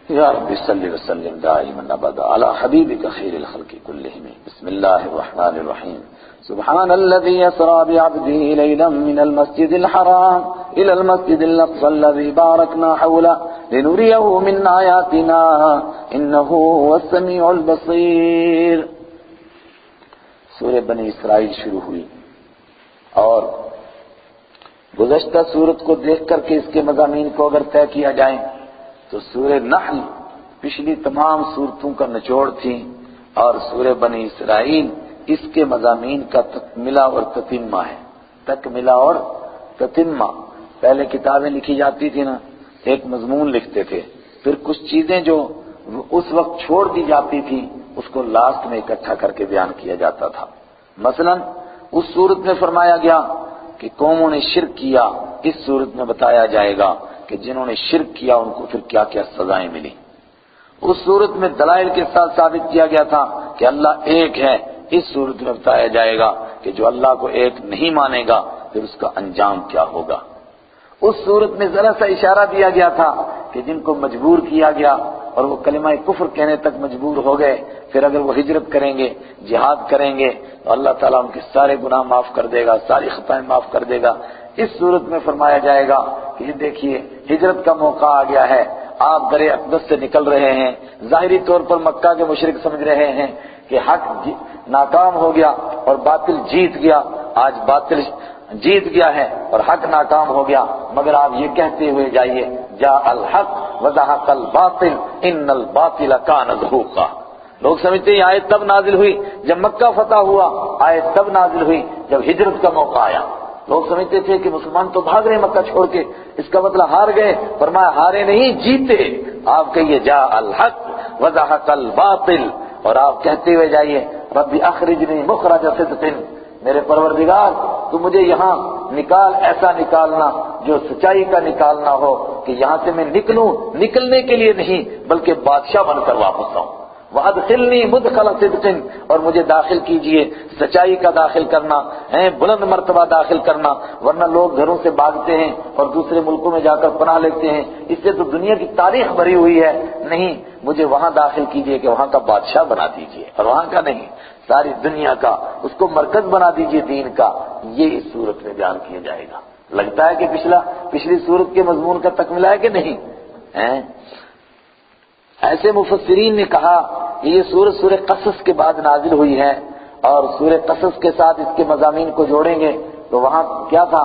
یا رب صلی وسلم دائما ابدا علی حبیبک خیر الخلق کلہم. بسم اللہ الرحمن الرحیم. سبحان الذي اسرى بعبده ليلا من المسجد الحرام الى المسجد الاقصى الذي باركنا حوله لنريه من آياتنا انه هو السميع البصير. سورہ بنی اسرائیل شروع ہوئی اور گزشتہ سورت کو دیکھ کر کے اس کے مضامین کو اگر طے کیا جائے تو سورہ نحل پچھلی تمام سورتوں کا نچوڑ تھی اور سورہ بنی اسرائیل اس کے مضامین کا تکملہ اور تتمہ ہے. تکملہ اور تتمہ. پہلے کتابیں لکھی جاتی تھی نا، ایک مضمون لکھتے تھے، پھر کچھ چیزیں جو اس وقت چھوڑ دی جاتی تھی اس کو لاسٹ میں اکٹھا کر کے بیان کیا جاتا تھا. مثلا اس سورت میں فرمایا گیا کہ قوموں نے شرک کیا، اس سورت میں بتایا جائے گا کہ جنہوں نے شرک کیا ان کو پھر کیا کیا سزائیں ملی. اس سورت میں دلائل کے ساتھ ثابت کیا گیا تھا کہ اللہ ایک ہے، اس صورت میں بتایا جائے گا کہ جو اللہ کو ایک نہیں مانے گا پھر اس کا انجام کیا ہوگا. اس صورت میں ذرا سا اشارہ دیا گیا تھا کہ جن کو مجبور کیا گیا اور وہ کلمہ کفر کہنے تک مجبور ہو گئے، پھر اگر وہ ہجرت کریں گے، جہاد کریں گے تو اللہ تعالیٰ ان کے سارے گناہ معاف کر دے گا، ساری خطائیں معاف کر دے گا. اس صورت میں فرمایا جائے گا کہ یہ دیکھیے ہجرت کا موقع آ گیا ہے، آپ در اقدس سے نکل رہے ہیں. ظاہری طور پر مکہ کے مشرک سمجھ رہے ہیں کہ حق ناکام ہو گیا اور باطل جیت گیا. آج باطل جیت گیا ہے اور حق ناکام ہو گیا، مگر آپ یہ کہتے ہوئے جائیے جاء الحق وزهق الباطل ان الباطل كان زهوقا. لوگ سمجھتے ہیں آیت تب نازل ہوئی جب مکہ فتح ہوا، آیت تب نازل ہوئی جب ہجرت کا موقع آیا. لوگ سمجھتے تھے کہ مسلمان تو بھاگ رہے مکہ چھوڑ کے، اس کا مطلب ہار گئے. فرمایا ہارے نہیں، جیتے. آپ کہیے جاء الحق وزهق الباطل، اور آپ کہتے ہوئے جائیے رب اخرجنی مخرج صدق، میرے پروردگار تو مجھے یہاں نکال، ایسا نکالنا جو سچائی کا نکالنا ہو کہ یہاں سے میں نکلوں، نکلنے کے لیے نہیں بلکہ بادشاہ بن کر واپس آؤں. وَأَدْخِلْنِي مُدْخَلَ صِدْقٍ، اور مجھے داخل کیجئے سچائی کا داخل کرنا ہے، بلند مرتبہ داخل کرنا. ورنہ لوگ گھروں سے بھاگتے ہیں اور دوسرے ملکوں میں جا کر پناہ لیتے ہیں، اس سے تو دنیا کی تاریخ بھری ہوئی ہے. نہیں، مجھے وہاں داخل کیجئے کہ وہاں کا بادشاہ بنا دیجئے، اور وہاں کا نہیں، ساری دنیا کا، اس کو مرکز بنا دیجئے دین کا. یہ اس صورت میں بیان کیا جائے گا. لگتا ہے کہ پچھلی صورت کے مضمون کا تکملہ ہے کہ نہیں؟ ایسے مفسرین نے کہا کہ یہ سورہ قصص کے بعد نازل ہوئی ہے، اور سورہ قصص کے ساتھ اس کے مضامین کو جوڑیں گے تو وہاں کیا تھا؟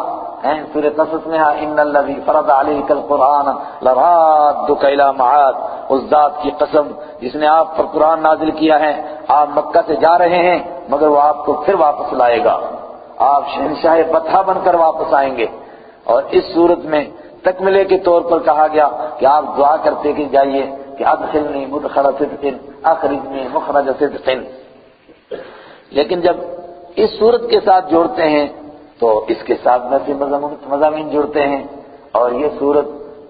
سورہ قصص میں ان الذی فرض علیک القرآن لرادک الی معاد، اس ذات کی قسم جس نے آپ پر قرآن نازل کیا ہے، آپ مکہ سے جا رہے ہیں مگر وہ آپ کو پھر واپس لائے گا، آپ شہنشاہ بطحہ بن کر واپس آئیں گے. اور اس صورت میں تکملے کے طور پر کہا گیا کہ آپ دعا کرتے کہ جائیے کہ ادخلنی مدخل صدق اخرجنی مخرج صدق. لیکن جب اس صورت کے ساتھ جوڑتے ہیں تو اس کے ساتھ نفی مضامین جڑتے ہیں. اور یہ صورت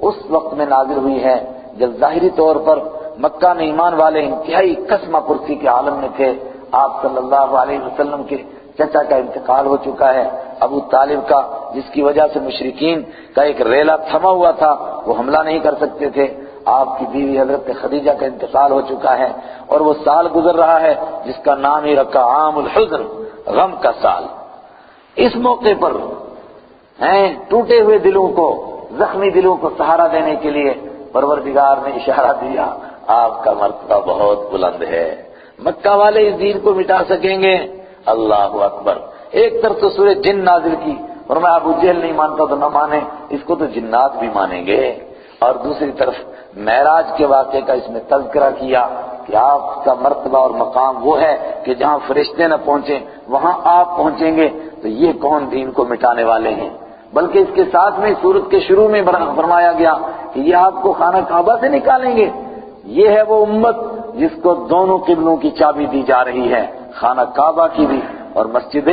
اس وقت میں نازل ہوئی ہے جب ظاہری طور پر مکہ میں ایمان والے انتہائی قسمہ پرسی کے عالم میں تھے. آپ صلی اللہ علیہ وسلم کے چچا کا انتقال ہو چکا ہے، ابو طالب کا، جس کی وجہ سے مشرکین کا ایک ریلا تھما ہوا تھا، وہ حملہ نہیں کر سکتے تھے. آپ کی بیوی حضرت خدیجہ کا انتقال ہو چکا ہے، اور وہ سال گزر رہا ہے جس کا نام ہی رکھا عام الحزن، غم کا سال. اس موقع پر ٹوٹے ہوئے دلوں کو، زخمی دلوں کو سہارا دینے کے لیے پروردگار نے اشارہ دیا آپ کا مرتبہ بہت بلند ہے، مکہ والے اس دین کو مٹا سکیں گے. اللہ اکبر. ایک طرف تو سورہ جن نازل کی، فرمایا ابو جہل نہیں مانتا تو نہ مانے، اس کو تو جنات بھی مانیں گے. اور دوسری طرف معراج کے واقعے کا اس میں تذکرہ کیا کہ آپ کا مرتبہ اور مقام وہ ہے کہ جہاں فرشتے نہ پہنچیں وہاں آپ پہنچیں گے. تو یہ کون دین کو مٹانے والے ہیں؟ بلکہ اس کے ساتھ میں سورت کے شروع میں فرمایا گیا کہ یہ آپ کو خانہ کعبہ سے نکالیں گے. یہ ہے وہ امت جس کو دونوں قبلوں کی چابی دی جا رہی ہے، خانہ کعبہ کی بھی اور مسجد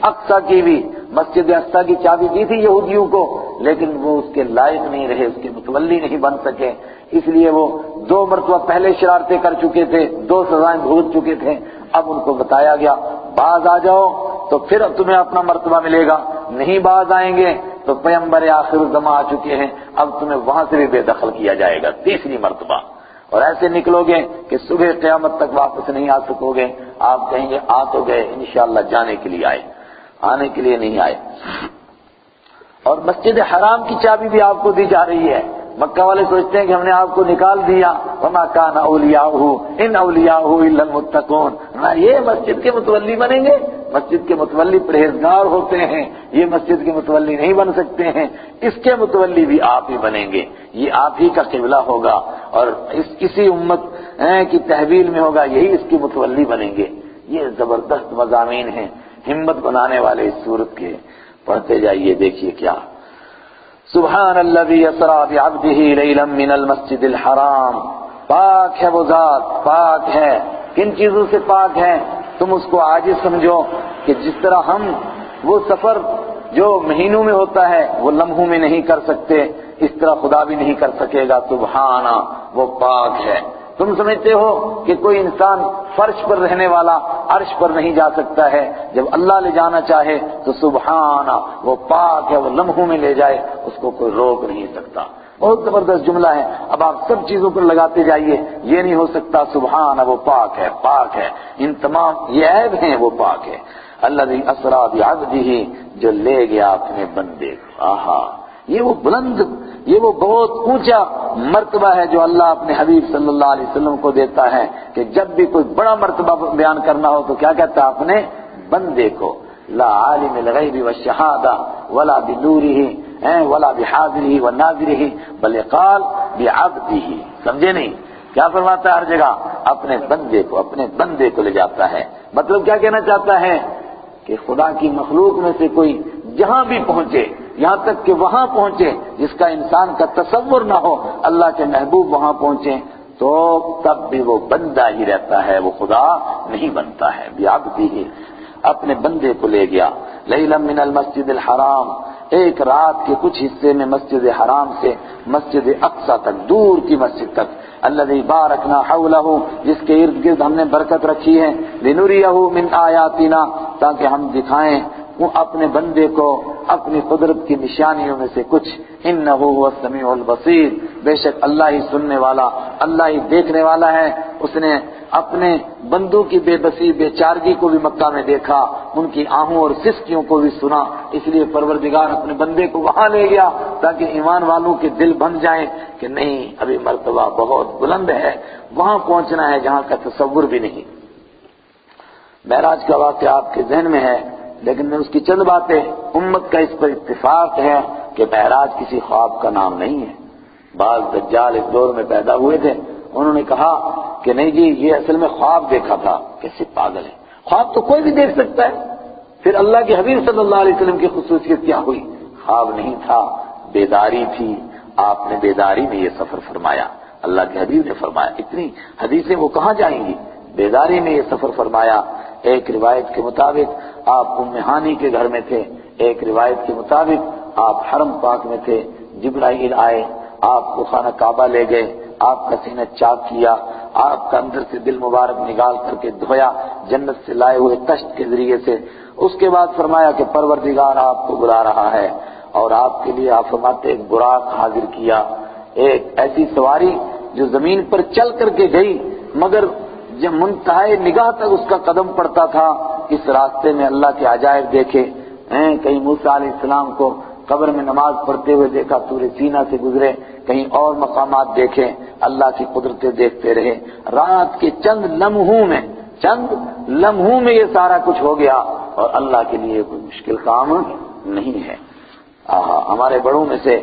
اقصی کی بھی. مسجد اقصی کی چابی دی تھی یہودیوں کو، لیکن وہ اس کے لائق نہیں رہے، اس کے متولی نہیں بن سکے. اس لیے وہ 2 مرتبہ پہلے شرارتیں کر چکے تھے، 2 سزائیں بھگت چکے تھے. اب ان کو بتایا گیا باز آ جاؤ تو پھر اب تمہیں اپنا مرتبہ ملے گا، نہیں باز آئیں گے تو پیغمبر آخر الزمان آ چکے ہیں، اب تمہیں وہاں سے بھی بے دخل کیا جائے گا. تیسری مرتبہ اور ایسے نکلو گے کہ صبح قیامت تک واپس نہیں آ سکو گے. آپ کہیں گے آ تو گئے انشاءاللہ جانے کے لیے آئے، آنے کے لیے نہیں آئے. اور مسجد حرام کی چابی بھی آپ کو دی جا رہی ہے. مکہ والے سوچتے ہیں کہ ہم نے آپ کو نکال دیا، وما کان اولیاؤہ ان اولیاؤہ الا المتقون. یہ مسجد کے متولی بنیں گے؟ مسجد کے متولی پرہیزگار ہوتے ہیں، یہ مسجد کے متولی نہیں بن سکتے ہیں. اس کے متولی بھی آپ ہی بنیں گے، یہ آپ ہی کا قبلہ ہوگا اور اسی امت کی تحویل میں ہوگا، یہی اس کے متولی بنیں گے. یہ زبردست مضامین ہیں ہمت بنانے والے اس سورت کے. پڑھتے جائیے، دیکھیے کیا. سبحان الذی اسری بعبدہ لیلا من المسجد الحرام. پاک ہے وہ ذات، پاک ہے. کن چیزوں سے پاک ہے؟ تم اس کو عاجز سمجھو کہ جس طرح ہم وہ سفر جو مہینوں میں ہوتا ہے وہ لمحوں میں نہیں کر سکتے، اس طرح خدا بھی نہیں کر سکے گا. سبحانہ، وہ پاک ہے. تم سمجھتے ہو کہ کوئی انسان فرش پر رہنے والا عرش پر نہیں جا سکتا ہے، جب اللہ لے جانا چاہے تو سبحانہ، وہ پاک ہے، وہ لمحوں میں لے جائے، اس کو کوئی روک نہیں سکتا. بہت زبردست جملہ ہے. اب آپ سب چیزوں پر لگاتے جائیے، یہ نہیں ہو سکتا. سبحانہ، وہ پاک ہے، پاک ہے. ان تمام یہ عیب ہیں، وہ پاک ہے. الذی اسری بعبدہ، جو لے گیا اپنے بندے کو. آہا، یہ وہ بلند، یہ وہ بہت اونچا مرتبہ ہے جو اللہ اپنے حبیب صلی اللہ علیہ وسلم کو دیتا ہے کہ جب بھی کوئی بڑا مرتبہ بیان کرنا ہو تو کیا کہتا ہے؟ اپنے بندے کو. لا عالم الغیب والشہادہ ولا بنورہ ولا بحاضرہ وناظرہ بل قال بعبدہ. سمجھے نہیں؟ کیا فرماتا ہے ہر جگہ؟ اپنے بندے کو، اپنے بندے کو لے جاتا ہے. مطلب کیا کہنا چاہتا ہے کہ خدا کی مخلوق میں سے کوئی جہاں بھی پہنچے، یہاں تک کہ وہاں پہنچے جس کا انسان کا تصور نہ ہو، اللہ کے محبوب وہاں پہنچے تو تب بھی وہ بندہ ہی رہتا ہے، وہ خدا نہیں بنتا ہے. بعبدہ، اپنے بندے کو لے گیا. لیلا من المسجد الحرام، ایک رات کے کچھ حصے میں مسجد حرام سے مسجد اقصی تک، دور کی مسجد تک. الذی بارکنا حولہ، جس کے ارد گرد ہم نے برکت رکھی ہے. لنریہ من آیاتنا، تاکہ ہم دکھائیں وہ اپنے بندے کو اپنی قدرت کی نشانیوں میں سے کچھ. انہ هو السمیع البصیر، بے شک اللہ ہی سننے والا، اللہ ہی دیکھنے والا ہے. اس نے اپنے بندوں کی بے بسی، بے چارگی کو بھی مکہ میں دیکھا، ان کی آہوں اور سسکیوں کو بھی سنا. اس لیے پروردگار اپنے بندے کو وہاں لے گیا تاکہ ایمان والوں کے دل بن جائیں کہ نہیں، ابھی مرتبہ بہت بلند ہے، وہاں پہنچنا ہے جہاں کا تصور بھی نہیں. معراج کا واقعہ آپ کے ذہن میں ہے، لیکن میں اس کی چند باتیں. امت کا اس پر اتفاق ہے کہ معراج کسی خواب کا نام نہیں ہے. بعض دجال اس دور میں پیدا ہوئے تھے، انہوں نے کہا کہ نہیں جی یہ اصل میں خواب دیکھا تھا. کیسے پاگل ہے، خواب تو کوئی بھی دیکھ سکتا ہے. پھر اللہ کے حبیب صلی اللہ علیہ وسلم کی خصوصیت کیا ہوئی؟ خواب نہیں تھا، بیداری تھی. آپ نے بیداری میں یہ سفر فرمایا، اللہ کے حبیب نے فرمایا. اتنی حدیثیں وہ کہاں جائیں گی؟ بیداری میں یہ سفر فرمایا. ایک روایت کے مطابق آپ ام ہانی کے گھر میں تھے، ایک روایت کے مطابق آپ حرم پاک میں تھے. جبرائیل آئے، آپ کو خانہ کعبہ لے گئے، آپ کا سینہ چاک کیا، آپ کا اندر سے دل مبارک نگال کر کے دھویا جنت سے لائے ہوئے تشت کے ذریعے سے. اس کے بعد فرمایا کہ پروردگار آپ کو بلا رہا ہے، اور آپ کے لیے آپ فرماتے ایک براق حاضر کیا، ایک ایسی سواری جو زمین پر چل کر کے گئی مگر جب منتہے نگاہ تک اس کا قدم پڑتا تھا. اس راستے میں اللہ کے عجائب دیکھے. کہیں موسیٰ علیہ السلام کو قبر میں نماز پڑھتے ہوئے دیکھا، طور سینا سے گزرے، کہیں اور مقامات دیکھے، اللہ کی قدرتیں دیکھتے رہے. رات کے چند لمحوں میں یہ سارا کچھ ہو گیا، اور اللہ کے لیے کوئی مشکل کام نہیں ہے. ہمارے بڑوں میں سے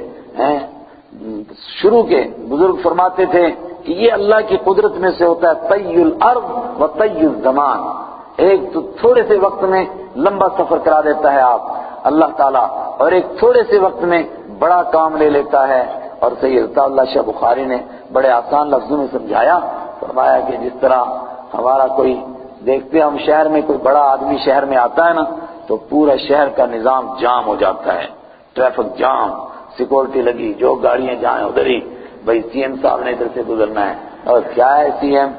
شروع کے بزرگ فرماتے تھے کہ یہ اللہ کی قدرت میں سے ہوتا ہے طی الارض و طی الزمان. ایک تو تھوڑے سے وقت میں لمبا سفر کرا دیتا ہے آپ اللہ تعالیٰ، اور ایک تھوڑے سے وقت میں بڑا کام لے لیتا ہے. اور سید اللہ شاہ بخاری نے بڑے آسان لفظوں میں سمجھایا، فرمایا کہ جس طرح ہمارا کوئی دیکھتے ہم شہر میں کوئی بڑا آدمی شہر میں آتا ہے نا تو پورا شہر کا نظام جام ہو جاتا ہے، ٹریفک جام، سیکورٹی لگی، جو گاڑیاں جائیں ادھر ہی، بھائی سی ایم صاحب نے ادھر سے گزرنا ہے. اور کیا ہے سی ایم؟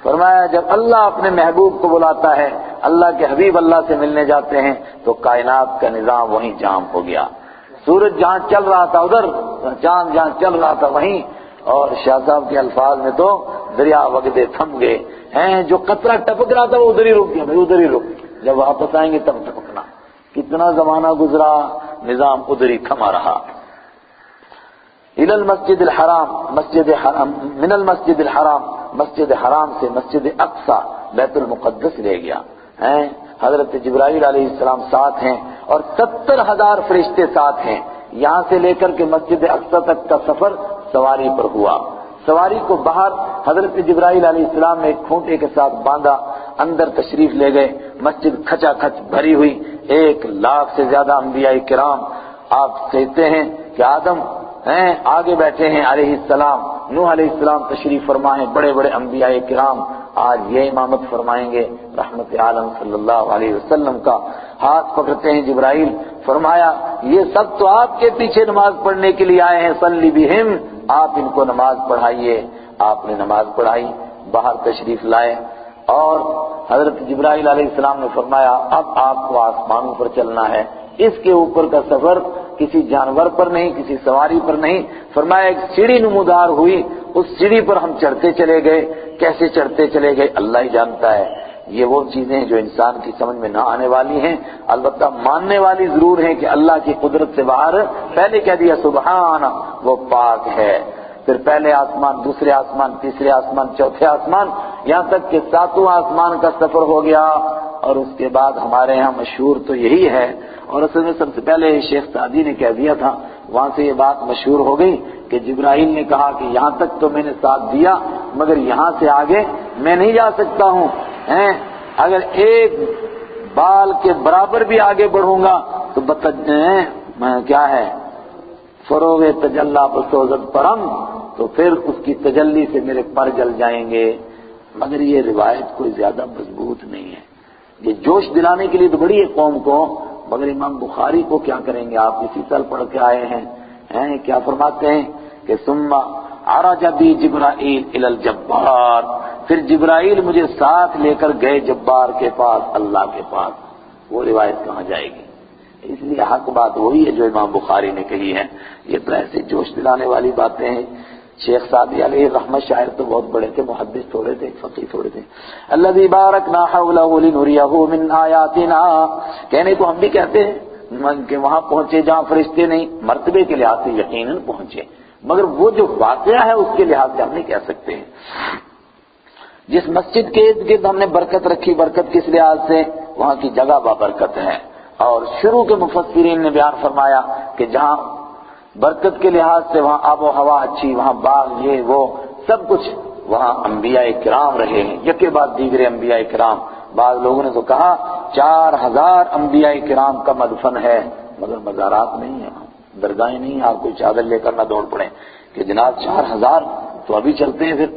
فرمایا جب اللہ اپنے محبوب کو بلاتا ہے، اللہ کے حبیب اللہ سے ملنے جاتے ہیں تو کائنات کا نظام وہیں جام ہو گیا. سورج جہاں چل رہا تھا ادھر، چاند جہاں چل رہا تھا وہیں، اور شاہ صاحب کے الفاظ میں تو دریا وگدے تھم گئے ہیں، جو قطرہ ٹپک رہا تھا وہ ادھر ہی رک گیا، بھائی ادھر ہی رک، جب واپس آئیں گے تب ٹپکنا۔ کتنا زمانہ گزرا، نظام ادھر ہی تھما رہا۔ الى المسجد الحرام، مسجد حرام، من المسجد الحرام، مسجد حرام سے مسجد اقصی بیت المقدس لے گیا ہیں۔ حضرت جبرائیل علیہ السلام ساتھ ہیں اور 70,000 فرشتے ساتھ ہیں۔ یہاں سے لے کر کے مسجد اقصی تک کا سفر سواری پر ہوا۔ سواری کو باہر حضرت جبرائیل علیہ السلام نے ایک کھونٹے کے ساتھ باندھا، اندر تشریف لے گئے۔ مسجد کھچا کھچ بھری ہوئی، 1,00,000 سے زیادہ انبیاء کرام۔ آپ کہتے ہیں کہ آدم ہیں آگے بیٹھے ہیں علیہ السلام، نوح علیہ السلام تشریف فرما ہیں، بڑے بڑے انبیاء کرام آج یہ امامت فرمائیں گے رحمت عالم صلی اللہ علیہ وسلم کا۔ ہاتھ پکڑتے ہیں جبرائیل، فرمایا یہ سب تو آپ کے پیچھے نماز پڑھنے کے لیے آئے ہیں، صلی بہم، آپ ان کو نماز پڑھائیے۔ آپ نے نماز پڑھائی، باہر تشریف لائے، اور حضرت جبرائیل علیہ السلام نے فرمایا اب آپ کو آسمانوں پر چلنا ہے۔ اس کے اوپر کا سفر کسی جانور پر نہیں، کسی سواری پر نہیں، فرمایا ایک سیڑھی نمودار ہوئی، اس سیڑھی پر ہم چڑھتے چلے گئے۔ کیسے چڑھتے چلے گئے اللہ ہی جانتا ہے۔ یہ وہ چیزیں جو انسان کی سمجھ میں نہ آنے والی ہیں، البتہ ماننے والی ضرور ہیں کہ اللہ کی قدرت سے باہر، پہلے کہہ دیا سبحان، وہ پاک ہے، پھر پہلے آسمان، دوسرے آسمان، تیسرے آسمان، چوتھے آسمان، یہاں تک کہ 7واں آسمان کا سفر ہو گیا۔ اور اس کے بعد ہمارے ہاں مشہور تو یہی ہے، اور اصل میں سب سے پہلے شیخ سعدی نے کہہ دیا تھا، وہاں سے یہ بات مشہور ہو گئی کہ جبرائیل نے کہا کہ یہاں تک تو میں نے ساتھ دیا، مگر یہاں سے آگے میں نہیں جا سکتا ہوں، اگر ایک بال کے برابر بھی آگے بڑھوں گا تو کیا ہے فروغ تجلی بسوزت پرم، تو پھر اس کی تجلی سے میرے پر جل جائیں گے۔ مگر یہ روایت کوئی زیادہ مضبوط نہیں ہے، یہ جوش دلانے کے لیے تو بڑی ہے قوم کو، مگر امام بخاری کو کیا کریں گے؟ آپ اسی سال پڑھ کے آئے ہیں، کیا فرماتے ہیں کہ ثم عرج بی جبرائیل الی الجبار، پھر جبرائیل مجھے ساتھ لے کر گئے جبار کے پاس، اللہ کے پاس۔ وہ روایت کہاں جائے گی؟ اس لیے حق بات وہی ہے جو امام بخاری نے کہی ہے۔ یہ تو ایسے جوش دلانے والی باتیں ہیں۔ شیخ سعدی علیہ رحمت شاعر تو بہت بڑے تھے، محدث تھوڑے تھے، فقیہ تھوڑے تھے۔ الذی بارکنا حولہ لنریہ من آیاتنا، کہنے کو ہم بھی کہتے ہیں کہ وہاں پہنچے جہاں فرشتے نہیں، مرتبے کے لحاظ سے یقیناً پہنچے، مگر وہ جو واقعہ ہے اس کے لحاظ سے ہم نہیں کہہ سکتے ہیں۔ جس مسجد کے ارد گرد ہم نے برکت رکھی، برکت کس لحاظ سے؟ وہاں کی جگہ بابرکت ہے، اور شروع کے مفسرین نے بیان فرمایا کہ جہاں برکت کے لحاظ سے وہاں آب و ہوا اچھی، وہاں باغ، یہ وہ سب کچھ، وہاں انبیاء کرام رہے ہیں، یکے بعد دیگرے انبیاء کرام۔ بعض لوگوں نے تو کہا 4,000 انبیاء کرام کا مدفن ہے، مگر مزارات نہیں ہیں، درگاہیں نہیں ہیں، آپ کوئی چادر لے کر نہ دوڑ پڑیں کہ جناب 4,000 تو ابھی چلتے ہیں پھر۔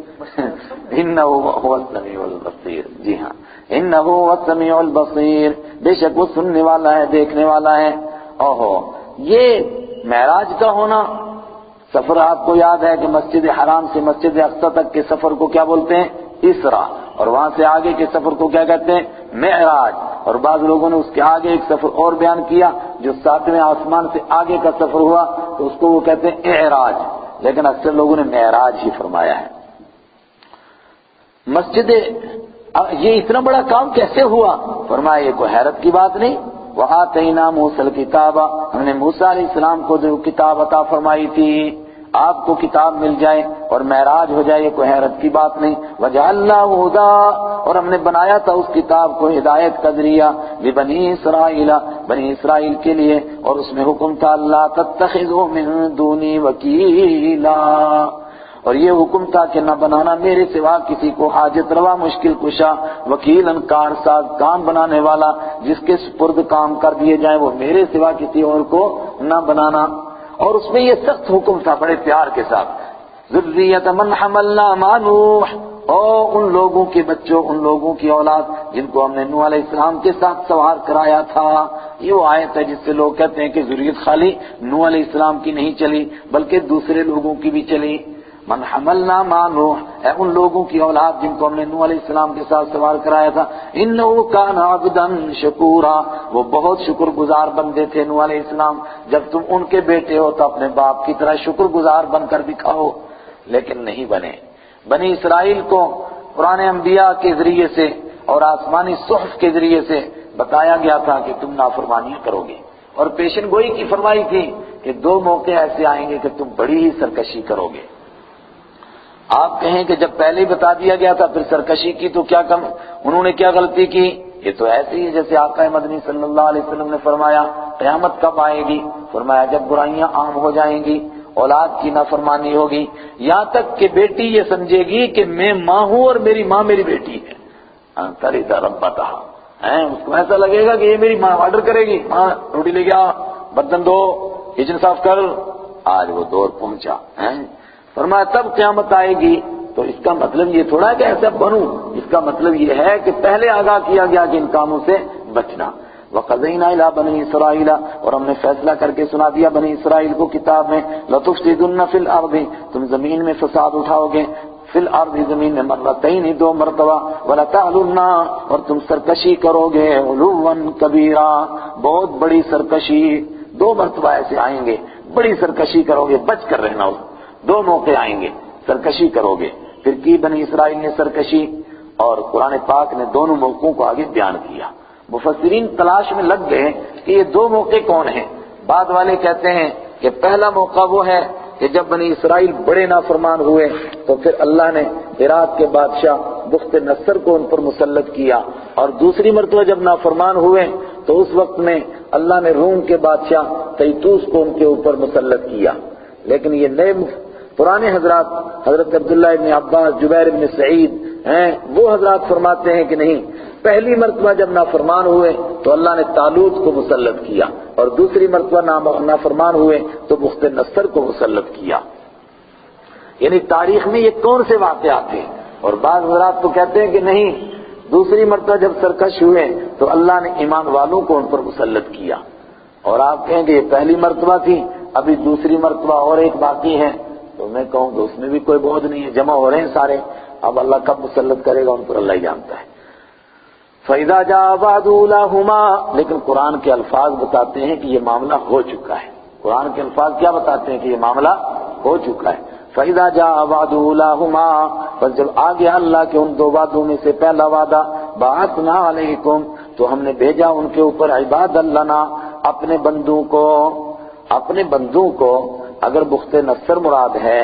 انہ هو السمیع البصیر، جی ہاں، انہ هو السمیع البصیر، بے شک وہ سننے والا ہے، دیکھنے والا ہے۔ اوہو، یہ معراج کا ہونا، سفر آپ کو یاد ہے کہ مسجد حرام سے مسجد اقصی تک کے سفر کو کیا بولتے ہیں؟ اسرا، اور وہاں سے آگے کے سفر کو کیا کہتے ہیں؟ معراج۔ اور بعض لوگوں نے اس کے آگے ایک سفر اور بیان کیا جو 7ویں آسمان سے آگے کا سفر ہوا، تو اس کو وہ کہتے ہیں اعراج، لیکن اکثر لوگوں نے معراج ہی فرمایا ہے۔ مسجد یہ اتنا بڑا کام کیسے ہوا؟ فرمایا یہ کوئی حیرت کی بات نہیں، وَآتَيْنَا مُوسَى الْكِتَابَ، ہم نے موسیٰ علیہ السلام کو جو کتاب عطا فرمائی تھی، آپ کو کتاب مل جائے اور معراج ہو جائے، یہ کوئی حیرت کی بات نہیں۔ وَجَعَلْنَاهُ هُدًى، اور ہم نے بنایا تھا اس کتاب کو ہدایت کا ذریعہ، لِبَنِي إِسْرَائِيلَ، بنی اسرائیل کے لیے، اور اس میں حکم تھا لَا تَتَّخِذُوا مِن دُونِي وَكِيلًا، اور یہ حکم تھا کہ نہ بنانا میرے سوا کسی کو حاجت روا، مشکل کشا، وکیلاً کارساز، کام بنانے والا، جس کے سپرد کام کر دیے جائیں وہ میرے سوا کسی اور کو نہ بنانا۔ اور اس میں یہ سخت حکم تھا بڑے پیار کے ساتھ، ذریۃ من حملنا مع نوح، اور ان لوگوں کے بچوں، ان لوگوں کی اولاد جن کو ہم نے نوح علیہ السلام کے ساتھ سوار کرایا تھا۔ یہ وہ آیت ہے جس سے لوگ کہتے ہیں کہ ذریت خالی نوح علیہ السلام کی نہیں چلی بلکہ دوسرے لوگوں کی بھی چلی۔ من حملنا مع نوح، اے ان لوگوں کی اولاد جن کو ہم نے نوح علیہ السلام کے ساتھ سوار کرایا تھا، انہ کان عبدا شکورا، وہ بہت شکر گزار بندے تھے نوح علیہ السلام۔ جب تم ان کے بیٹے ہو تو اپنے باپ کی طرح شکر گزار بن کر دکھاؤ۔ لیکن نہیں بنے۔ بنی اسرائیل کو پرانے انبیاء کے ذریعے سے اور آسمانی صحف کے ذریعے سے بتایا گیا تھا کہ تم نافرمانیاں کرو گے، اور پیشن گوئی کی فرمائی تھی کہ 2 موقع ایسے آئیں گے کہ تم بڑی ہی سرکشی کرو گے۔ آپ کہیں کہ جب پہلے ہی بتا دیا گیا تھا پھر سرکشی کی تو کیا کم انہوں نے کیا غلطی کی؟ یہ تو ایسے ہی جیسے آقا مدنی صلی اللہ علیہ وسلم نے فرمایا قیامت کب آئے گی؟ فرمایا جب برائیاں عام ہو جائیں گی، اولاد کی نافرمانی ہوگی، یہاں تک کہ بیٹی یہ سمجھے گی کہ میں ماں ہوں اور میری ماں میری بیٹی ہے۔ تَلِدَ رَبَّتَهَا، اس کو ایسا لگے گا کہ یہ میری ماں آرڈر کرے گی، ماں روٹی لے گیا، برتن دھو، کچن صاف کر۔ آج وہ دور پہنچا۔ فرمایا تب قیامت آئے گی، تو اس کا مطلب یہ تھوڑا ہے کہ ایسا بنوں، اس کا مطلب یہ ہے کہ پہلے آگاہ کیا گیا کہ ان کاموں سے بچنا۔ وَقَضَيْنَا إِلَىٰ بَنِي إِسْرَائِيلَ، اور ہم نے فیصلہ کر کے سنا دیا بنی اسرائیل کو کتاب میں، لَتُفْسِدُنَّ فِي الْأَرْضِ، تم زمین میں فساد اٹھاؤ گے، فی الارض زمین میں مرتين 2 مرتبہ، وَلَتَعْلُنَّ، اور تم سرکشی کرو گے، عُلُوًّا كَبِيرًا، بہت بڑی سرکشی، 2 مرتبہ ایسے آئیں گے، بڑی سرکشی کرو گے، بچ کر رہنا، 2 موقع آئیں گے، سرکشی کرو گے۔ پھر کی بنی اسرائیل نے سرکشی، اور قرآن پاک نے دونوں موقعوں کو آگے بیان کیا۔ مفسرین تلاش میں لگ گئے کہ یہ 2 موقع کون ہیں۔ بعد والے کہتے ہیں کہ پہلا موقع وہ ہے کہ جب بنی اسرائیل بڑے نافرمان ہوئے تو پھر اللہ نے عراق کے بادشاہ بخت نصر کو ان پر مسلط کیا، اور دوسری مرتبہ جب نافرمان ہوئے تو اس وقت میں اللہ نے روم کے بادشاہ تیتوس کو ان کے اوپر مسلط کیا۔ لیکن یہ نئے پرانے حضرات، حضرت عبداللہ ابن عباس، جبیر ابن سعید ہیں، وہ حضرات فرماتے ہیں کہ نہیں، پہلی مرتبہ جب نافرمان ہوئے تو اللہ نے طالوت کو مسلط کیا، اور دوسری مرتبہ نافرمان ہوئے تو بخت نصر کو مسلط کیا۔ یعنی تاریخ میں یہ کون سے واقعات تھے؟ اور بعض حضرات تو کہتے ہیں کہ نہیں، دوسری مرتبہ جب سرکش ہوئے تو اللہ نے ایمان والوں کو ان پر مسلط کیا۔ اور آپ کہیں کہ یہ پہلی مرتبہ تھی، ابھی دوسری مرتبہ اور ایک باقی ہے، تو میں کہوں کہ اس میں بھی کوئی بہت نہیں ہے، جمع ہو رہے ہیں سارے، اب اللہ کب مسلط کرے گا ان پر اللہ ہی جانتا ہے۔ فَإِذَا جَاءَ وَعْدُ أُولَاهُمَا، لیکن قرآن کے الفاظ بتاتے ہیں کہ یہ معاملہ ہو چکا ہے۔ قرآن کے الفاظ کیا بتاتے ہیں کہ یہ معاملہ ہو چکا ہے۔ فَإِذَا جَاءَ وَعْدُ أُولَاهُمَا، پس جب آ گیا اللہ کے ان 2 وعدوں میں سے پہلا وعدہ، بَعَثْنَا عَلَيْكُمْ، تو ہم نے بھیجا ان کے اوپر عباد لنا، اپنے بندوں کو۔ اپنے بندوں کو، اگر بخت نصر مراد ہے،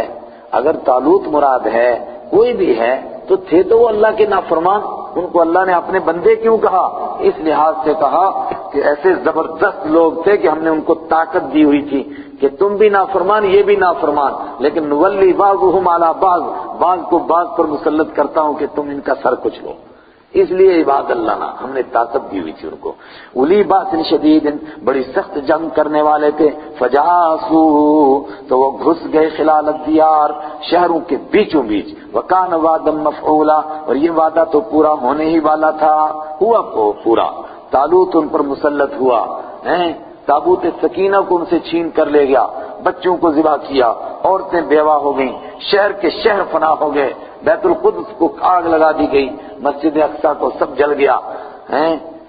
اگر طالوت مراد ہے، کوئی بھی ہے، تو تھے تو وہ اللہ کے نافرمان، ان کو اللہ نے اپنے بندے کیوں کہا؟ اس لحاظ سے کہا کہ ایسے زبردست لوگ تھے کہ ہم نے ان کو طاقت دی ہوئی تھی کہ تم بھی نافرمان، یہ بھی نافرمان، لیکن نولی بعضهم علی بعض کو بعض پر مسلط کرتا ہوں کہ تم ان کا سر کچھ لو۔ اس لیے عباد اللہ نا، ہم نے طاقت دی ہوئی تھی ان کو۔ اولی باس شدید، بڑی سخت جنگ کرنے والے تھے۔ فجاسو، تو وہ گھس گئے خلال الدیار، شہروں کے بیچوں بیچ۔ وکان وعدا مفعولا، اور یہ وعدہ تو پورا ہونے ہی والا تھا، ہوا پورا۔ طالوت ان پر مسلط ہوا، تابوت سکینہ کو ان سے چھین کر لے گیا، بچوں کو ذبح کیا، عورتیں بیوہ ہو گئیں، شہر کے شہر فنا ہو گئے، بیت القدس کو آگ لگا دی گئی، مسجد اقصی کو سب جل گیا۔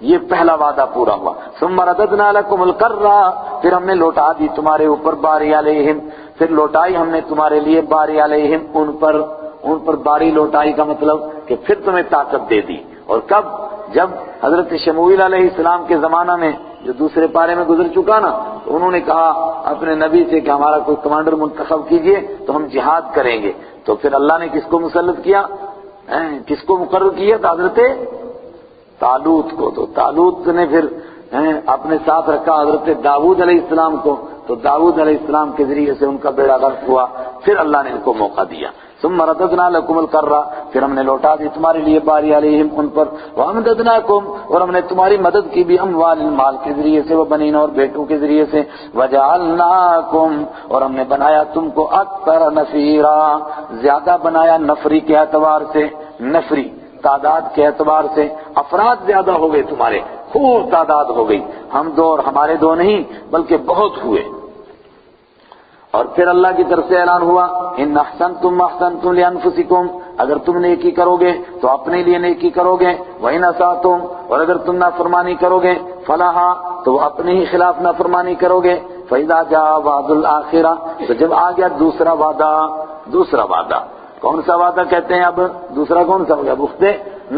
یہ پہلا وعدہ پورا ہوا۔ ثم رددنا لكم الكرة، پھر ہم نے لوٹا دی تمہارے اوپر باری علیہم، پھر لوٹائی ہم نے تمہارے لیے باری علیہم، ان پر باری لوٹائی کا مطلب کہ پھر تمہیں طاقت دے دی۔ اور کب؟ جب حضرت شموئیل علیہ السلام کے زمانہ میں، جو دوسرے پارے میں گزر چکا نا، تو انہوں نے کہا اپنے نبی سے کہ ہمارا کوئی کمانڈر منتخب کیجئے تو ہم جہاد کریں گے۔ تو پھر اللہ نے کس کو مسلط کیا؟ کس کو مقرر کیا؟ حضرت طالوت کو۔ تو طالوت نے پھر اپنے ساتھ رکھا حضرت داؤد علیہ السلام کو، تو داؤد علیہ السلام کے ذریعے سے ان کا بیڑا غرق ہوا، پھر اللہ نے ان کو موقع دیا۔ ثم رددنا لكم الكرة، پھر ہم نے لوٹا دی تمہارے لیے باری علیہم، ان پر۔ وامددناکم، اور ہم نے تمہاری مدد کی بھی اموال، مال کے ذریعے سے، وبنین، اور بیٹوں کے ذریعے سے۔ وجعلناکم، اور ہم نے بنایا تم کو اکثر نفیرا، زیادہ بنایا نفری کے اعتبار سے، نفری تعداد کے اعتبار سے، افراد زیادہ ہو گئے تمہارے، خوب تعداد ہو گئی، ہم 2 اور ہمارے 2 نہیں بلکہ بہت ہوئے۔ اور پھر اللہ کی طرف سے اعلان ہوا، ان احسنتم احسنتم لانفسکم، اگر تم نیکی کرو گے تو اپنے لیے نیکی کرو گے، وَإِنْ أَسَأْتُمْ، اور اگر تم نافرمانی کرو گے، فَلَهَا، تو اپنے ہی خلاف نافرمانی کرو گے۔ فَإِذَا جَاءَ وَعْدُ الْآخِرَةِ، تو جب آ گیا دوسرا وعدہ، دوسرا وعدہ. کون سا وعدہ کہتے ہیں اب؟ دوسرا کون سا ہو گیا؟ وفد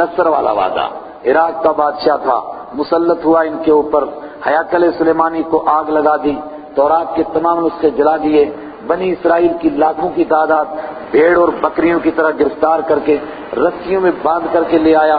نصر والا وعدہ. عراق کا بادشاہ تھا، مسلط ہوا ان کے اوپر، ہیاکل سلیمانی کو آگ لگا دی، تورات کے تمام نسخے جلا دیے، بنی اسرائیل کی لاکھوں کی تعداد بھیڑ اور بکریوں کی طرح گرفتار کر کے رسیوں میں باندھ کر کے لے آیا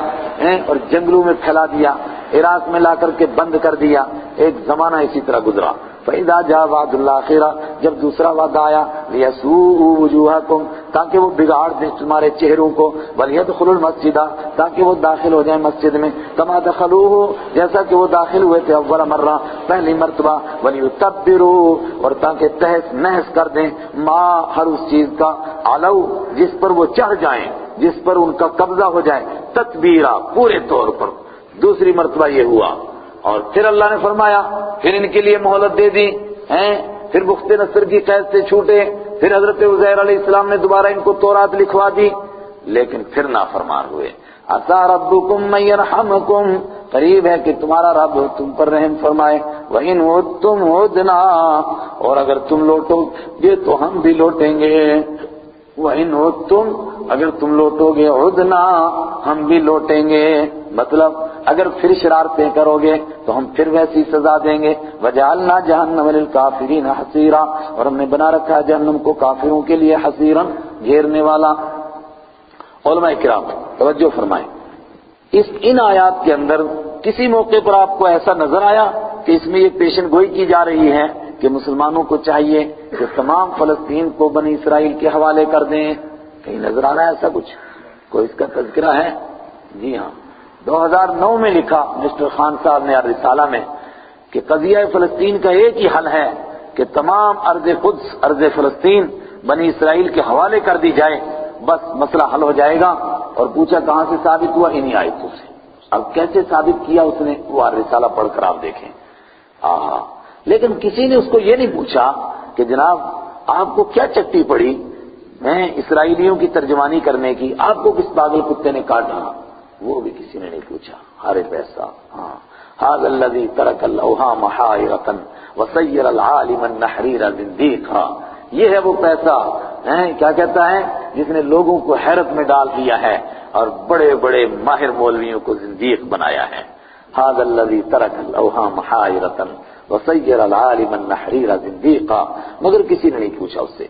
اور جنگلوں میں پھیلا دیا، عراق میں لا کر کے بند کر دیا. ایک زمانہ اسی طرح گزرا. فَإِذَا جَاءَ وَعْدُ الْآخِرَةِ، جب دوسرا وعدہ آیا، لِيَسُوءُوا وُجُوهَكُمْ، تاکہ وہ بگاڑ دیں تمہارے چہروں کو، وَلْيَدْخُلُوا الْمَسْجِدَ، تاکہ وہ داخل ہو جائیں مسجد میں، كَمَا دَخَلُوهُ، جیسا کہ وہ داخل ہوئے تھے اول مرہ، پہلی مرتبہ، وَلْيُتَبِّرُوا، اور تاکہ تہس نہس کر دیں، ما، ہر اس چیز کا، عَلَوْا، جس پر وہ چڑھ جائیں، جس پر ان کا قبضہ ہو جائے، تتبیرا، پورے طور پر. دوسری مرتبہ یہ ہوا. اور پھر اللہ نے فرمایا، پھر ان کے لیے مہلت دے دی، پھر بخت نصر کی قید سے چھوٹے، پھر حضرت عزیر علیہ السلام نے دوبارہ ان کو تورات لکھوا دی، لیکن پھر نافرمان ہوئے. عسیٰ ربکم ان یرحمکم، قریب ہے کہ تمہارا رب تم پر رحم فرمائے. وَإِنْ عُدْتُمْ عُدْنَا، اور اگر تم لوٹو گے تو ہم بھی لوٹیں گے. وَإِنْ عُدْتُمْ، اگر تم لوٹو گے، عُدْنَا، ہم بھی لوٹیں گے. مطلب اگر پھر شرارتیں کرو گے تو ہم پھر ویسی سزا دیں گے. وَجَعَلْنَا جَهَنَّمَ لِلْكَافِرِينَ حَصِيرًا، اور ہم نے بنا رکھا ہے جہنم کو کافروں کے لیے حصیراً، گھیرنے والا. علماء کرام توجہ فرمائیں، ان آیات کے اندر کسی موقع پر آپ کو ایسا نظر آیا کہ اس میں یہ پیشن گوئی کی جا رہی ہے کہ مسلمانوں کو چاہیے کہ تمام فلسطین کو بنی اسرائیل کے حوالے کر دیں؟ کہیں نظر آ رہا ہے ایسا کچھ؟ کوئی اس کا تذکرہ ہے؟ جی ہاں، 2009 میں لکھا مسٹر خان صاحب نے رسالہ میں کہ قضیہ فلسطین کا ایک ہی حل ہے کہ تمام ارض قدس، ارض فلسطین بنی اسرائیل کے حوالے کر دی جائے، بس مسئلہ حل ہو جائے گا. اور پوچھا کہاں سے ثابت ہوا؟ انہی آیتوں سے. اب کیسے ثابت کیا اس نے؟ وہ رسالہ پڑھ کر آپ دیکھیں. لیکن کسی نے اس کو یہ نہیں پوچھا کہ جناب آپ کو کیا چٹی پڑی اسرائیلیوں کی ترجمانی کرنے کی، آپ کو کس پاگل کتے نے کاٹا؟ وہ بھی کسی نے نہیں پوچھا. ہر پیسہ هذا الذي ترك اللوحا محائرة وسير العالم النحرير زنديقا، یہ ہے وہ پیسہ، کیا کہتا ہے، جس نے لوگوں کو حیرت میں ڈال دیا ہے اور بڑے بڑے ماہر مولویوں کو زندیق بنایا ہے. هذا الذي ترك اللوحا محائرة وسير العالم النحرير زنديقا، مگر کسی نے نہیں پوچھا اس سے.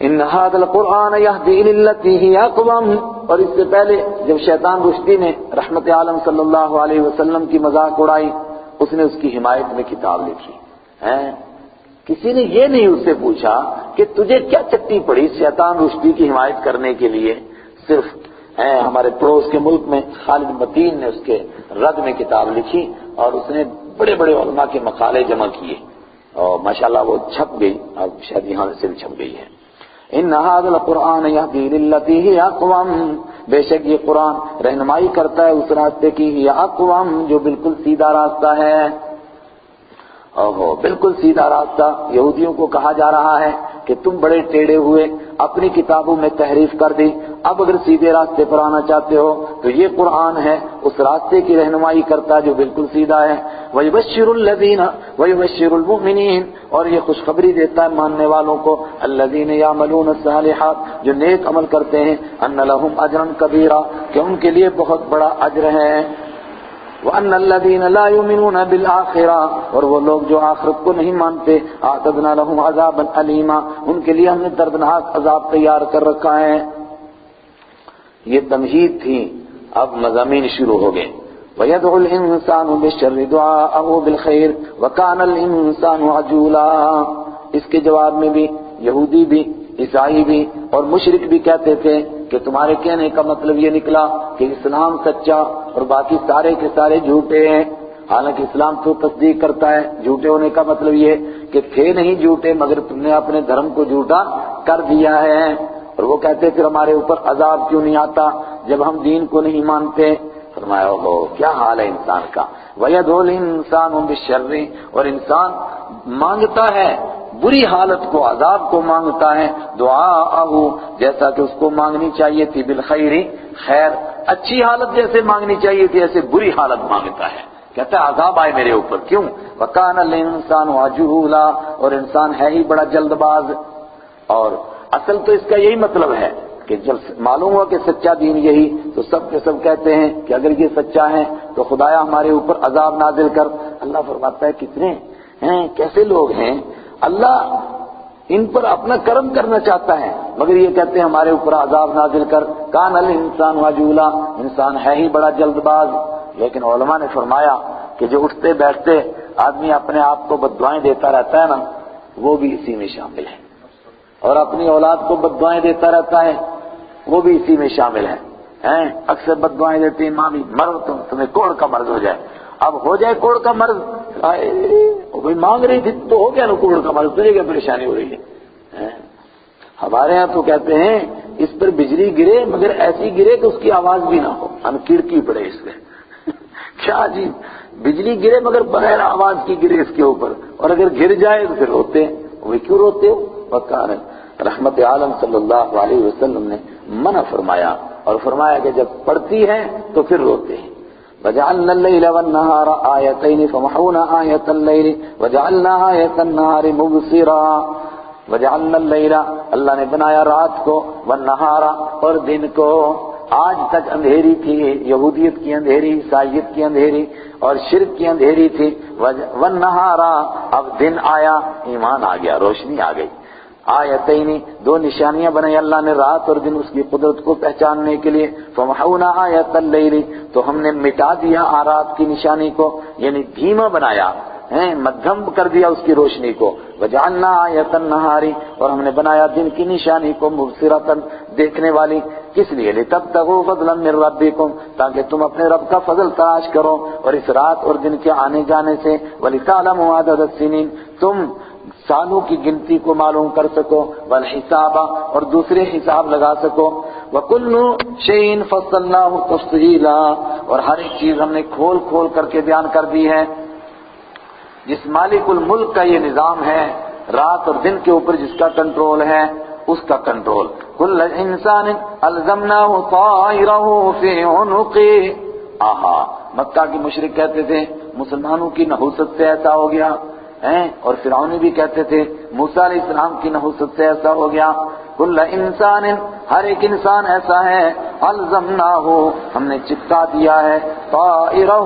ان هذا القرآن يهدي للتي هي اقوم، اور اس سے پہلے جب شیطان رشدی نے رحمت عالم صلی اللہ علیہ وسلم کی مذاق اڑائی، اس نے اس کی حمایت میں کتاب لکھی. کسی نے یہ نہیں اس سے پوچھا کہ تجھے کیا چٹی پڑی شیطان رشدی کی حمایت کرنے کے لیے. صرف ہمارے پڑوس کے ملک میں خالد متین نے اس کے رد میں کتاب لکھی اور اس نے بڑے بڑے علماء کے مقالے جمع کیے اور ماشاءاللہ وہ چھپ گئی، اب شاید یہاں سے بھی چھپ گئی ہے. ان هذا القرآن يهدي للتي هي اقوم، بے شک یہ قرآن رہنمائی کرتا ہے اس راستے کی، ہی اقوم، جو بالکل سیدھا راستہ ہے. بالکل سیدھا راستہ. یہودیوں کو کہا جا رہا ہے کہ تم بڑے ٹیڑے ہوئے، اپنی کتابوں میں تحریف کر دی، اب اگر سیدھے راستے پر آنا چاہتے ہو تو یہ قرآن ہے، اس راستے کی رہنمائی کرتا ہے جو بالکل سیدھا ہے. وَيُبَشِّرُ الَّذِينَ وَيُبَشِّرُ الْمُؤْمِنِينَ، اور یہ خوشخبری دیتا ہے ماننے والوں کو، الَّذِينَ يَعْمَلُونَ الصَّالِحَاتِ، جو نیک عمل کرتے ہیں، أَنَّ لَهُمْ أَجْرًا كَبِيرًا، کہ ان کے لیے بہت بڑا اجر ہے. وَأَنَّ الَّذِينَ لَا يُؤْمِنُونَ بِالْآخِرَةِ، اور وہ لوگ جو آخرت کو نہیں مانتے، أَعْتَدْنَا لَهُمْ عَذَابًا أَلِيمًا، ان کے لیے ہم نے دردناک عذاب تیار کر رکھا ہے. یہ تمہید تھی. اب مضامین شروع ہو گئے. وَيَدْعُ الْإِنسَانُ بِالشَّرِّ دُعَاءَهُ بِالْخَيْرِ وَكَانَ الْإِنسَانُ عَجُولًا، اس کے جواب میں بھی یہودی بھی، عیسائی بھی اور مشرک بھی کہتے تھے کہ تمہارے کہنے کا مطلب یہ نکلا کہ اسلام سچا اور باقی سارے کے سارے جھوٹے ہیں. حالانکہ اسلام تو تصدیق کرتا ہے. جھوٹے ہونے کا مطلب یہ کہ تھے نہیں جھوٹے مگر تم نے اپنے دھرم کو جھوٹا کر دیا ہے. اور وہ کہتے پھر ہمارے اوپر عذاب کیوں نہیں آتا جب ہم دین کو نہیں مانتے؟ فرمایا کیا حال ہے انسان کا. وَيَدْعُ الْإِنسَانُ بِالشَّرِّ، اور انسان مانگتا ہے بری حالت کو، عذاب کو مانگتا ہے، دعاءہ، جیسا کہ اس کو مانگنی چاہیے تھی، بالخیر، خیر، اچھی حالت جیسے مانگنی چاہیے تھی ایسے بری حالت مانگتا ہے. کہتا ہے عذاب آئے میرے اوپر. کیوں؟ وَكَانَ الْإِنسَانُ عَجُولًا، اور انسان ہے ہی بڑا جلد باز. اور اصل تو اس کا یہی مطلب ہے کہ جب معلوم ہوا کہ سچا دین یہی، تو سب کے سب کہتے ہیں کہ اگر یہ سچا ہے تو خدایا ہمارے اوپر عذاب نازل کر۔ اللہ فرماتا ہے کتنے ہیں، کیسے لوگ ہیں، اللہ ان پر اپنا کرم کرنا چاہتا ہے مگر یہ کہتے ہیں ہمارے اوپر عذاب نازل کر۔ کان الانسان عجولا، انسان ہے ہی بڑا جلد باز۔ لیکن علماء نے فرمایا کہ جو اٹھتے بیٹھتے آدمی اپنے آپ کو بددعائیں دیتا رہتا ہے نا، وہ بھی اسی میں شامل ہے، اور اپنی اولاد کو بددعائیں دیتا رہتا ہے وہ بھی اسی میں شامل ہے۔ اکثر بددعائیں دیتی ہیں، ماں بھی مرو تمہیں کوڑ کا مرض ہو جائے۔ اب ہو جائے کوڑ کا مرض، کوئی مانگ رہی تھی تو ہو گیا نا کوڑ کا مرض، تجھے کیا پریشانی ہو رہی ہے؟ ہمارے ہاں تو کہتے ہیں اس پر بجلی گرے مگر ایسی گرے کہ اس کی آواز بھی نہ ہو، ہم کڑکی پڑے اس پہ۔ کیا جی، بجلی گرے مگر بغیر آواز کی گرے اس کے اوپر، اور اگر گر جائے تو پھر روتے ہیں۔ وہ کیوں روتے ہو؟ وقار رحمت عالم صلی اللہ علیہ وسلم نے منع فرمایا، اور فرمایا کہ جب پڑھتی ہیں تو پھر روتے ہیں۔ وَجَعَلْنَا اللَّيْلَ وَالنَّهَارَ آيَتَيْنِ فَمَحَوْنَا آيَةَ اللَّيْلِ وَجَعَلْنَا آيَةَ النَّهَارِ مُبْصِرًا۔ وَجَعَلْنَا اللَّيْلَ، اللہ نے بنایا رات کو، وَالنَّهَارَ، اور دن کو۔ آج تک اندھیری تھی، یہودیت کی اندھیری، عیسائیت کی اندھیری اور شرک کی اندھیری تھی۔ وَالنَّهَارَ، اب دن آیا، ایمان آ گیا، روشنی آ گئی۔ آیتین، دو نشانیاں بنائی اللہ نے رات اور دن اس کی قدرت کو پہچاننے کے لیے۔ فمحونا آیت اللیل، تو ہم نے مٹا دیا رات کی نشانی کو، یعنی دھیما بنایا، مدھم کر دیا اس کی روشنی کو۔ وجعلنا آیت النہاری، اور ہم نے بنایا دن کی نشانی کو مبصرۃ، دیکھنے والی۔ کس لیے؟ لتبتغوا فضلا من ربکم، تاکہ تم اپنے رب کا فضل تلاش کرو، اور اس رات اور دن کے آنے جانے سے۔ ولتعلموا عدد السنین، تم سالوں کی گنتی کو معلوم کر سکو، والحساب، اور دوسرے حساب لگا سکو۔ وَكُلُّ شَيْءٍ فَصَّلْنَاهُ تَفْصِيلًا، اور ہر ایک چیز ہم نے کھول کھول کر کے بیان کر دی ہے۔ جس مالک الملک کا یہ نظام ہے، رات اور دن کے اوپر جس کا کنٹرول ہے، اس کا کنٹرول۔ كُلَّ إِنسَانٍ أَلْزَمْنَاهُ طَائِرَهُ فِي عُنُقِهِ۔ آہا، مکہ کے مشرک کہتے تھے مسلمانوں کی نحوست سے ایسا ہو گیا، اور فرعونی بھی کہتے تھے موسیٰ علیہ السلام کی نحوست سے ایسا ہو گیا۔ کل انسان، ہر ایک انسان ایسا ہے، الزمناہ، ہم نے چپکا دیا ہے، طائرہ،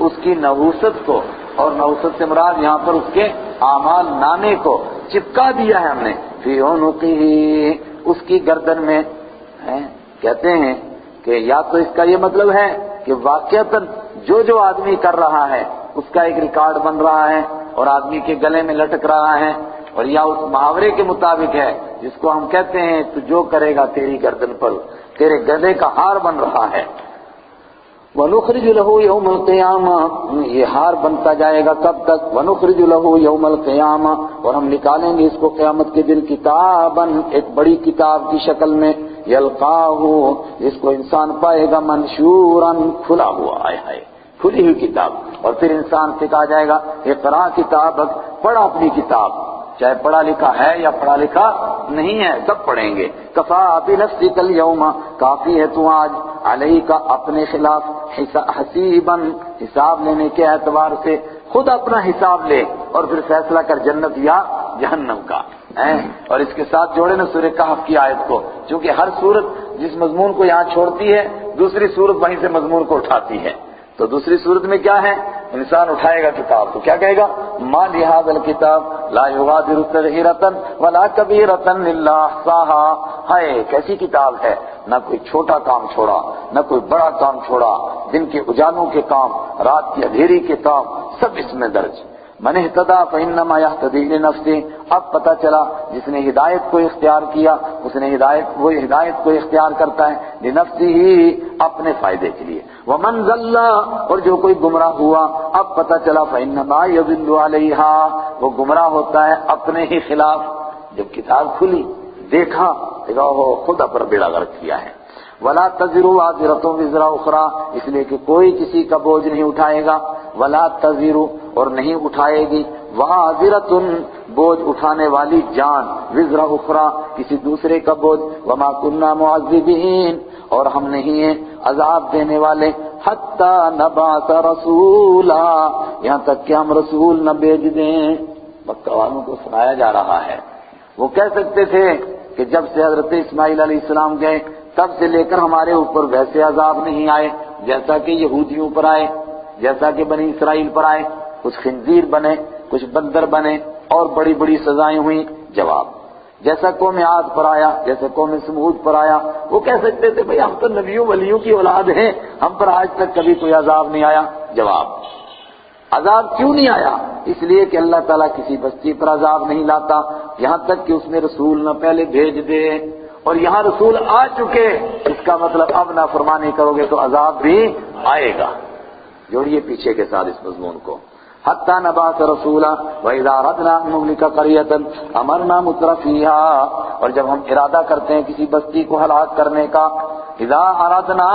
اس کی نحوست کو، اور نحوست سے مراد یہاں پر اس کے اعمال نامے کو چپکا دیا ہے ہم نے، فی عنقہ، اس کی گردن میں۔ کہتے ہیں کہ یا تو اس کا یہ مطلب ہے کہ واقعتاً جو آدمی کر رہا ہے اس کا ایک ریکارڈ بن رہا ہے اور آدمی کے گلے میں لٹک رہا ہے، اور یا اس محاورے کے مطابق ہے جس کو ہم کہتے ہیں تو جو کرے گا تیری گردن پر تیرے گلے کا ہار بن رہا ہے۔ وَنُخْرِجُ لَهُ يَوْمَ الْقِيَامَةِ، یہ ہار بنتا جائے گا کب تک؟ وَنُخْرِجُ لَهُ يَوْمَ الْقِيَامَةِ، اور ہم نکالیں گے اس کو قیامت کے دن کتاباً، ایک بڑی کتاب کی شکل میں، یلقاہ، جس کو انسان پائے گا منشوراً، کھلا ہوا، آئے ہائے، کھلی ہوئی کتاب۔ اور پھر انسان سے کہا جائے گا اقرا کتابک، پڑھ اپنی کتاب، چاہے پڑھا لکھا ہے یا پڑھا لکھا نہیں ہے، سب پڑھیں گے۔ کفا بنفسک اليوم، کافی ہے تو آج، علیک، اپنے خلاف، حسیباً، حساب لینے کے اعتبار سے، خود اپنا حساب لے اور پھر فیصلہ کر جنت یا جہنم کا۔ اور اس کے ساتھ جوڑے نا سورہ کہف کی آیت کو، چونکہ ہر سورت جس مضمون کو یہاں چھوڑتی ہے دوسری سورت وہیں سے مضمون کو اٹھاتی ہے۔ تو دوسری صورت میں کیا ہے؟ انسان اٹھائے گا کتاب تو کیا کہے گا؟ ما لہذا الکتاب لا یغادر صغیرۃ ولا کبیرۃ الا احصاها، ہائے کیسی کتاب ہے، نہ کوئی چھوٹا کام چھوڑا نہ کوئی بڑا کام چھوڑا، دن کے اجالوں کے کام، رات کی اندھیری کے کام، سب اس میں درج۔ من اہتدی فانما یہتدی لنفسہ، اب پتہ چلا جس نے ہدایت کو اختیار کیا اس نے وہ ہدایت کو اختیار کرتا ہے لنفسہ، اپنے فائدے کے لیے۔ ومن ضل، اور جو کوئی گمراہ ہوا اب پتہ چلا فانما یضل علیہا، وہ گمراہ ہوتا ہے اپنے ہی خلاف۔ جب کتاب کھلی دیکھا خود اپنا بیڑا غرق کیا ہے۔ ولا تزر وازرۃ وزر اخرى، اس لیے کہ کوئی کسی کا بوجھ نہیں اٹھائے گا، ولا تزر، اور نہیں اٹھائے گی، وازرۃ، بوجھ اٹھانے والی جان، وزر اخرى، کسی دوسرے کا بوجھ، وما كنا معذبین، اور ہم نہیں ہیں عذاب دینے والے، حتی نبعث رسولا، یہاں تک کہ ہم رسول نہ بھیج دیں۔ مکہ والوں کو سنایا جا رہا ہے وہ کہہ سکتے تھے کہ جب سے حضرت اسماعیل علیہ السلام گئے تب سے لے کر ہمارے اوپر ویسے عذاب نہیں آئے جیسا کہ یہودیوں پر آئے، جیسا کہ بنی اسرائیل پر آئے، کچھ خنزیر بنے، کچھ بندر بنے اور بڑی بڑی سزائیں ہوئیں۔ جواب، جیسا قوم عاد پر آیا، جیسا قوم سمود پر آیا، وہ کہہ سکتے تھے بھئی ہم تو نبیوں ولیوں کی اولاد ہیں، ہم پر آج تک کبھی کوئی عذاب نہیں آیا۔ جواب، عذاب کیوں نہیں آیا؟ اس لیے کہ اللہ تعالیٰ کسی بستی پر عذاب نہیں لاتا یہاں تک کہ اس میں رسول نہ پہلے بھیج دے، اور یہاں رسول آ چکے، اس کا مطلب اب نافرمانی کرو گے تو عذاب بھی آئے گا۔ جوڑیے پیچھے کے ساتھ اس مضمون کو، حَتَّى نَبَعَثَ رَسُولًا وَإِذَا أَرَدْنَا أَن نُهْلِكَ قَرْيَةً أَمَرْنَا مُتْرَفِيهَا، اور جب ہم ارادہ کرتے ہیں کسی بستی کو ہلاک کرنے کا، اذا اردنا،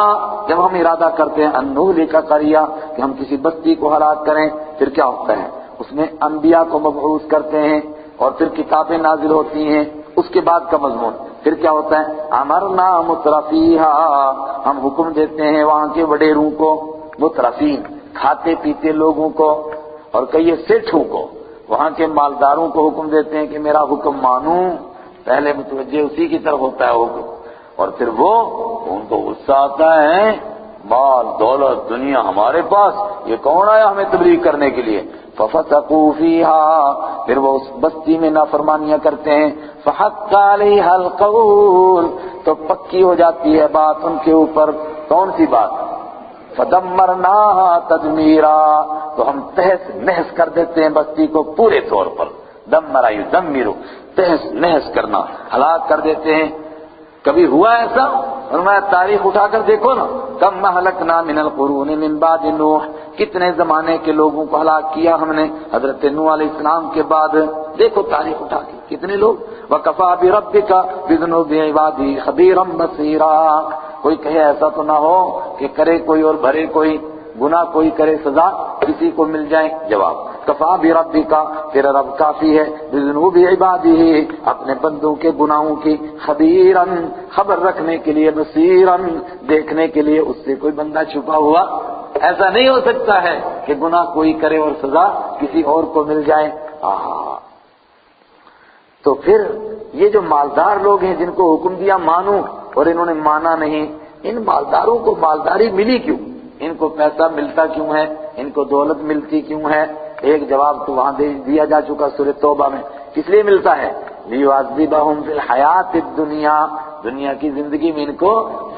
جب ہم ارادہ کرتے ہیں ان نهلك قرية، کہ ہم کسی بستی کو ہلاک کریں، پھر کیا ہوتا ہے؟ اس میں انبیاء کو مبعوث کرتے ہیں اور پھر کتابیں نازل ہوتی ہیں۔ اس کے بعد کا مضمون پھر کیا ہوتا ہے؟ امرنا مترفیہا، ہم حکم دیتے ہیں وہاں کے وڈیروں کو، مترفین کھاتے پیتے لوگوں کو، اور کئی سیٹھوں کو، وہاں کے مالداروں کو حکم دیتے ہیں کہ میرا حکم مانو، پہلے متوجہ اسی کی طرف ہوتا ہے حکم، اور پھر وہ ان کو غصہ آتا ہے، مال دولت دنیا ہمارے پاس، یہ کون آیا ہمیں تبلیغ کرنے کے لیے؟ فَفَسَقُوا فِيهَا، پھر وہ اس بستی میں نافرمانیاں کرتے ہیں، فَحَقَّ عَلَيْهَا الْقَوْلُ، تو پکی ہو جاتی ہے بات ان کے اوپر، کون سی بات؟ فَدَمَّرْنَاهَا تَدْمِيرًا، تو ہم تہس نہس کر دیتے ہیں بستی کو پورے طور پر، دمر یدمر، تہس نہس کرنا، ہلاک کر دیتے ہیں۔ کبھی ہوا ایسا؟ فرمایا تاریخ اٹھا کر دیکھو نا، کم مہلکنا من القرون من بعد نوح، کتنے زمانے کے لوگوں کو ہلاک کیا ہم نے حضرت نوح علیہ السلام کے بعد، دیکھو تاریخ اٹھا کے کتنے لوگ۔ وَكَفَى بِرَبِّكَ بِذُنُوبِ عِبَادِهِ خَبِيرًا بَصِيرًا، کوئی کہے ایسا تو نہ ہو کہ کرے کوئی اور بھرے کوئی، گناہ کوئی کرے سزا کسی کو مل جائے۔ جواب، کفا بربک، تیرا رب کافی ہے، بذنوب عبادہ، اپنے بندوں کے گناہوں کی، خبیرن، خبر رکھنے کے لیے، بصیرن، دیکھنے کے لیے، اس سے کوئی بندہ چھپا ہوا ایسا نہیں ہو سکتا ہے کہ گناہ کوئی کرے اور سزا کسی اور کو مل جائے۔ تو پھر یہ جو مالدار لوگ ہیں جن کو حکم دیا مانو اور انہوں نے مانا نہیں، ان مالداروں کو مالداری ملی کیوں؟ ان کو پیسہ ملتا کیوں ہے؟ ان کو دولت ملتی کیوں ہے؟ ایک جواب تو وہاں دیا جا چکا سورۃ توبہ میں، کس لیے ملتا ہے؟ لِيُعَذِّبَهُمْ فِي الْحَيَاةِ الدُّنْيَا، دنیا کی زندگی میں ان کو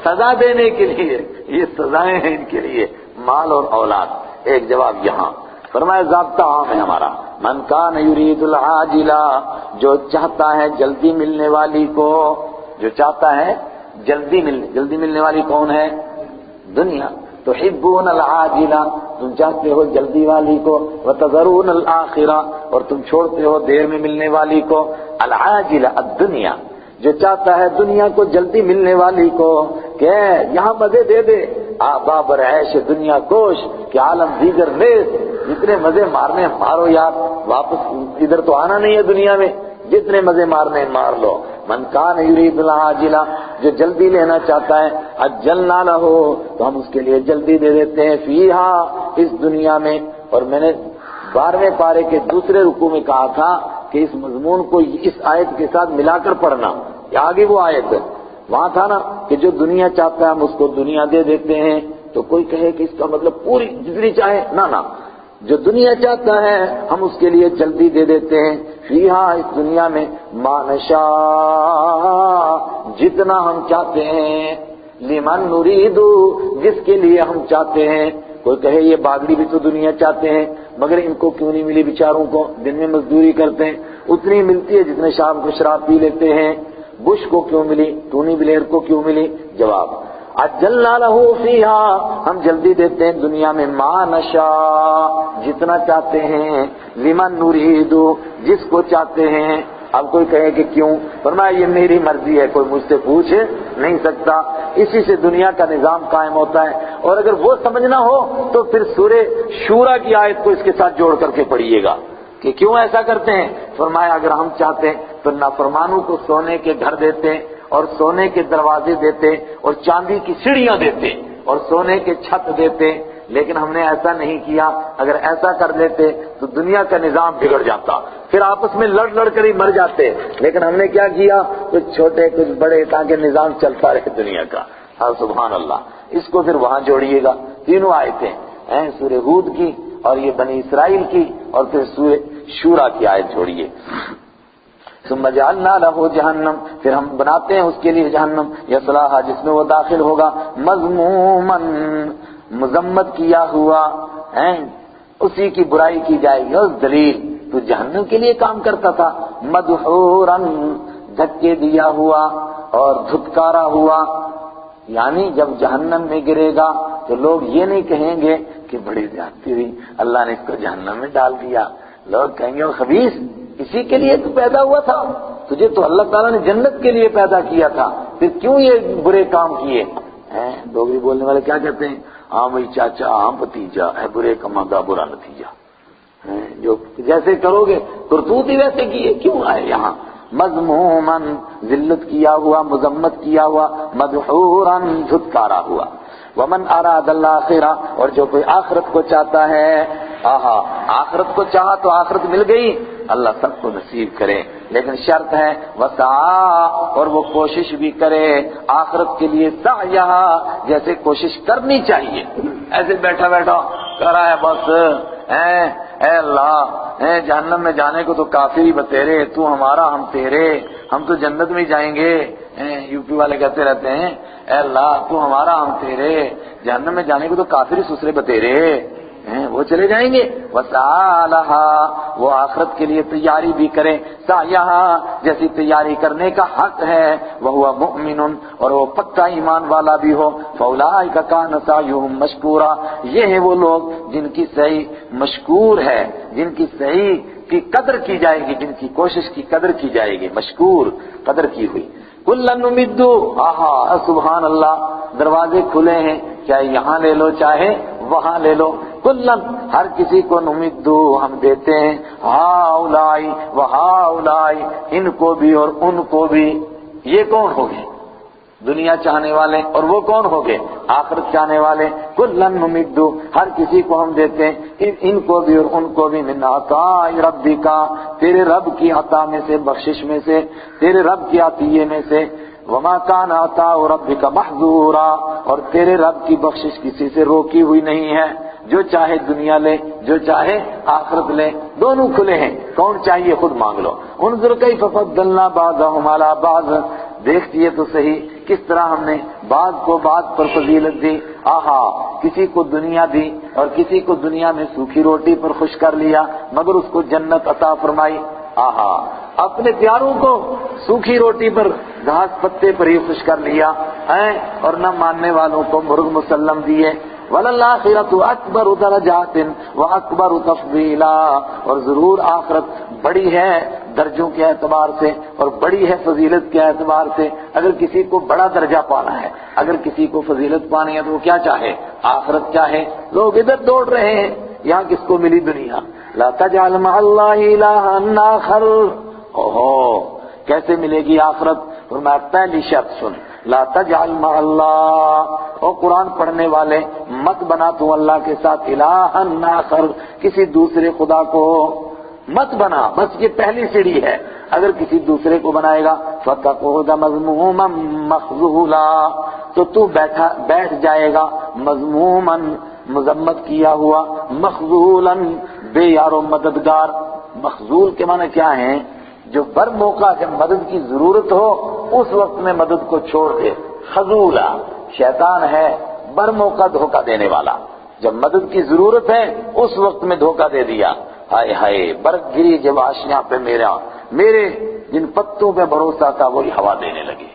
سزا دینے کے لیے، یہ سزائیں ہیں ان کے لیے، مال اور اولاد۔ ایک جواب یہاں فرمایا ضابطہ عام ہے ہمارا، من کان یرید العاجلہ، جو چاہتا ہے جلدی ملنے والی کو، جو چاہتا ہے جلدی ملنے والی کون ہے؟ دنیا۔ تحبون العاجلہ، تم چاہتے ہو جلدی والی کو، وتذرون الآخرہ، اور تم چھوڑتے ہو دیر میں ملنے والی کو۔ العاجلہ الدنیا، جو چاہتا ہے دنیا کو جلدی ملنے والی کو، کہ یہاں مزے دے دے، بابر عیش دنیا کوش، کہ عالم دیگر نیز، جتنے مزے مارنے مارو یار، واپس ادھر تو آنا نہیں ہے دنیا میں، جتنے مزے مارنے مار لو۔ من کان یرید العاجلہ، جو جلدی لینا چاہتا ہے، عجلنا لہ، تو ہم اس کے لیے جلدی دے دیتے ہیں، فیہا، اس دنیا میں۔ اور میں نے 12ویں پارے کے دوسرے رکوع میں کہا تھا کہ اس مضمون کو اس آیت کے ساتھ ملا کر پڑھنا، یہ آگے وہ آیت ہے، وہاں تھا نا کہ جو دنیا چاہتا ہے ہم اس کو دنیا دے دیتے ہیں، تو کوئی کہے کہ اس کا مطلب پوری جتنی چاہے، نہ، جو دنیا چاہتا ہے ہم اس کے لیے جلدی دے دیتے ہیں، فیہا، اس دنیا میں، ما نشاء، جتنا ہم چاہتے ہیں، لمن نرید، جس کے لیے ہم چاہتے ہیں۔ کوئی کہے یہ باغڑی بھی تو دنیا چاہتے ہیں، مگر ان کو کیوں نہیں ملی بیچاروں کو، دن میں مزدوری کرتے ہیں، اتنی ملتی ہے جتنے شام کو شراب پی لیتے ہیں۔ بش کو کیوں ملی، ٹونی بلیر کو کیوں ملی؟ جواب، عجلنا لہ فیہا، ہم جلدی دیتے ہیں دنیا میں، ما نشاء، جتنا چاہتے ہیں، لمن نرید، جس کو چاہتے ہیں۔ اب کوئی کہے کہ کیوں؟ فرمایا یہ میری مرضی ہے، کوئی مجھ سے پوچھ نہیں سکتا، اسی سے دنیا کا نظام قائم ہوتا ہے۔ اور اگر وہ سمجھنا ہو تو پھر سورہ شورى کی آیت کو اس کے ساتھ جوڑ کر کے پڑھیے گا کہ کیوں ایسا کرتے ہیں۔ فرمایا اگر ہم چاہتے ہیں تو نافرمانوں کو سونے کے گھر دیتے اور سونے کے دروازے دیتے اور چاندی کی سیڑھیاں دیتے اور سونے کے چھت دیتے، لیکن ہم نے ایسا نہیں کیا۔ اگر ایسا کر لیتے تو تو دنیا کا نظام بگڑ جاتا، پھر آپس میں لڑ لڑ کر ہی مر جاتے. لیکن ہم نے کیا کیا، کچھ چھوٹے کچھ بڑے، تاکہ نظام چلتا رہے دنیا کا. ہاں سبحان اللہ. اس کو پھر وہاں جوڑیے گا، تینوں آیتیں ہیں، سورہ ہود کی اور یہ بنی اسرائیل کی، اور پھر سورہ شورا کی آیت جوڑیے. ثم جعلنا له جہنم، پھر ہم بناتے ہیں اس کے لیے جہنم، یصلاها، جس میں وہ داخل ہوگا، مذموما، مذمت کیا ہوا ہے، اسی کی برائی کی جائے گی. اور ذلیل، تو جہنم کے لیے کام کرتا تھا. مدحورا، دھکے دیا ہوا اور دھتکارا ہوا. یعنی جب جہنم میں گرے گا تو لوگ یہ نہیں کہیں گے کہ بڑی زیادتی ہوئی، اللہ نے اس کو جہنم میں ڈال دیا. لوگ کہیں گے وہ خبیث، اسی کے لیے تو پیدا ہوا تھا، تجھے تو اللہ تعالیٰ نے جنت کے لیے پیدا کیا تھا، پھر کیوں یہ برے کام کیے ہیں؟ ڈوگری بولنے والے کیا کہتے ہیں، ہاں بھائی چاچا، ہاں بھتیجا، ہے برے کما کا برا نتیجہ. جو جیسے کرو گے کرتوت ہی ویسے کیے، کیوں آئے یہاں. مذموما، ذلت کیا ہوا، مذمت کیا ہوا، مدحورا، دھتکارا ہوا. ومن اراد الاخرہ، اور جو کوئی آخرت کو چاہتا ہے، آخرت کو چاہا تو آخرت مل گئی، اللہ سب کو نصیب کرے. لیکن شرط ہے وسعا، اور وہ کوشش بھی کرے آخرت کے لیے، سعیہا، جیسے کوشش کرنی چاہیے. ایسے بیٹھا بیٹھا کر رہا ہے بس، اے اللہ، جہنم میں جانے کو تو کافر ہی بتیرے، تو ہمارا ہم تیرے، ہم تو جنت میں جائیں گے. یو پی والے کہتے رہتے ہیں، اے اللہ تو ہمارا ہم تیرے، جہنم میں جانے کو تو کافر ہی سسرے بتیرے، وہ چلے جائیں گے. وسعی لہا، وہ آخرت کے لیے تیاری بھی کرے، سعیہا، جیسی تیاری کرنے کا حق ہے. وہو مؤمن، اور وہ پکا ایمان والا بھی ہو. فاولئک کان سعیہم مشکورا، یہ ہیں وہ لوگ جن کی سعی مشکور ہے، جن کی سعی کی قدر کی جائے گی، جن کی کوشش کی قدر کی جائے گی. مشکور، قدر کی ہوئی. کلن نمد، سبحان اللہ، دروازے کھلے ہیں، چاہے یہاں لے لو چاہے وہاں لے لو. کلن، ہر کسی کو نمدو، ہم دیتے ہیں، ہاؤلائی و ہاؤلائی، ان کو بھی اور ان کو بھی. یہ کون ہو گئے؟ دنیا چاہنے والے. اور وہ کون ہو گئے؟ آخرت چاہنے والے. کلن نمدو، ہر کسی کو ہم دیتے ہیں، ان کو بھی اور ان کو بھی، من عطاء ربک، تیرے رب کی عطا میں سے، بخشش میں سے، تیرے رب کی عطیے میں سے. وما کان عطاء ربک محظورا، اور تیرے رب کی بخشش کسی سے روکی ہوئی نہیں ہے. جو چاہے دنیا لے، جو چاہے آخرت لے، دونوں کھلے ہیں. کون چاہیے خود مانگ لو. انظر کیف فضلنا بعضهم علی بعض، دیکھتیے تو صحیح کس طرح ہم نے بعض کو بعض پر فضیلت دی. کسی کو دنیا دی اور کسی کو دنیا میں سوکھی روٹی پر خوش کر لیا، مگر اس کو جنت عطا فرمائی. اپنے پیاروں کو سوکھی روٹی پر، گھاس پتے پر ہی خوش کر لیا ہے، اور نہ ماننے والوں کو مرغ مسلم دیے. وَلَلْآخِرَةُ أَكْبَرُ دَرَجَاتٍ وَأَكْبَرُ تَفْضِيلًا، اور ضرور آخرت بڑی ہے درجوں کے اعتبار سے اور بڑی ہے فضیلت کے اعتبار سے. اگر کسی کو بڑا درجہ پانا ہے، اگر کسی کو فضیلت پانی ہے تو وہ کیا چاہے؟ آخرت چاہے. لوگ ادھر دوڑ رہے ہیں، یہاں کس کو ملی دنیا. لا تجعل مع اللہ الہا آخر، کیسے ملے گی آخرت؟ فرمایا پہلی شرط سن، لا تجعل مع اللہ، اور قرآن پڑھنے والے مت بنا تو اللہ کے ساتھ الہا آخر، کسی دوسرے خدا کو مت بنا. بس یہ پہلی سیڑھی ہے. اگر کسی دوسرے کو بنائے گا فَتَقْعُدَ مَذْمُومًا مَخْذُولًا، تو بیٹھ جائے گا مذموماً، مذمت کیا ہوا، مخذولاً، بے یار و مددگار. مخذول کے معنی کیا ہیں؟ جو بر موقع جب مدد کی ضرورت ہو اس وقت میں مدد کو چھوڑ دے. خذولا شیطان ہے، بر موقع دھوکہ دینے والا. جب مدد کی ضرورت ہے اس وقت میں دھوکہ دے دیا. ہائے ہائے، برف گری جب آشیاں پہ میرے جن پتوں پہ بھروسہ تھا وہی ہوا دینے لگے.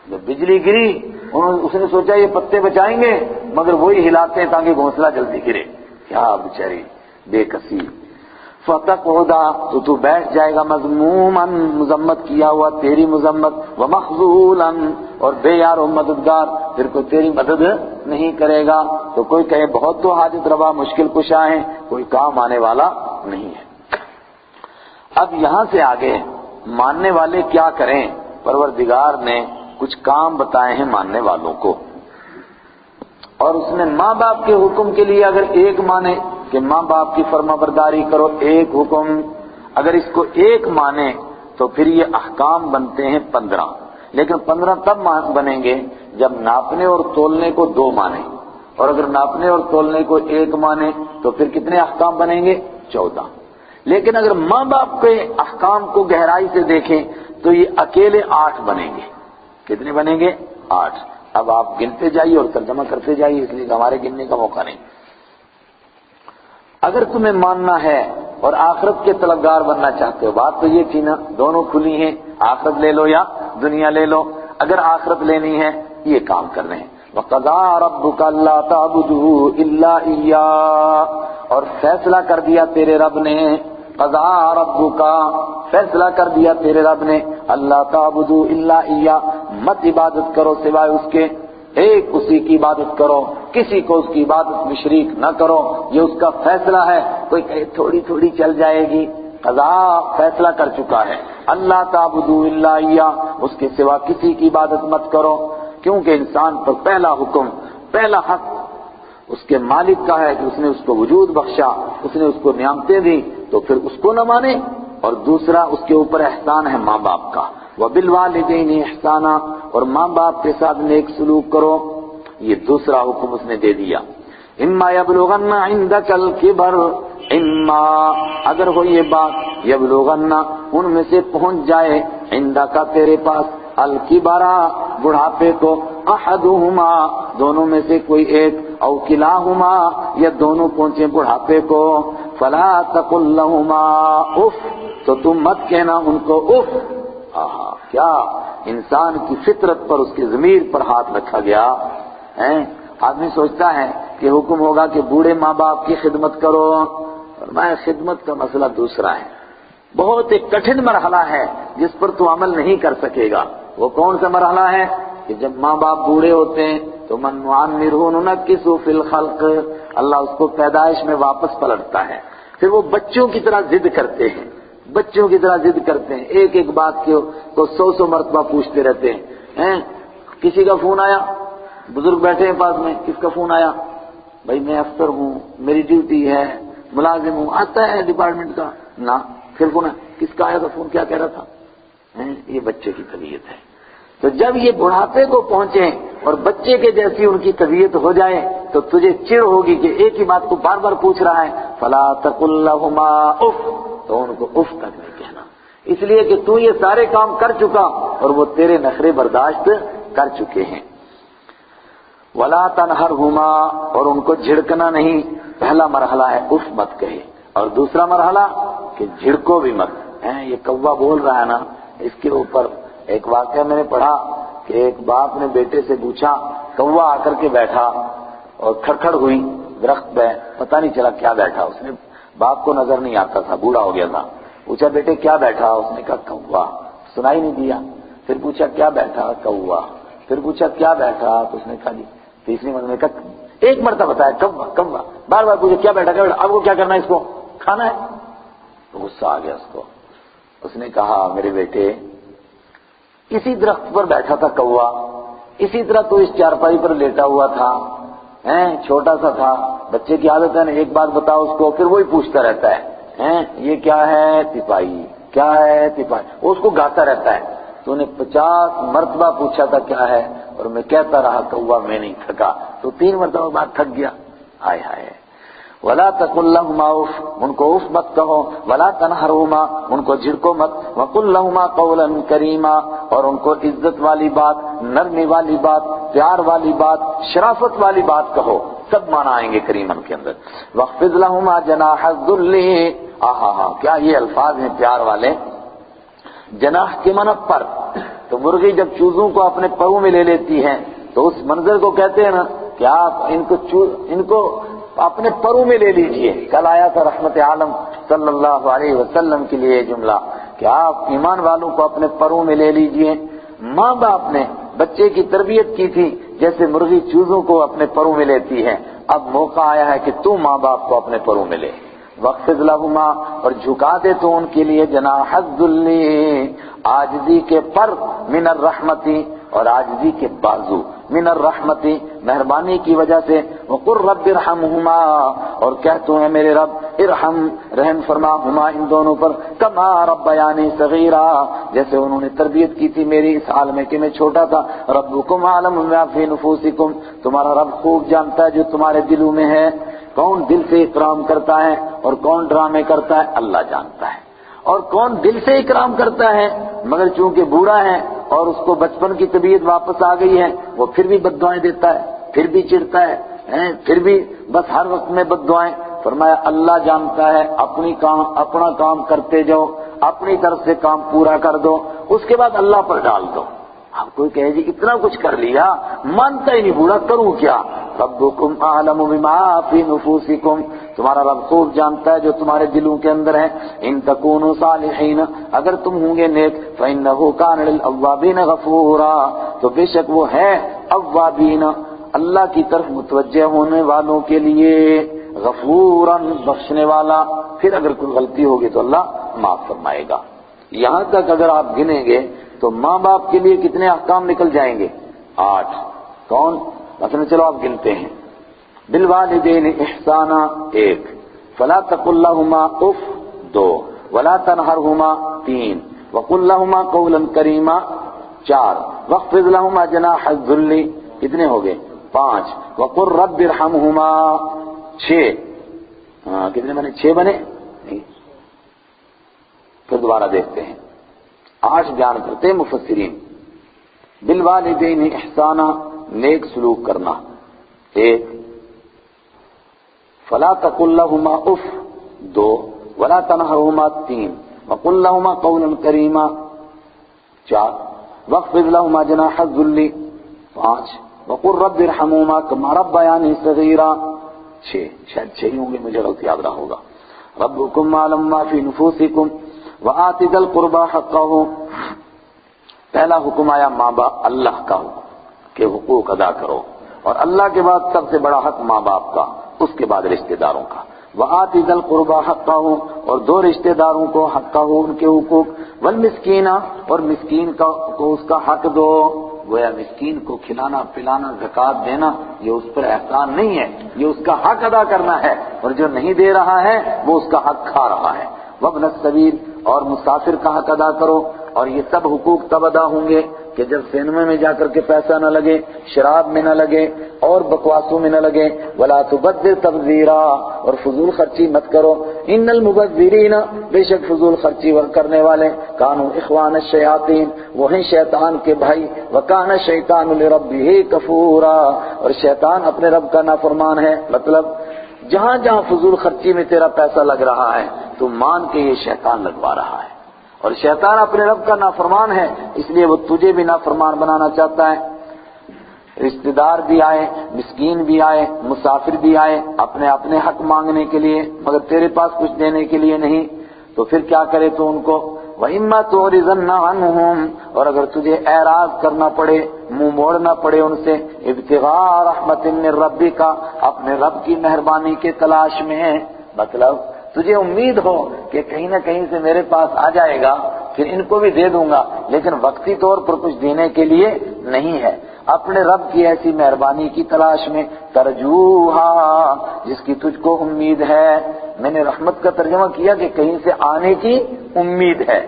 جب بجلی گری اس نے سوچا یہ پتے بچائیں گے، مگر وہی ہلاتے ہیں تاکہ گھونسلہ جلدی گرے. کیا بیچاری بے کسی. فَتَقْعُدَ، تو بیٹھ جائے گا مذموماً، مذمت کیا ہوا، تیری مذمت، وَمَخْذُولًا، اور بے یار و مددگار، پھر کوئی تیری مدد نہیں کرے گا. تو کوئی کہے بہت تو حاجت روا مشکل کشا ہیں، کوئی کام آنے والا نہیں ہے. اب یہاں سے آگے ماننے والے کیا کریں؟ پروردگار نے کچھ کام بتائے ہیں ماننے والوں کو، اور اس نے ماں باپ کے حکم کے لیے اگر ایک مانے کہ ماں باپ کی فرما برداری کرو، ایک حکم، اگر اس کو ایک مانے تو پھر یہ احکام بنتے ہیں 15، لیکن 15 تب بنیں گے جب ناپنے اور تولنے کو 2 مانے، اور اگر ناپنے اور تولنے کو 1 مانے تو پھر کتنے احکام بنیں گے؟ 14۔ لیکن اگر ماں باپ کے احکام کو گہرائی سے دیکھیں تو یہ اکیلے 8 بنیں گے۔ کتنے بنیں گے؟ 8۔ اب آپ گنتے جائیے اور ترجمہ کرتے جائیے، اس لیے کہ ہمارے گننے کا موقع نہیں۔ اگر تمہیں ماننا ہے اور آخرت کے طلبگار بننا چاہتے ہو، بات تو یہ تھی نا، دونوں کھلی ہیں، آخرت لے لو یا دنیا لے لو۔ اگر آخرت لینی ہے یہ کام کر رہے ہیں۔ وَقَضَىٰ رَبُّكَ أَلَّا تَعْبُدُوا إِلَّا إِيَّاهُ، اور فیصلہ کر دیا تیرے رب نے، قضا ربک، فیصلہ کر دیا تیرے رب نے، اللہ تعبدوا الا ایہ، مت عبادت کرو سوائے اس کے، ایک اسی کی عبادت کرو، کسی کو اس کی عبادت میں شریک نہ کرو، یہ اس کا فیصلہ ہے۔ کوئی کہے تھوڑی تھوڑی چل جائے گی، قضا فیصلہ کر چکا ہے، اللہ تعبدوا الا ایہ، اس کے سوا کسی کی عبادت مت کرو، کیونکہ انسان پر پہلا حکم، پہلا حق اس کے مالک کا ہے کہ اس نے اس کو وجود بخشا، اس نے اس کو نعمتیں دی، تو پھر اس کو نہ مانے، اور دوسرا اس کے اوپر احسان ہے ماں باپ کا، وَبِالْوَالِدَيْنِ إِحْسَانًا، اور ماں باپ کے ساتھ نیک سلوک کرو، یہ دوسرا حکم اس نے دے دیا۔ اِمَّا يَبْلُغَنَّ عِندَكَ الْكِبَرَ، اِمَّا اگر ہو یہ بات، يَبْلُغَنَّ ان میں سے پہنچ جائے، عِندَكَ تیرے پاس، الْكِبَرَ بڑھاپے کو، احدہما دونوں میں سے کوئی ایک، او کلاہما یا دونوں پہنچے بڑھاپے کو، فلا تقل لہما اف، تو تم مت کہنا ان کو اف۔ آہا، کیا انسان کی فطرت پر، اس کی ضمیر پر ہاتھ رکھا گیا ہے۔ آدمی سوچتا ہے کہ حکم ہوگا کہ بوڑھے ماں باپ کی خدمت کرو، فرمایا خدمت کا مسئلہ دوسرا ہے، بہت ایک کٹھن مرحلہ ہے جس پر تو عمل نہیں کر سکے گا۔ وہ کون سا مرحلہ ہے کہ جب ماں باپ بوڑھے ہوتے ہیں تو من نعمرہ ننکسہ فی الخلق، اللہ اس کو پیدائش میں واپس پلٹتا ہے، پھر وہ بچوں کی طرح ضد کرتے ہیں، بچوں کی طرح ضد کرتے ہیں، ایک ایک بات کو 100 مرتبہ پوچھتے رہتے ہیں۔ کسی کا فون آیا، بزرگ بیٹھے ہیں پاس میں، کس کا فون آیا؟ بھائی میں افسر ہوں، میری ڈیوٹی ہے، ملازم ہوں، آتا ہے ڈپارٹمنٹ کا نا، پھر فون کس کا آیا تھا، فون کیا کہہ رہا تھا؟ یہ بچے کی طبیعت ہے۔ تو جب یہ بڑھاپے کو پہنچے اور بچے کے جیسی ان کی طبیعت ہو جائے تو تجھے چڑ ہوگی کہ ایک ہی بات کو بار بار پوچھ رہا ہے، فلا تقل لهما اف، تو ان کو اف تک نہیں کہنا، اس لیے کہ تو یہ سارے کام کر چکا اور وہ تیرے نخرے برداشت کر چکے ہیں۔ ولا تنہرهما، اور ان کو جھڑکنا نہیں، پہلا مرحلہ ہے اف مت کہے، اور دوسرا مرحلہ کہ جھڑکو بھی مت۔ یہ کوا بول رہا ہے نا، اس کے اوپر ایک واقعہ میں نے پڑھا کہ ایک باپ نے بیٹے سے پوچھا، کوا آ کر کے بیٹھا اور کھڑکھڑ ہوئی درخت پہ، پتہ نہیں چلا کیا بیٹھا، اس نے باپ کو نظر نہیں آتا تھا، بوڑھا ہو گیا تھا، پوچھا بیٹے کیا بیٹھا، اس نے کہا کوا، سنائی نہیں دیا، پھر پوچھا کیا بیٹھا، کوا، پھر پوچھا کیا بیٹھا، تو اس نے کہا جی، تیسری مرتبہ نے کہا ایک مرتبہ بتایا کوا کوا، بار بار پوچھا کیا بیٹھا، اب کو کیا کرنا ہے، اس کو کھانا ہے، تو غصہ آ گیا اس کو، اس نے کہا میرے بیٹے اسی درخت پر بیٹھا تھا کوا، اسی طرح تو اس چارپائی پر لیٹا ہوا تھا، چھوٹا سا تھا، بچے کی عادت ہے نا، ایک بات بتاؤ اس کو پھر وہی پوچھتا رہتا ہے، یہ کیا ہے، تپائی، کیا ہے تپائی، وہ اس کو گاتا رہتا ہے، تو نے 50 مرتبہ پوچھا تھا کیا ہے، اور میں کہتا رہا کوا، میں نہیں تھکا، تو 3 مرتبہ بعد تھک گیا، ہائے ہائے۔ ولا تقل لهما اف، ان کو اف مت کہو، ولا تنہرهما، ان کو جھڑکو مت، وقل لهما قولا کریما، اور ان کو عزت والی بات، نرمی والی بات، پیار والی بات، شرافت والی بات کہو، سب معنی آئیں گے کریمن کے اندر۔ واخفض لهما جناح الذل، آہا کیا یہ الفاظ ہیں پیار والے، جناح کے معنی پر، تو مرغی جب چوزوں کو اپنے پروں میں لے لیتی ہے تو اس منظر کو کہتے ہیں نا کہ آپ ان کو اپنے پروں میں لے لیجئے۔ کل آیا تھا رحمت عالم صلی اللہ علیہ وسلم کے لیے جملہ کہ آپ ایمان والوں کو اپنے پروں میں لے لیجئے۔ ماں باپ نے بچے کی تربیت کی تھی جیسے مرغی چوزوں کو اپنے پروں میں لیتی ہے، اب موقع آیا ہے کہ تو ماں باپ کو اپنے پروں میں لے۔ واخفض لهما، اور جھکا دے تو ان کے لیے جناح الذل، عاجزی کے پر، من الرحمتی، اور عاجزی کے بازو، من الرحمتی، مہربانی کی وجہ سے، وقل رب ارحمہما، اور کہہ تو ہے میرے رب ارحم رحم فرما ہما ان دونوں پر، کما ربیانی صغیرا جیسے انہوں نے تربیت کی تھی میری اس حال میں کہ میں چھوٹا تھا، ربکم اعلم بما فی نفوسکم تمہارا رب خوب جانتا ہے جو تمہارے دلوں میں ہے، کون دل سے اکرام کرتا ہے اور کون ڈرامے کرتا ہے اللہ جانتا ہے، اور کون دل سے اکرام کرتا ہے مگر چونکہ بوڑھا ہے اور اس کو بچپن کی طبیعت واپس آ گئی ہے وہ پھر بھی بد دعائیں دیتا ہے، پھر بھی چڑھتا ہے، پھر بھی بس ہر وقت میں بد دعائیں۔ فرمایا اللہ جانتا ہے، اپنا کام کرتے جاؤ، اپنی طرف سے کام پورا کر دو، اس کے بعد اللہ پر ڈال دو۔ آپ کوئی کہے جی اتنا کچھ کر لیا مانتا ہی نہیں بوڑھا کروں کیا، ربکم اعلم بما فی نفوسکم تمہارا رب خوب جانتا ہے جو تمہارے دلوں کے اندر ہے، ان تکونوا صالحین اگر تم ہوں گے نیک فإنہ کان للأوابین غفورا تو بے شک وہ ہے اوابین اللہ کی طرف متوجہ ہونے والوں کے لیے، غفوراً بخشنے والا، پھر اگر کوئی غلطی ہوگی تو اللہ معاف فرمائے گا۔ یہاں تک اگر آپ گنیں گے تو ماں باپ کے لیے کتنے احکام نکل جائیں گے؟ 8۔ کون؟ مثلا چلو آپ گنتے ہیں، بالوالدین احسانا 1، فلا تقل لهما اف 2، ولا تنہرهما 3، وقل لهما قولا کریما 4، واخفض لهما جناح الذل کتنے ہو گئے؟ 5، وقل رب ارحمهما 6۔ کتنے بنے؟ 6 بنے؟ نہیں، پھر دوبارہ دیکھتے ہیں، 8 بیان کرتے ہیں مفسرین۔ بالوالدین احسانا نیک سلوک کرنا 1، فلا تقل لهما اف 2، ولا تنہرهما 3، وقل لهما قولا کریما 4، واخفض لهما جناح الذل 5، وقل رب ارحمهما كما ربياني صغيرا 6، شاید 6 ہی ہوں گے، مجھے غلط یاد رہا ہوگا۔ ربکم اعلم ما فی نفوسکم وآت ذی القربى حقہ، پہلا حکم آیا ماں باپ اللہ کا حکم کہ حقوق ادا کرو، اور اللہ کے بعد سب سے بڑا حق ماں باپ کا، اس کے بعد رشتہ داروں کا۔ وآت ذی القربى حقہ، اور دو رشتہ داروں کو حقہ ان کے حقوق، والمسکین اور مسکین کو اس کا حق دو، گویا مسکین کو کھلانا پلانا زکوٰۃ دینا یہ اس پر احسان نہیں ہے، یہ اس کا حق ادا کرنا ہے، اور جو نہیں دے رہا ہے وہ اس کا حق کھا رہا ہے۔ وابن السبیل اور مسافر کا حق ادا کرو، اور یہ سب حقوق تب ادا ہوں گے کہ جب سینما میں جا کر کے پیسہ نہ لگے، شراب میں نہ لگے اور بکواسوں میں نہ لگے۔ ولا تبذر تبذیرا، اور فضول خرچی مت کرو۔ ان المبذرین، بے شک فضول خرچی کرنے والے، کانوا اخوان الشیاطین، وہ ہیں شیطان کے بھائی، وکان الشیطان لربہ کفورا، اور شیطان اپنے رب کا نافرمان ہے۔ مطلب جہاں جہاں فضول خرچی میں تیرا پیسہ لگ رہا ہے تو مان کے یہ شیطان لگوا رہا ہے، اور شیطان اپنے رب کا نافرمان ہے، اس لیے وہ تجھے بھی نافرمان بنانا چاہتا ہے۔ رشتہ دار بھی آئے، مسکین بھی آئے، مسافر بھی آئے اپنے حق مانگنے کے لیے، مگر تیرے پاس کچھ دینے کے لیے نہیں، تو پھر کیا کرے تو ان کو وَإِمَّا تُعْرِضَنَّ عَنْهُمْ، اور اگر تجھے اعراض کرنا پڑے، منہ موڑنا پڑے ان سے، ابتغاء رحمت من ربک، اپنے رب کی مہربانی کے تلاش میں، مطلب تجھے امید ہو کہ کہیں نہ کہیں سے میرے پاس آ جائے گا پھر ان کو بھی دے دوں گا، لیکن وقتی طور پر کچھ دینے کے لیے نہیں ہے، اپنے رب کی ایسی مہربانی کی تلاش میں، ترجوہا جس کی تجھ کو امید ہے۔ میں نے رحمت کا ترجمہ کیا کہ کہیں سے آنے کی امید ہے،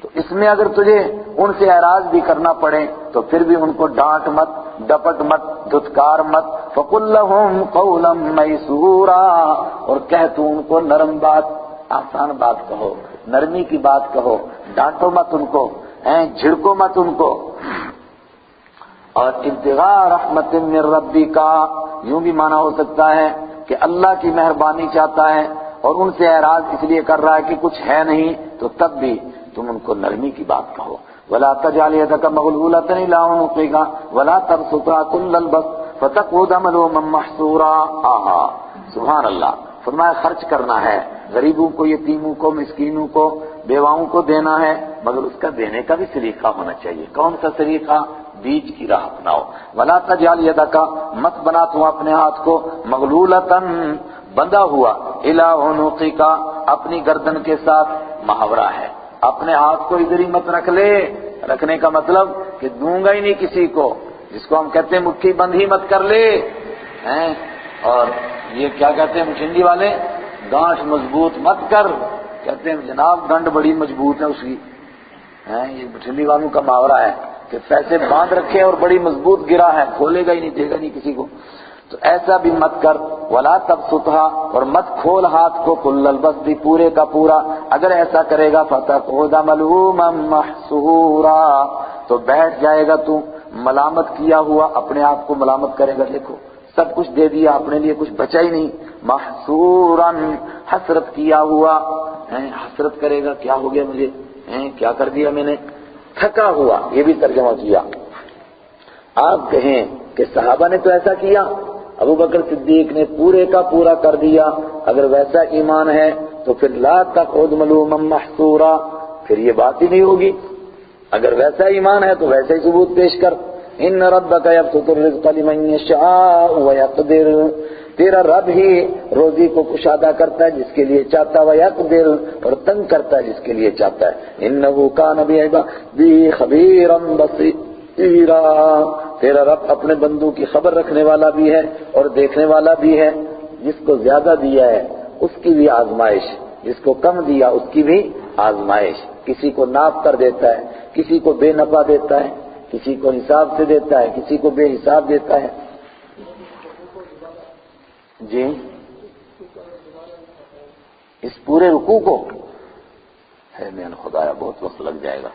تو اس میں اگر تجھے ان سے اعراض بھی کرنا پڑے تو پھر بھی ان کو ڈانٹ مت، ڈپٹ مت، دھتکار مت۔ فَقُلْ لَهُمْ قَوْلًا مَيْسُورًا، اور کہہ تو ان کو نرم بات، آسان بات کہو، نرمی کی بات کہو، ڈانٹو مت ان کو، جھڑکو مت ان کو۔ اور ابتغاء رحمت من ربک، یوں بھی مانا ہو سکتا ہے کہ اللہ کی مہربانی چاہتا ہے اور ان سے اعراض اس لیے کر رہا ہے کہ کچھ ہے نہیں، تو تب بھی تم ان کو نرمی کی بات کہو۔ وَلَا تَجْعَلْ يَدَكَ مَغْلُولَةً إِلَىٰ عُنُقِكَ وَلَا تَبْسُطْهَا كُلَّ الْبَسْطِ فَتَقْعُدَ مَلُومًا مَّحْسُورًا۔ سبحان اللہ، فرمایا خرچ کرنا ہے، غریبوں کو، یتیموں کو، مسکینوں کو، بیواؤں کو دینا ہے، مگر اس کا دینے کا بھی سلیقہ ہونا چاہیے۔ کون سا سلیقہ؟ بیچ کی راہ اپناؤ۔ وَلَا تَجْعَلْ يَدَكَ، مت بنا تو اپنے ہاتھ کو، مغلولةً بندھا ہوا، إِلَىٰ عُنُقِكَ اپنی گردن کے ساتھ، محاورہ ہے، اپنے ہاتھ کو ادھر ہی مت رکھ لے، رکھنے کا مطلب کہ دوں گا ہی نہیں کسی کو، جس کو ہم کہتے ہیں مٹھی بند ہی مت کر لے، ہیں، اور یہ کیا کہتے ہیں مچھنڈی والے، گانٹھ مضبوط مت کر، کہتے ہیں جناب ڈنڈ بڑی مضبوط ہے اس کی، یہ مچھنڈی والوں کا محاورہ ہے کہ پیسے باندھ رکھے اور بڑی مضبوط گرا ہے، کھولے گا ہی نہیں، دے گا نہیں کسی کو. تو ایسا بھی مت کر. ولا تبسطھا، اور مت کھول ہاتھ کو کل البسط، پورے کا پورا. اگر ایسا کرے گا فتقعد ملوما محسورا، تو بیٹھ جائے گا تو ملامت کیا ہوا، اپنے آپ کو ملامت کرے گا. دیکھو سب کچھ دے دیا، اپنے لیے کچھ بچا ہی نہیں. محسورا، حسرت کیا ہوا، حسرت کرے گا کیا ہو گیا مجھے، کیا کر دیا میں نے. تھکا ہوا، یہ بھی ترجمہ کیا. آپ کہیں کہ صحابہ نے تو ایسا کیا، ابو بکر صدیق نے پورے کا پورا کر دیا. اگر ویسا ایمان ہے تو پھر لا تقعد ملوما محسورا، پھر یہ بات ہی نہیں ہوگی. اگر ویسا ایمان ہے تو ویسا ہی ثبوت پیش کر. ان ربک یبسط الرزق لمن یشاء ویقدر، تیرا رب ہی روزی کو کشادہ کرتا ہے جس کے لیے چاہتا ہے، ویقدر، اور تنگ کرتا ہے جس کے لیے چاہتا ہے. انہ کان بعبادہ خبیرا بصیرا، تیرا رب اپنے بندوں کی خبر رکھنے والا بھی ہے اور دیکھنے والا بھی ہے. جس کو زیادہ دیا ہے اس کی بھی آزمائش، جس کو کم دیا اس کی بھی آزمائش. کسی کو ناپ کر دیتا ہے، کسی کو بے نفع دیتا ہے، کسی کو حساب سے دیتا ہے، کسی کو بے حساب دیتا ہے. جی اس پورے رکوع کو ہے میرا خدایا بہت وقت لگ جائے گا.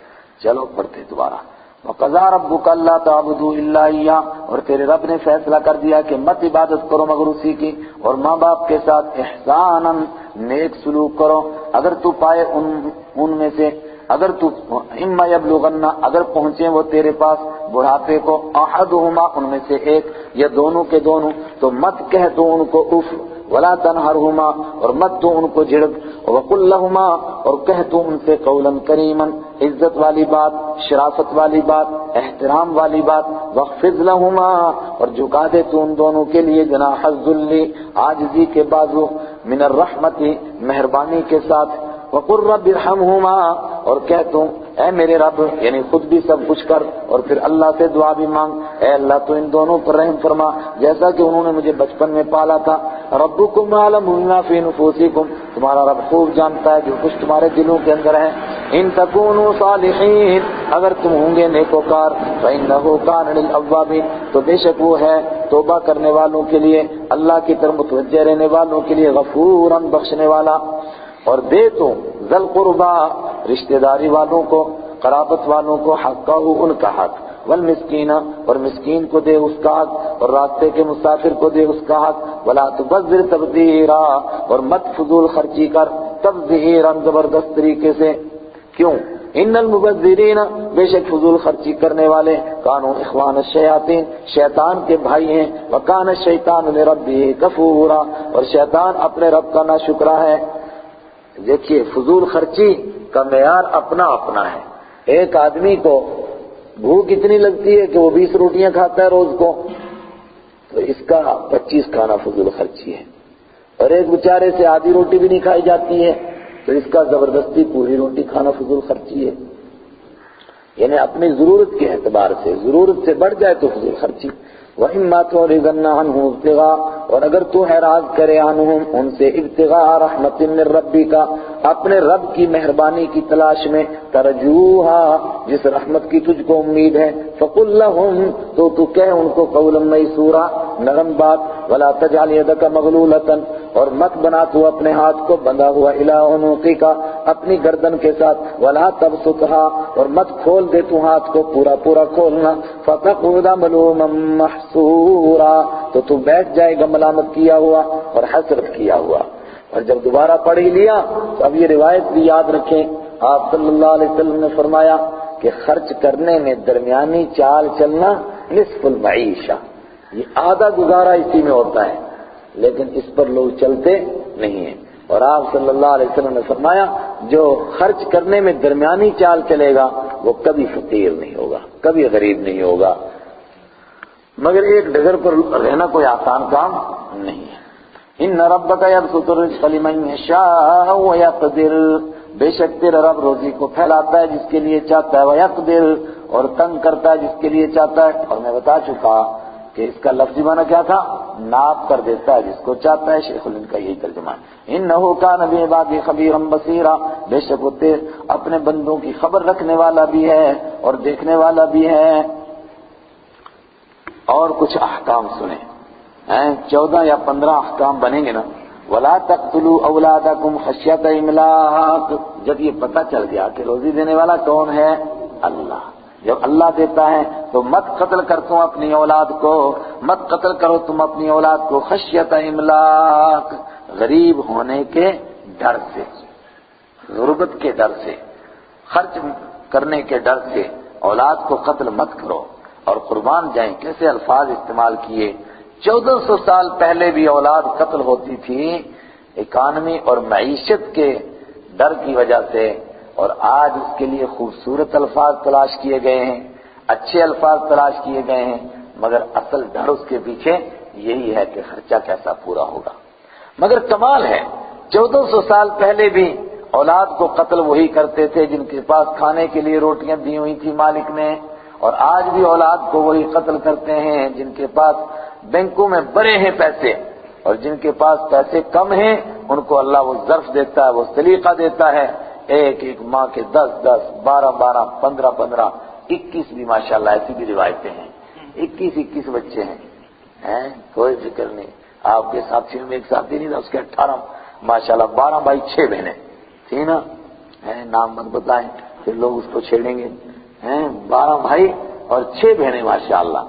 چلو پڑھتے دوبارہ. وَقَضَىٰ رَبُّكَ أَلَّا تَعْبُدُوا إِلَّا إِيَّاهُ، اور تیرے رب نے فیصلہ کر دیا کہ مت عبادت کرو مگر اسی کی، اور ماں باپ کے ساتھ احساناً نیک سلوک کرو. اگر تو پائے ان میں سے، اگر تو اما یبلغن، اگر پہنچے وہ تیرے پاس بڑھاپے کو، احدہما ان میں سے ایک، یا دونوں کے دونوں، تو مت کہہ دو ان کو اف، ولا تنہرہما، اور مت دو ان کو جھڑک، وقل لہما، اور کہہ تو ان سے قولا کریما، عزت والی بات، شرافت والی بات، احترام والی بات. واخفض لہما، اور جھکا دے تو ان دونوں کے لیے جناح الذل، عاجزی کے بازو، من الرحمت، مہربانی کے ساتھ. وقل رب ارحمہما، اور کہہ تو اے میرے رب، یعنی خود بھی سب کچھ کر اور پھر اللہ سے دعا بھی مانگ، اے اللہ تو ان دونوں پر رحم فرما جیسا کہ انہوں نے مجھے بچپن میں پالا تھا. ربکم اعلم بما فی نفوسکم، تمہارا رب خوب جانتا ہے جو کچھ تمہارے دلوں کے اندر ہے. ان تکونوا صالحین، اگر تم ہوں گے نیکوکار، فإنہ کان للأوابین، تو بے شک وہ ہے توبہ کرنے والوں کے لیے، اللہ کی طرف متوجہ رہنے والوں کے لیے، غفورا، بخشنے والا. اور دے تو ذل قربا، رشتہ داری والوں کو، قرابت والوں کو، حقہ، ان کا حق، والمسکین، اور مسکین کو دے اس کا حق، اور راستے کے مسافر کو دے اس کا حق. ولا تبذر تبذیرا، اور مت فضول خرچی کر، تبذیرا، زبردست طریقے سے. کیوں؟ ان المبذرین، بے شک فضول خرچی کرنے والے، کانوا اخوان الشیاطین، شیطان کے بھائی ہیں. وکان الشیطان لربہ کفورا، اور شیطان اپنے رب کا ناشکرا ہے. دیکھیے فضول خرچی کا معیار اپنا اپنا ہے. ایک آدمی کو بھوک اتنی لگتی ہے کہ وہ 20 روٹیاں کھاتا ہے روز کو، تو اس کا 25 کھانا فضول خرچی ہے. اور ایک بیچارے سے آدھی روٹی بھی نہیں کھائی جاتی ہے تو اس کا زبردستی پوری روٹی کھانا فضول خرچی ہے. یعنی اپنی ضرورت کے اعتبار سے، ضرورت سے بڑھ جائے تو فضول خرچی. وَإِمَّا تُعْرِضَنَّ عَنْهُمْ ابْتِغَاءَ، اور اگر تو اعراض کرے عنہم ان سے، ابتغاء رحمت من ربک، اپنے رب کی مہربانی کی تلاش میں، ترجوہا، جس رحمت کی تجھ کو امید ہے، فقل لہم، تو کہہ ان کو قولا میسورا، نرم بات. ولا تجعل یدک مغلولۃ، اور مت بنا تو اپنے ہاتھ کو بندھا ہوا الی عنقک، اپنی گردن کے ساتھ. ولا تبسطھا، اور مت کھول دے تو ہاتھ کو پورا پورا کھولنا. فتقعد ملوما محسورا، تو بیٹھ جائے گا ملامت کیا ہوا اور حسرت کیا ہوا. اور جب دوبارہ پڑھ ہی لیا تو اب یہ روایت بھی یاد رکھیں، آپ صلی اللہ علیہ وسلم نے فرمایا کہ خرچ کرنے میں درمیانی چال چلنا نصف المعیشہ، یہ آدھا گزارا اسی میں ہوتا ہے، لیکن اس پر لوگ چلتے نہیں ہیں. اور آپ صلی اللہ علیہ وسلم نے فرمایا جو خرچ کرنے میں درمیانی چال چلے گا وہ کبھی فقیر نہیں ہوگا، کبھی غریب نہیں ہوگا. مگر ایک ڈگر پر رہنا کوئی آسان کام نہیں ہے. ان ربک یبسط الرزق لمن یشاء ویقدر، بے شک تیرا رب روزی کو پھیلاتا ہے جس کے لیے چاہتا ہے، ویقدر، اور تنگ کرتا ہے جس کے لیے چاہتا ہے. اور میں بتا چکا کہ اس کا لفظی معنی کیا تھا؟ ناپ کر دیتا ہے جس کو چاہتا ہے. شیخ الہند کا یہی ترجمہ ہے. انہ کان بعبادہ خبیرا بصیرا، بے شک وہ اپنے بندوں کی خبر رکھنے والا بھی ہے اور دیکھنے والا بھی ہے. اور کچھ احکام سنیں، 14 یا 15 احکام بنیں گے نا. ولا تقتلوا اولادکم خشیۃ املاق، جب یہ پتہ چل گیا کہ روزی دینے والا کون ہے؟ اللہ. جب اللہ دیتا ہے تو مت قتل کر تم اپنی اولاد کو، مت قتل کرو تم اپنی اولاد کو خشیۃ املاق، غریب ہونے کے ڈر سے، غربت کے ڈر سے، خرچ کرنے کے ڈر سے اولاد کو قتل مت کرو. اور قربان جائیں کیسے الفاظ استعمال کیے. 1400 سال پہلے بھی اولاد قتل ہوتی تھی اکانومی اور معیشت کے ڈر کی وجہ سے، اور آج اس کے لیے خوبصورت الفاظ تلاش کیے گئے ہیں، اچھے الفاظ تلاش کیے گئے ہیں، مگر اصل ڈر اس کے پیچھے یہی ہے کہ خرچہ کیسا پورا ہوگا. مگر کمال ہے 1400 سال پہلے بھی اولاد کو قتل وہی کرتے تھے جن کے پاس کھانے کے لیے روٹیاں دی ہوئی تھی مالک نے، اور آج بھی اولاد کو وہی قتل کرتے ہیں جن کے پاس بینکوں میں بڑے ہیں پیسے، اور جن کے پاس پیسے کم ہیں ان کو اللہ وہ ظرف دیتا ہے، وہ سلیقہ دیتا ہے. ایک ماں کے 10 12 15 21 بھی ماشاءاللہ ایسی بھی روایتیں ہیں. 21 بچے ہیں، کوئی فکر نہیں. آپ کے ساتھیوں میں ایک ساتھی نہیں تھا، اس کے 18 ماشاءاللہ 12 بھائی 6 بہنیں تھی نا. نام مت بتائیں پھر لوگ اس کو چھیڑیں گے. 12 بھائی اور 6 بہنیں ماشاءاللہ.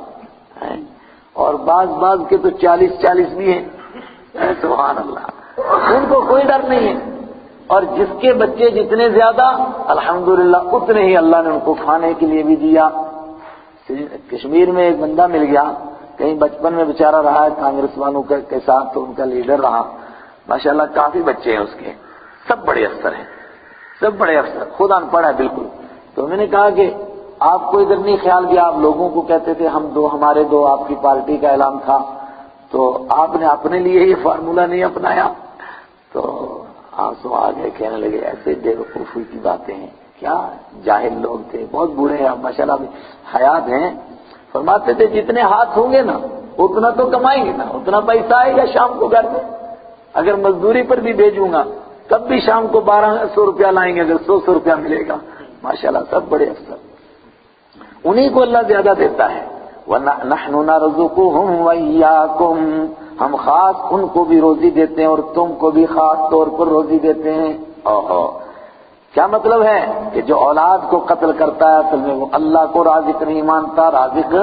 اور بعض کے تو 40 بھی ہیں. سبحان اللہ. ان کو کوئی ڈر نہیں ہے، اور جس کے بچے جتنے زیادہ الحمدللہ اتنے ہی اللہ نے ان کو کھانے کے لیے بھی دیا. کشمیر میں ایک بندہ مل گیا، کہیں بچپن میں بیچارہ رہا ہے کانگریس والوں کے ساتھ تو ان کا لیڈر رہا. ماشاءاللہ کافی بچے ہیں اس کے، سب بڑے افسر ہیں، سب بڑے افسر، خود ان پڑھ ہے بالکل. تو میں نے کہا کہ آپ کو ادھر نہیں خیال کیا، آپ لوگوں کو کہتے تھے ہمارے دو، آپ کی پارٹی کا اعلان تھا، تو آپ نے اپنے لیے یہ فارمولہ نہیں اپنایا. تو آنسو آ گئے، کہنے لگے ایسے بے وقوفی کی باتیں ہیں، کیا جاہل لوگ تھے، بہت بوڑھے ہیں اب ماشاءاللہ بھی حیات ہیں. فرماتے تھے جتنے ہاتھ ہوں گے نا اتنا تو کمائیں گے نا، اتنا پیسہ آئے گا شام کو گھر میں. اگر مزدوری پر بھی بھیجوں گا تب بھی شام کو 1200 روپیہ لائیں گے، اگر 100 روپیہ ملے گا. ماشاءاللہ سب بڑے افسر، انہی کو اللہ زیادہ دیتا ہے. وَنَحْنُ نَرْزُقُهُمْ وَإِيَّاكُمْ، ہم خاص ان کو بھی روزی دیتے ہیں اور تم کو بھی خاص طور پر روزی دیتے ہیں. کیا مطلب ہے کہ جو اولاد کو قتل کرتا ہے اصل میں وہ اللہ کو رازق نہیں مانتا، رازق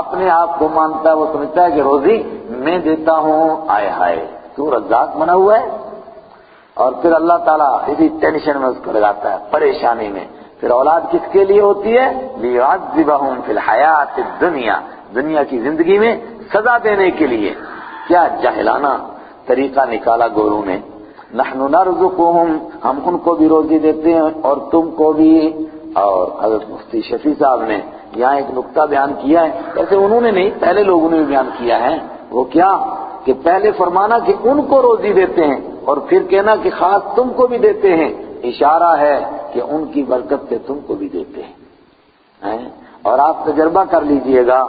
اپنے آپ کو مانتا ہے. وہ سمجھتا ہے کہ روزی میں دیتا ہوں. آئے ہائے تو رزاق بنا ہوا ہے. اور پھر اللہ تعالیٰ اسی ٹینشن میں اس کو لگاتا ہے، پریشانی میں. پھر اولاد کس کے لیے ہوتی ہے؟ لِيُعَذِّبَهُمْ فِي الْحَيَاةِ الدُّنْيَا، دنیا کی زندگی میں سزا دینے کے لیے. کیا جاہلانہ طریقہ نکالا گوروں نے. نحن نرزقهم، ہم ان کو بھی روزی دیتے ہیں اور تم کو بھی. اور حضرت مفتی شفیع صاحب نے یہاں ایک نقطہ بیان کیا ہے، ایسے انہوں نے نہیں پہلے لوگوں نے بھی بیان کیا ہے. وہ کیا کہ پہلے فرمانا کہ ان کو روزی دیتے ہیں اور پھر کہنا کہ خاص تم کو بھی دیتے ہیں. اشارہ ہے کہ ان کی برکت سے تم کو بھی دیتے ہیں. اور آپ تجربہ کر لیجئے گا،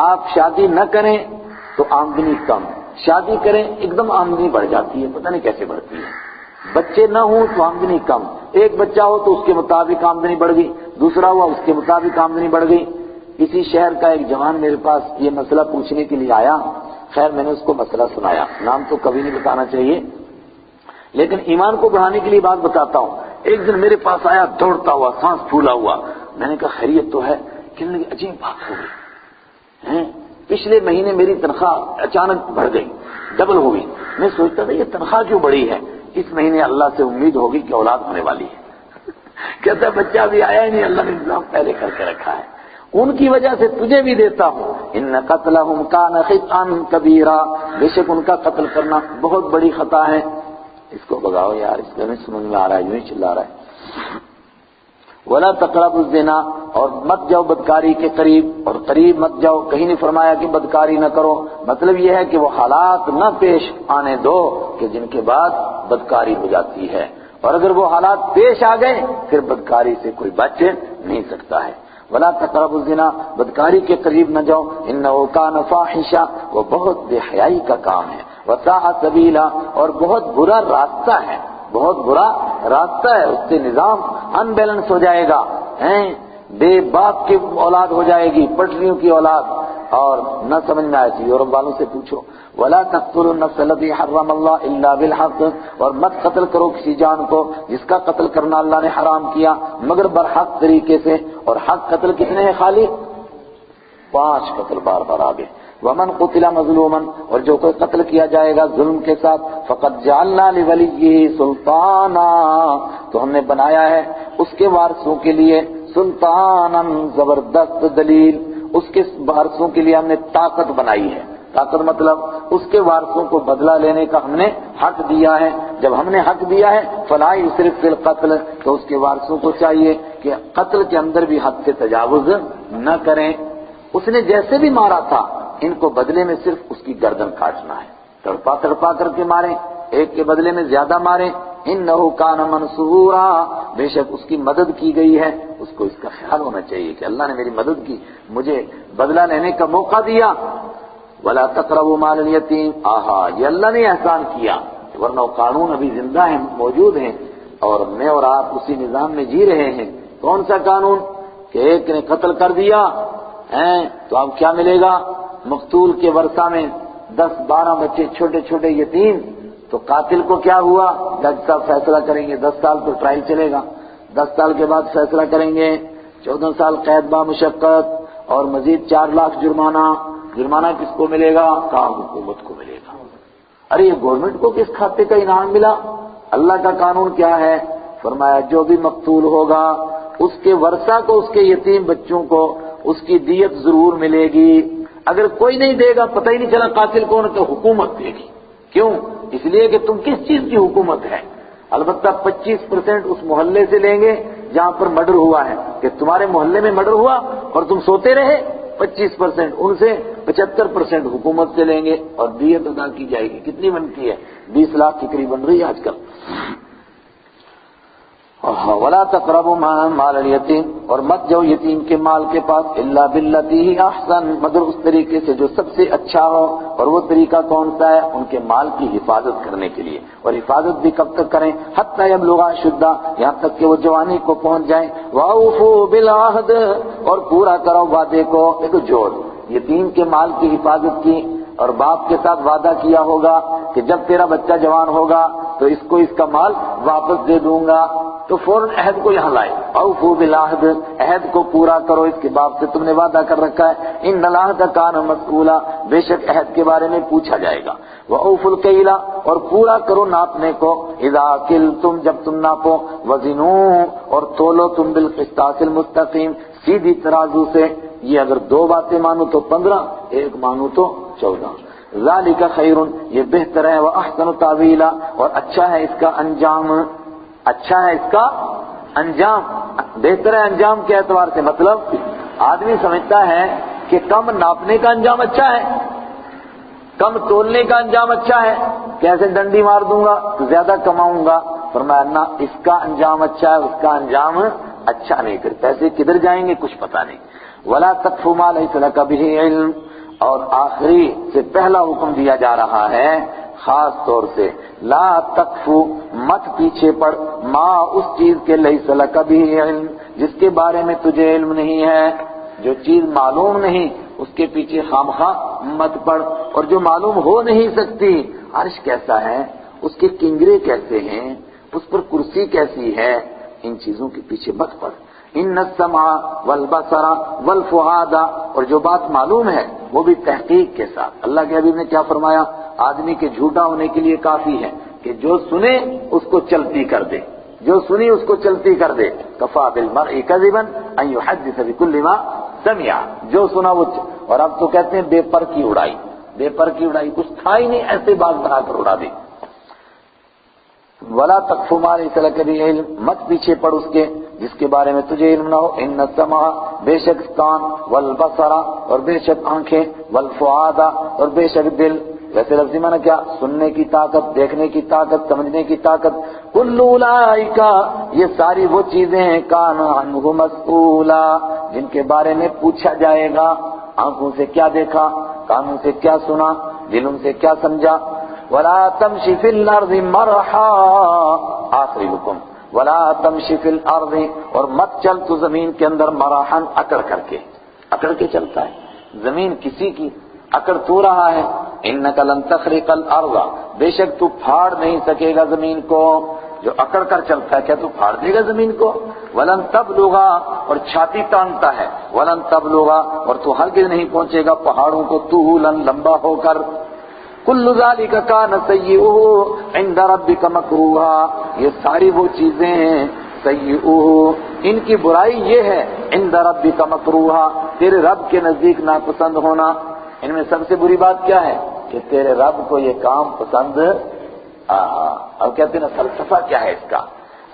آپ شادی نہ کریں تو آمدنی کم، شادی کریں ایک دم آمدنی بڑھ جاتی ہے، پتہ نہیں کیسے بڑھتی ہے. بچے نہ ہوں تو آمدنی کم، ایک بچہ ہو تو اس کے مطابق آمدنی بڑھ گئی، دوسرا ہوا اس کے مطابق آمدنی بڑھ گئی. اسی شہر کا ایک جوان میرے پاس یہ مسئلہ پوچھنے کے لیے آیا. خیر میں نے اس کو مسئلہ سنایا، نام تو کبھی نہیں بتانا چاہیے لیکن ایمان کو بڑھانے کے لیے بات بتاتا ہوں. ایک دن میرے پاس آیا دوڑتا ہوا، سانس پھولا ہوا. میں نے کہا خیریت تو ہے؟ کہنے لگے عجیب بات ہو گئی، پچھلے مہینے میری تنخواہ اچانک بڑھ گئی، ڈبل ہو گئی. میں سوچتا تھا یہ تنخواہ کیوں بڑھی ہے؟ اس مہینے اللہ سے امید ہوگی کہ اولاد ہونے والی ہے. کہتا ہے بچہ بھی آیا ہی نہیں، اللہ نے انتظام پہلے کر کے رکھا ہے. ان کی وجہ سے تجھے بھی دیتا ہوں. ان قتلہم کان خطئا کبیرا، بے شک ان کا قتل کرنا بہت بڑی خطا ہے. اس کو بگاؤ یار، اس کو نہیں سمجھ میں آ رہا ہے، یوں ہی چلا رہا ہے. وَلَا تَقْرَبُوا الزِّنَا، اور مت جاؤ بدکاری کے قریب، اور قریب مت جاؤ. کہیں نہیں فرمایا کہ بدکاری نہ کرو. مطلب یہ ہے کہ وہ حالات نہ پیش آنے دو کہ جن کے بعد بدکاری ہو جاتی ہے، اور اگر وہ حالات پیش آ گئے پھر بدکاری سے کوئی بچ نہیں سکتا ہے. ولا تقربوا الزنا، بدکاری کے قریب نہ جاؤ، انہ کان فاحشہ، وہ بہت بے حیائی کا کام ہے، وساء سبیلا، اور بہت برا راستہ ہے، بہت برا راستہ ہے، اس سے نظام ان بیلنس ہو جائے گا، بے باپ کی اولاد ہو جائے گی، پٹریوں کی اولاد، اور نہ سمجھ میں آئے تھی، یورپ والوں سے پوچھو۔ ولا تقتلوا النفس التي حرم الله الا بالحق، اور مت قتل کرو کسی جان کو جس کا قتل کرنا اللہ نے حرام کیا مگر برحق طریقے سے، اور حق قتل کتنے ہیں خالی 5 قتل بار بار آگے۔ ومن قتل مظلوما، اور جو کوئی قتل کیا جائے گا ظلم کے ساتھ، فقد جعلنا لولیہ سلطانا، تو ہم نے بنایا ہے اس کے وارثوں کے لیے سلطانا، زبردست دلیل، اس کے وارثوں کے لیے ہم نے طاقت بنائی ہے، طاقت مطلب اس کے وارثوں کو بدلہ لینے کا ہم نے حق دیا ہے۔ جب ہم نے حق دیا ہے فلا یسرف فی القتل، تو اس کے وارثوں کو چاہیے کہ قتل کے اندر بھی حد سے تجاوز نہ کریں، اس نے جیسے بھی مارا تھا ان کو بدلے میں صرف اس کی گردن کاٹنا ہے، تڑپا تڑپا کر کے ماریں، ایک کے بدلے میں زیادہ ماریں، انہ کان منصورا، بے شک اس کی مدد کی گئی ہے، اس کو اس کا خیال ہونا چاہیے کہ اللہ نے میری مدد کی، مجھے بدلہ لینے کا موقع دیا۔ ولا تقربوا مال الیتیم، یہ اللہ نے احسان کیا، ورنہ وہ قانون ابھی زندہ ہیں، موجود ہیں، اور میں اور آپ اسی نظام میں جی رہے ہیں۔ کون سا قانون؟ کہ ایک نے قتل کر دیا تو اب کیا ملے گا؟ مقتول کے ورثہ میں 10-12 بچے چھوٹے چھوٹے یتیم، تو قاتل کو کیا ہوا؟ جج صاحب فیصلہ کریں گے، 10 سال تو ٹرائل چلے گا، 10 سال کے بعد فیصلہ کریں گے 14 سال قید با مشقت اور مزید 4 لاکھ جرمانہ۔ جرمانہ کس کو ملے گا؟ کہاں حکومت کو ملے گا۔ ارے یہ گورنمنٹ کو کس کھاتے کا انعام ملا؟ اللہ کا قانون کیا ہے؟ فرمایا جو بھی مقتول ہوگا اس کے ورثہ کو، اس کے یتیم بچوں کو اس کی دیت ضرور ملے گی۔ اگر کوئی نہیں دے گا، پتہ ہی نہیں چلا قاتل کون ہے، تو حکومت دے گی۔ کیوں؟ اس لیے کہ تم کس چیز کی حکومت ہے۔ البتہ 25% اس محلے سے لیں گے جہاں پر مرڈر ہوا ہے، کہ تمہارے محلے میں مرڈر ہوا اور تم سوتے رہے، 25% ان سے، 75% حکومت سے لیں گے، اور دیت ادا کی جائے گی۔ کتنی بنتی ہے؟ 20 لاکھ کی قریب بن رہی ہے آج کل۔ ولا تقربوا مال الیتیم، اور مت جاؤ یتیم کے مال کے پاس، الا باللتی ہی احسن، مگر اس طریقے سے جو سب سے اچھا ہو۔ اور وہ طریقہ کون سا ہے؟ ان کے مال کی حفاظت کرنے کے لیے، اور حفاظت بھی کب تک کریں؟ حتی یبلغ اشدہ، یہاں تک کہ وہ جوانی کو پہنچ جائیں۔ واوفوا بالعہد، اور پورا کرو وعدے کو۔ ایک جوڑ یتیم کے مال کی حفاظت کی، اور باپ کے ساتھ وعدہ کیا ہوگا کہ جب تیرا بچہ جوان ہوگا تو اس کو اس کا مال واپس دے دوں گا، تو فوراً عہد کو یہاں لائے، اوفوا بالعہد، عہد کو پورا کرو، اس کے باپ سے تم نے وعدہ کر رکھا ہے، ان العہد کان مسئولا، بے شک عہد کے بارے میں پوچھا جائے گا۔ واوفوا الکیل، اور پورا کرو ناپنے کو، اذا کلتم، جب تم ناپو، وزنوا، اور تولو تم بالقسطاس المستقیم، سیدھی ترازو سے۔ یہ اگر 2 باتیں مانو تو 15، ایک مانو تو 14۔ ذالک خیر، یہ بہتر ہے، واحسن تاویلا، اور اچھا ہے اس کا انجام، اچھا ہے اس کا انجام، بہتر ہے انجام کے اعتبار سے۔ مطلب آدمی سمجھتا ہے کہ کم ناپنے کا انجام اچھا ہے، کم تولنے کا انجام اچھا ہے، کیسے ڈنڈی مار دوں گا تو زیادہ کماؤں گا۔ فرمایا نہ، اس کا انجام اچھا ہے، اس کا انجام اچھا نہیں، پھر پیسے کدھر جائیں گے کچھ پتہ نہیں۔ ولا تقف ما ليس لك به علم، اور آخری سے پہلا حکم دیا جا رہا ہے خاص طور سے، لا تقف، مت پیچھے پڑ، ما، اس چیز کے لیس لک به علم، جس کے بارے میں تجھے علم نہیں ہے، جو چیز معلوم نہیں اس کے پیچھے خامخواہ مت پڑ، اور جو معلوم ہو نہیں سکتی، عرش کیسا ہے، اس کے کنگرے کیسے ہیں، اس پر کرسی کیسی ہے، ان چیزوں کے پیچھے مت پڑ۔ ان السمع والبصر والفؤاد، اور جو بات معلوم ہے وہ بھی تحقیق کے ساتھ۔ اللہ کے حبیب نے کیا فرمایا؟ آدمی کے جھوٹا ہونے کے لیے کافی ہے کہ جو سنے اس کو چلتی کر دے، جو سنی اس کو چلتی کر دے۔ کفى بالمرء كذبا ان يحدث بكل ما سمع، جو سنا وہ اور اب تو کہتے ہیں بے پر کی اڑائی، بے پر کی اڑائی، کچھ تھا ہی نہیں، ایسے بات بنا کر اڑا دی۔ ولا تقف ما ليس لك به علم، مت پیچھے پڑ اس کے جس کے بارے میں تجھے علم نہ ہو۔ ان السمع، بے شک کان، والبصر، اور بے شک آنکھیں، والفؤاد، اور بے شک دل۔ ویسے لفظی معنی کیا؟ سننے کی طاقت، دیکھنے کی طاقت، سمجھنے کی طاقت۔ کل اولئک، یہ ساری وہ چیزیں ہیں، کان عنہ مسئولا، جن کے بارے میں پوچھا جائے گا، آنکھوں سے کیا دیکھا، کانوں سے کیا سنا، دلوں سے کیا سمجھا۔ ولا تمشی فی الارض مرحا، آخری حکم، ولا تمشی فی الارض، اور مت چل تو زمین کے اندر مرحا، اکڑ کر کے، اکڑ کے چلتا ہے زمین کسی کی، اکڑ تو رہا ہے۔ انک لن تخرق الارض، بے شک تو پھاڑ نہیں سکے گا زمین کو، جو اکڑ کر چلتا ہے کیا تو پھاڑ دے گا زمین کو؟ ولن تبلغا، اور چھاتی تانتا ہے، ولن تبلغا، اور تو ہرگز نہیں پہنچے گا پہاڑوں کو طولا، لمبا ہو کر۔ کل ذالک کان سیئہ عند ربک مکروہا، یہ ساری وہ چیزیں ہیں، سیئہ، ان کی برائی یہ ہے، عند ربک مکروہا، تیرے رب کے نزدیک ناپسند ہونا۔ ان میں سب سے بری بات کیا ہے کہ تیرے رب کو یہ کام پسند اب کہتے ہیں نا فلسفہ کیا ہے اس کا،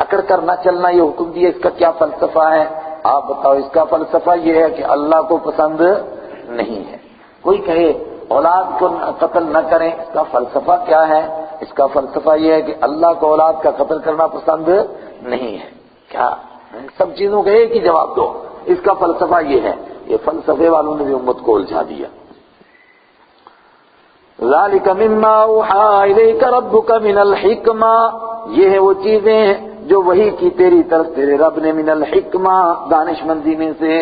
اکڑ کر نہ چلنا یہ حکم دیا، اس کا کیا فلسفہ ہے؟ آپ بتاؤ، اس کا فلسفہ یہ ہے کہ اللہ کو پسند نہیں ہے۔ کوئی کہے اولاد کو قتل نہ کریں، اس کا فلسفہ کیا ہے؟ اس کا فلسفہ یہ ہے کہ اللہ کو اولاد کا قتل کرنا پسند نہیں ہے۔ کیا سب چیزوں کا ایک ہی جواب دو، اس کا فلسفہ یہ ہے۔ یہ فلسفے والوں نے بھی امت کو الجھا دیا۔ ذالک مما اوحی الیک ربک من الحکمہ، یہ ہے وہ چیزیں جو وحی کی تیری طرف تیرے رب نے من الحکمہ، دانش مندی میں سے۔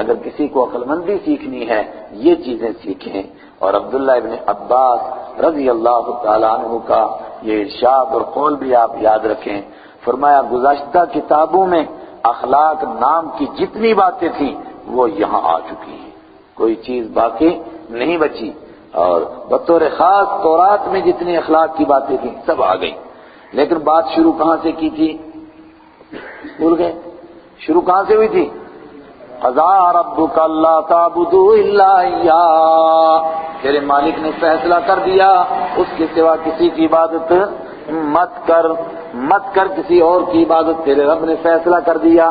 اگر کسی کو عقل مندی سیکھنی ہے یہ چیزیں سیکھیں۔ اور عبداللہ ابن عباس رضی اللہ تعالیٰ عنہ کا یہ ارشاد اور قول بھی آپ یاد رکھیں، فرمایا گزشتہ کتابوں میں اخلاق نام کی جتنی باتیں تھیں وہ یہاں آ چکی ہیں، کوئی چیز باقی نہیں بچی، اور بطور خاص تورات میں جتنی اخلاق کی باتیں تھیں سب آ گئی۔ لیکن بات شروع کہاں سے کی تھی؟ بھول گئے؟ شروع کہاں سے ہوئی تھی؟ قضا ربک اللہ تعبدوا الا ایاہ، تیرے مالک نے فیصلہ کر دیا اس کے سوا کسی کی عبادت مت کر کسی اور کی عبادت، تیرے رب نے فیصلہ کر دیا۔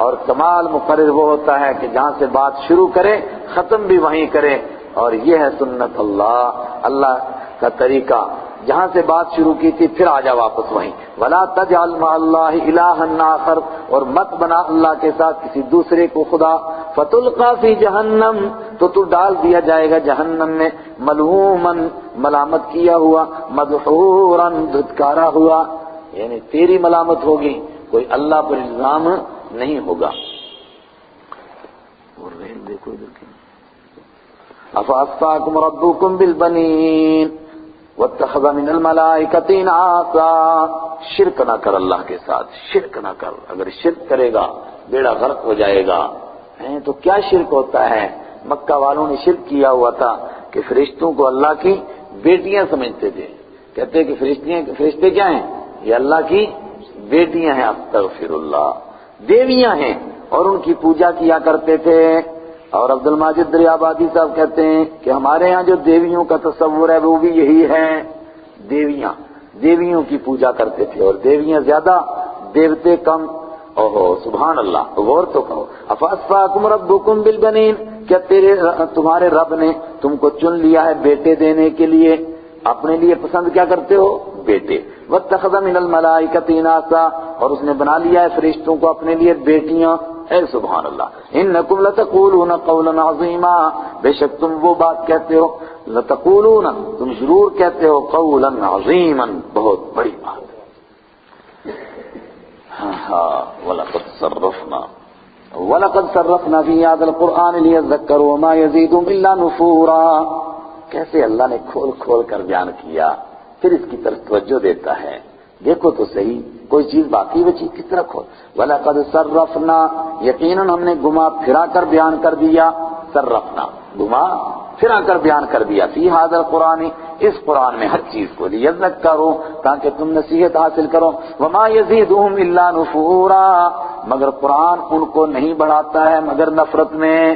اور کمال مقرر وہ ہوتا ہے کہ جہاں سے بات شروع کرے ختم بھی وہیں کرے، اور یہ ہے سنت اللہ کا طریقہ، جہاں سے بات شروع کی تھی پھر آ جا واپس وہیں۔ ولا تجعل مع اللہ الہا آخر، اور مت بنا اللہ کے ساتھ کسی دوسرے کو خدا، فتلقى فی جہنم، تو ڈال دیا جائے گا جہنم میں، ملعوما، ملامت کیا ہوا، مدحورا، دھتکارا ہوا، یعنی تیری ملامت ہوگی، کوئی اللہ پر الزام نہیں ہوگا۔ اور دیکھو ادھر کی افاصفاکم ربکم بالبنین واتخذ من الملائکۃ اناثا، شرک نہ کر اللہ کے ساتھ، شرک نہ کر، اگر شرک کرے گا بیڑا غرق ہو جائے گا۔ تو کیا شرک ہوتا ہے؟ مکہ والوں نے شرک کیا ہوا تھا کہ فرشتوں کو اللہ کی بیٹیاں سمجھتے تھے، کہتے کہ فرشتے کیا ہیں؟ یہ اللہ کی بیٹیاں ہیں، استغفر اللہ، دیویاں ہیں، اور ان کی پوجا کیا کرتے تھے۔ اور عبد الماجد دریابادی صاحب کہتے ہیں کہ ہمارے ہاں جو دیویوں کا تصور ہے وہ بھی یہی ہے، دیویوں کی پوجا کرتے تھے، اور دیویاں زیادہ دیوتے کم۔ اوہو سبحان اللہ، غور تو کرو۔ افاصفاکم ربکم بالبنین، کیا تمہارے رب نے تم کو چن لیا ہے بیٹے دینے کے لیے؟ اپنے لیے پسند کیا کرتے ہو؟ بیٹے۔ واتخذ من الملائکۃ اناثا، اور اس نے بنا لیا ہے فرشتوں کو اپنے لیے بیٹیاں۔ اے سبحان اللہ، انکم لتقولون قولا عظیما، بے شک تم وہ بات کہتے ہو، لتقولون، تم ضرور کہتے ہو، قولا عظیما، بہت بڑی بات۔ وَلَقَدْ صَرَّفْنَا فِي هَذَا الْقُرْآنِ لِيَذَّكَّرُوا وَمَا يَزِيدُهُمْ إِلَّا نُفُورًا، کیسے اللہ نے کھول کر بیان کیا، پھر اس کی طرف توجہ دیتا ہے، دیکھو تو صحیح کوئی چیز باقی بچی کس طرح کھول۔ وَلَقَدْ صَرَّفْنَا، یقیناً ہم نے گھما پھرا کر بیان کر دیا، صرفنا، گھما پھرا کر بیان کر دیا، فی ھذا القرآن، اس قرآن میں ہر چیز کو، لیذکروا، تاکہ تم نصیحت حاصل کرو، وما یزیدہم الا نفورا، مگر قرآن ان کو نہیں بڑھاتا ہے مگر نفرت میں۔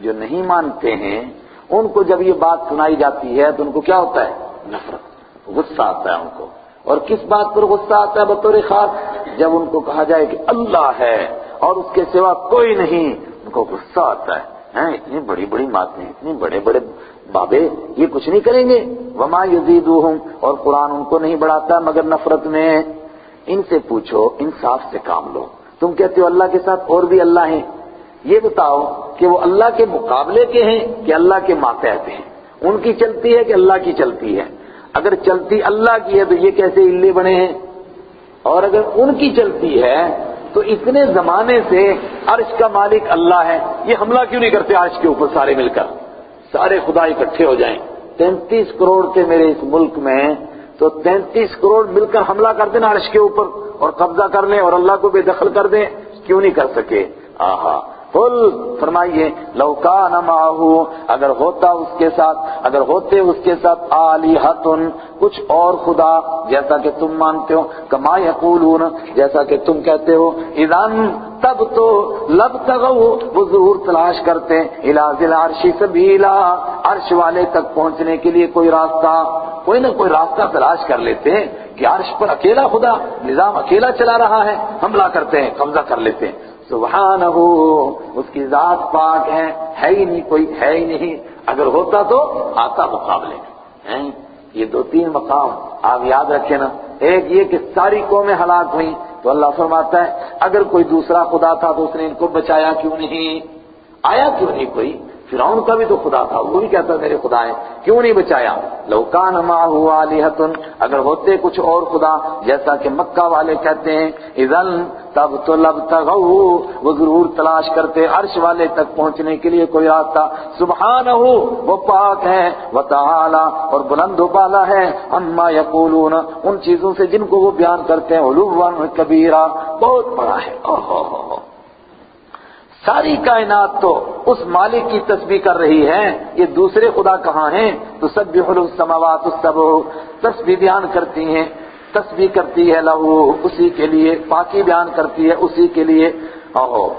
جو نہیں مانتے ہیں ان کو جب یہ بات سنائی جاتی ہے تو ان کو کیا ہوتا ہے؟ نفرت، غصہ آتا ہے ان کو۔ اور کس بات پر غصہ آتا ہے بطور خاص؟ جب ان کو کہا جائے کہ اللہ ہے اور اس کے سوا کوئی نہیں، ان کو غصہ آتا ہے، اتنی بڑی بڑی باتیں، اتنے بڑے بڑے بابے، یہ کچھ نہیں کریں گے۔ وما یزیدہم، اور قرآن ان کو نہیں بڑھاتا مگر نفرت میں۔ ان سے پوچھو، انصاف سے کام لو، تم کہتے ہو اللہ کے ساتھ اور بھی اللہ ہیں، یہ بتاؤ کہ وہ اللہ کے مقابلے کے ہیں کہ اللہ کے ماتحت ہیں؟ ان کی چلتی ہے کہ اللہ کی چلتی ہے؟ اگر چلتی اللہ کی ہے تو یہ کیسے الے بنے ہیں؟ اور اگر ان کی چلتی ہے تو اتنے زمانے سے عرش کا مالک اللہ ہے، یہ حملہ کیوں نہیں کرتے عرش کے اوپر سارے مل کر؟ سارے خدا اکٹھے ہو جائیں، 33 کروڑ کے میرے اس ملک میں، تو 33 کروڑ مل کر حملہ کر دیں عرش کے اوپر اور قبضہ کر لیں اور اللہ کو بے دخل کر دیں، کیوں نہیں کر سکے؟ آہا قل فرمائیے لو کان معہ، اگر ہوتا اس کے ساتھ، اگر ہوتے اس کے ساتھ آلہۃ کچھ اور خدا، جیسا کہ تم مانتے ہو، کما یقولون جیسا کہ تم کہتے ہو، اذن تب تو لبتغوا وہ ضرور تلاش کرتے الی ذی العرش سبیلا، عرش والے تک پہنچنے کے لیے کوئی راستہ، کوئی نہ کوئی راستہ تلاش کر لیتے ہیں کہ عرش پر اکیلا خدا نظام اکیلا چلا رہا ہے، حملہ کرتے ہیں، قبضہ کر لیتے ہیں۔ سبحانہ، اس کی ذات پاک ہے ہی نہیں، کوئی ہے ہی نہیں، اگر ہوتا تو آتا مقابلے میں۔ یہ 2-3 مقام آپ یاد رکھیں نا، ایک یہ کہ ساری قومیں ہلاک ہوئیں تو اللہ فرماتا ہے اگر کوئی دوسرا خدا تھا تو اس نے ان کو بچایا کیوں نہیں؟ آیا کیوں نہیں کوئی؟ فرعون کا بھی تو خدا تھا، وہ بھی کہتا میرے خدا ہیں، کیوں نہیں بچایا؟ لو کان معہ آلہۃ، اگر ہوتے کچھ اور خدا، جیسا کہ مکہ والے کہتے ہیں، اذن تب تو لبتغوا وہ ضرور تلاش کرتے عرش والے تک پہنچنے کے لیے کوئی راستہ۔ سبحانہ، وہ پاک ہے، وتعالی اور بلند و بالا ہے، عما یقولون ان چیزوں سے جن کو وہ بیان کرتے ہیں، علوا کبیرا، بہت بڑا ہے۔ ساری کائنات تو اس مالک کی تسبیح کر رہی ہے، یہ دوسرے خدا کہاں ہیں؟ تسبح له السماوات السبع، تسبیح بیان کرتی ہیں، تسبیح کرتی ہے لہو اسی کے لیے، پاکی بیان کرتی ہے اسی کے لیے۔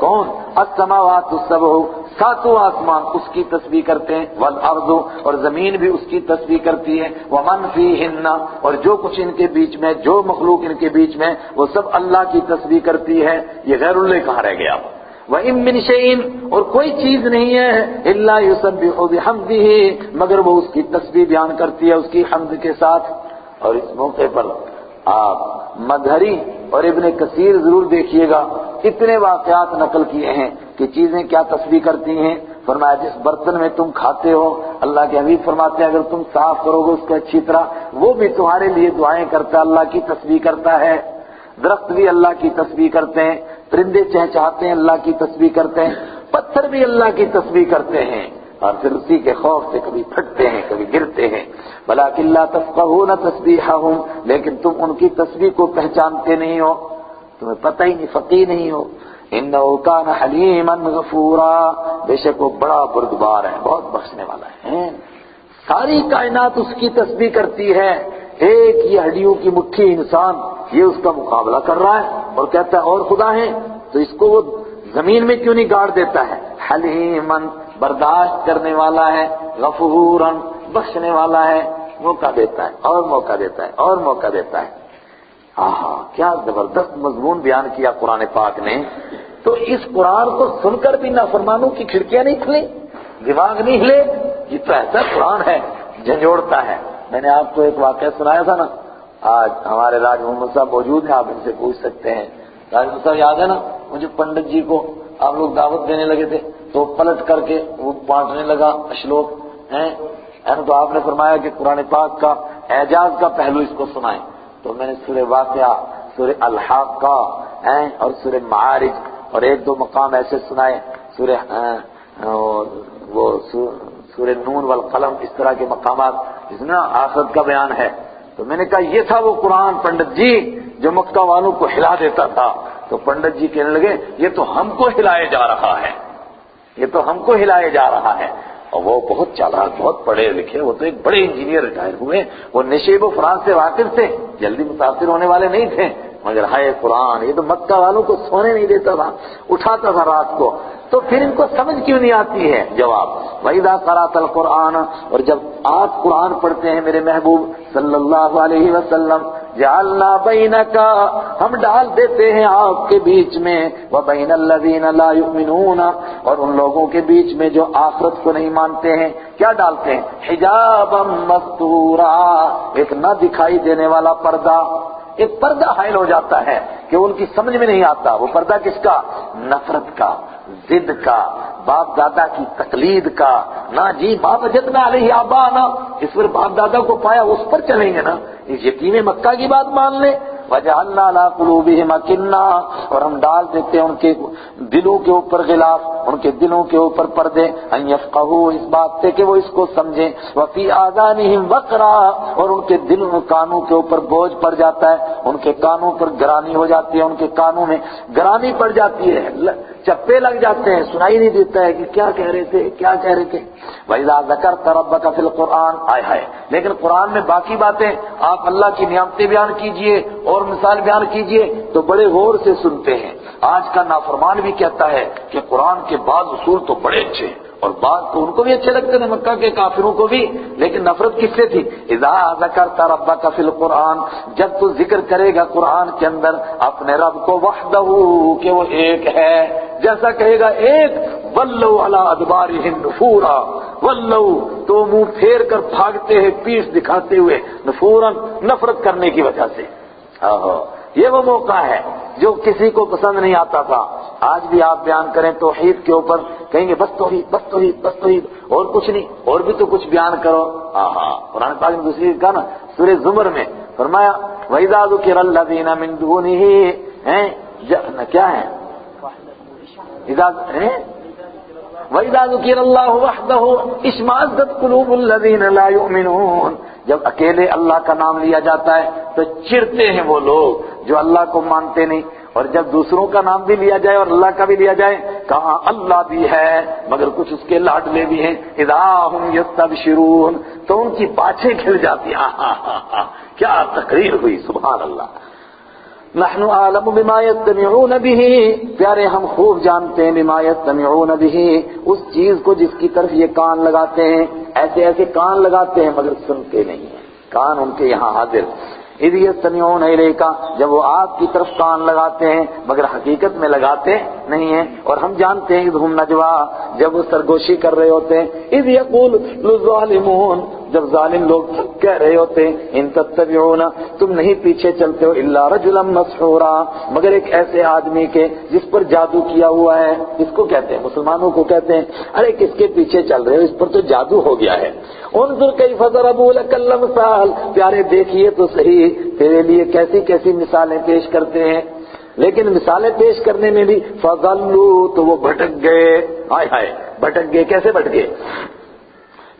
کون؟ السماوات السبع، 7 آسمان اس کی تسبیح کرتے ہیں، والارض اور زمین بھی اس کی تسبیح کرتی ہے، ومن فیہن اور جو کچھ ان کے بیچ میں، جو مخلوق ان کے بیچ میں، وہ سب اللہ کی تسبیح کرتی ہے۔ یہ غیر اللہ کہاں رہ گیا؟ وَإِن مِّن شَيْءٍ اور کوئی چیز نہیں ہے إِلَّا يُسَبِّحُ بِحَمْدِهِ مگر وہ اس کی تسبیح بیان کرتی ہے اس کی حمد کے ساتھ۔ اور اس موقع پر آپ مظہری اور ابن کثیر ضرور دیکھیے گا، اتنے واقعات نقل کیے ہیں کہ چیزیں کیا تسبیح کرتی ہیں۔ فرمایا جس برتن میں تم کھاتے ہو، اللہ کے حبیب فرماتے ہیں اگر تم صاف کرو گے اس کو اچھی طرح، وہ بھی تمہارے لیے دعائیں کرتا ہے، اللہ کی تسبیح کرتا ہے۔ درخت بھی اللہ کی تسبیح کرتے ہیں، پرندے چہچہاتے ہیں اللہ کی تسبیح کرتے ہیں، پتھر بھی اللہ کی تسبیح کرتے ہیں، اور پھر اسی کے خوف سے کبھی پھٹتے ہیں کبھی گرتے ہیں۔ وَلَٰكِن لَّا تَفْقَهُونَ تَسْبِيحَهُمْ لیکن تم ان کی تسبیح کو پہچانتے نہیں ہو، تمہیں پتہ ہی نہیں، فقیہ نہیں ہو۔ إِنَّهُ كَانَ حَلِيمًا غَفُورًا بے شک وہ بڑا بردبار ہے، بہت بخشنے والا ہے۔ ساری کائنات اس کی تسبیح کرتی ہے، ایک یہ ہڈیوں کی مٹھی انسان یہ اس کا مقابلہ کر رہا ہے اور کہتا ہے اور خدا ہے، تو اس کو وہ زمین میں کیوں نہیں گاڑ دیتا ہے؟ حلیمن برداشت کرنے والا ہے، غفورن بخشنے والا ہے، موقع دیتا ہے اور موقع دیتا ہے اور موقع دیتا ہے۔ آہا کیا زبردست مضمون بیان کیا قرآن پاک نے۔ تو اس قرآن کو سن کر بھی نافرمانوں کی کھڑکیاں نہیں کھلیں، دماغ نہیں ہلے؟ یہ تو ایسا قرآن ہے جھنجھوڑتا ہے۔ میں نے آپ کو ایک واقعہ سنایا تھا نا، آج ہمارے راج محمد صاحب موجود ہیں، آپ ان سے پوچھ سکتے ہیں۔ راج محمد صاحب یاد ہے نا، مجھے پنڈت جی کو آپ لوگ دعوت دینے لگے تھے تو پلٹ کر کے وہ بانٹنے لگا اشلوک ہیں، تو آپ نے فرمایا کہ قرآن پاک کا اعجاز کا پہلو اس کو سنائیں، تو میں نے سورہ واقعہ، سورہ الحاقہ اور سورہ معارج اور 1-2 مقام ایسے سنائے، سورہ نون والقلم، اس طرح کے مقامات جس میں آخرت کا بیان ہے۔ تو میں نے کہا یہ تھا وہ قرآن پنڈت جی جو مکہ والوں کو ہلا دیتا تھا۔ تو پنڈت جی کہنے لگے یہ تو ہم کو ہلائے جا رہا ہے، یہ تو ہم کو ہلائے جا رہا ہے۔ اور وہ بہت چالاک، بہت پڑھے لکھے، وہ تو ایک بڑے انجینئر ریٹائر ہوئے، وہ نشیب و فراز سے واقف تھے، جلدی متاثر ہونے والے نہیں تھے، مگر ہائے قرآن یہ تو مکہ والوں کو سونے نہیں دیتا تھا، اٹھاتا تھا رات کو۔ تو پھر ان کو سمجھ کیوں نہیں آتی ہے؟ جواب وَإِذَا قَرَأْتَ الْقُرْآنَ اور جب آپ قرآن پڑھتے ہیں میرے محبوب صلی اللہ علیہ وسلم، جعلنا بینک ہم ڈال دیتے ہیں آپ کے بیچ میں، وبین الذین لا یؤمنون اور ان لوگوں کے بیچ میں جو آخرت کو نہیں مانتے ہیں، کیا ڈالتے ہیں؟ حجابا مستورا ایک نہ دکھائی دینے والا پردہ۔ ایک پردہ حائل ہو جاتا ہے کہ ان کی سمجھ میں نہیں آتا. وہ پردہ کس کا؟ نفرت کا، ضد کا، باپ دادا کی تقلید کا. نہ جی ما وجدنا علیہ آباءنا، اس پر باپ دادا کو پایا اس پر چلیں گے نا. اس یتیم مکہ کی بات مان لیں. وجعلنا علی قلوبہم اکنہ، اور ہم ڈال دیتے ہیں ان کے دلوں کے اوپر غلاف، ان کے دلوں کے اوپر پردے، ان یفقہوا، اس بات سے کہ وہ اس کو سمجھیں. وفی آذانہم وقرا، اور ان کے دلوں کانوں کے اوپر بوجھ پڑ جاتا ہے، ان کے کانوں پر گرانی ہو جاتی ہے، ان کے کانوں میں گرانی پڑ جاتی ہے، چپے لگ جاتے ہیں، سنائی نہیں دیتا ہے کہ کیا کہہ رہے تھے کیا کہہ رہے تھے. وَإِذَا ذَكَرْتَ رَبَّكَ فِي الْقُرْآنِ، آئے ہائے، لیکن قرآن میں باقی باتیں آپ اللہ کی نعمتیں بیان کیجئے اور مثال بیان کیجئے تو بڑے غور سے سنتے ہیں. آج کا نافرمان بھی کہتا ہے کہ قرآن کے بعض اصول تو بڑے اچھے ہیں، اور بعض تو ان کو بھی اچھے لگتے تھے، مکہ کے کافروں کو بھی، لیکن نفرت کس سے تھی؟ اذا ذکرت ربک فی القرآن، جب تو ذکر کرے گا قرآن کے اندر اپنے رب کو وحدہ کہ وہ ایک ہے، جیسا کہے گا ایک، ولوا علی ادبارہم نفورا، ولوا تو منہ پھیر کر بھاگتے ہیں پیٹھ دکھاتے ہوئے، نفورا نفرت کرنے کی وجہ سے. یہ وہ موقع ہے جو کسی کو پسند نہیں آتا تھا. آج بھی آپ بیان کریں توحید کے اوپر کہیں گے بس توحید بس توحید بس توحید، اور کچھ نہیں، اور بھی تو کچھ بیان کرو. قرآن پاک میں دوسری کہا نا سورہ زمر میں فرمایا وَإِذَا ذُكِرَ الَّذِينَ مِن دُونِهِ، کیا ہے وَإِذَا ذُكِرَ اللَّهُ وَحْدَهُ اشْمَأَزَّتْ قُلُوبُ الَّذِينَ لَا يُؤْمِنُونَ. جب اکیلے اللہ کا نام لیا جاتا ہے تو چڑتے ہیں وہ لوگ جو اللہ کو مانتے نہیں، اور جب دوسروں کا نام بھی لیا جائے اور اللہ کا بھی لیا جائے، کہاں اللہ بھی ہے مگر کچھ اس کے لاڈلے بھی ہیں. اذا ہم یستبشرون، تو ان کی باتیں کھل جاتی ہیں. کیا تقریر ہوئی، سبحان اللہ. نحن اعلم بما یستمعون به، پیارے ہم خوب جانتے ہیں بما یستمعون به، اس چیز کو جس کی طرف یہ کان لگاتے ہیں. ایسے ایسے کان لگاتے ہیں مگر سنتے نہیں ہیں، کان ان کے یہاں حاضر. اذ یستمعون الیک، جب وہ آپ کی طرف کان لگاتے ہیں مگر حقیقت میں لگاتے نہیں ہیں. اور ہم جانتے ہیں اذ ہم نجوا، جب وہ سرگوشی کر رہے ہوتے ہیں. اذ یقول الظالمون، جب ظالم لوگ کہہ رہے ہوتے ہیں ان تتبعون، تم نہیں پیچھے چلتے ہو الا رجلا مسحورا، مگر ایک ایسے آدمی کے جس پر جادو کیا ہوا ہے. اس کو کہتے ہیں، مسلمانوں کو کہتے ہیں ارے کس کے پیچھے چل رہے ہو، اس پر تو جادو ہو گیا ہے. انظر کیف ضربوا لك الامثال، پیارے دیکھیے تو صحیح تیرے لیے کیسی کیسی مثالیں پیش کرتے ہیں. لیکن مثالیں پیش کرنے میں بھی فضلوا، تو وہ بھٹک گئے. ہائے ہائے، بھٹک گئے. کیسے بھٹکے؟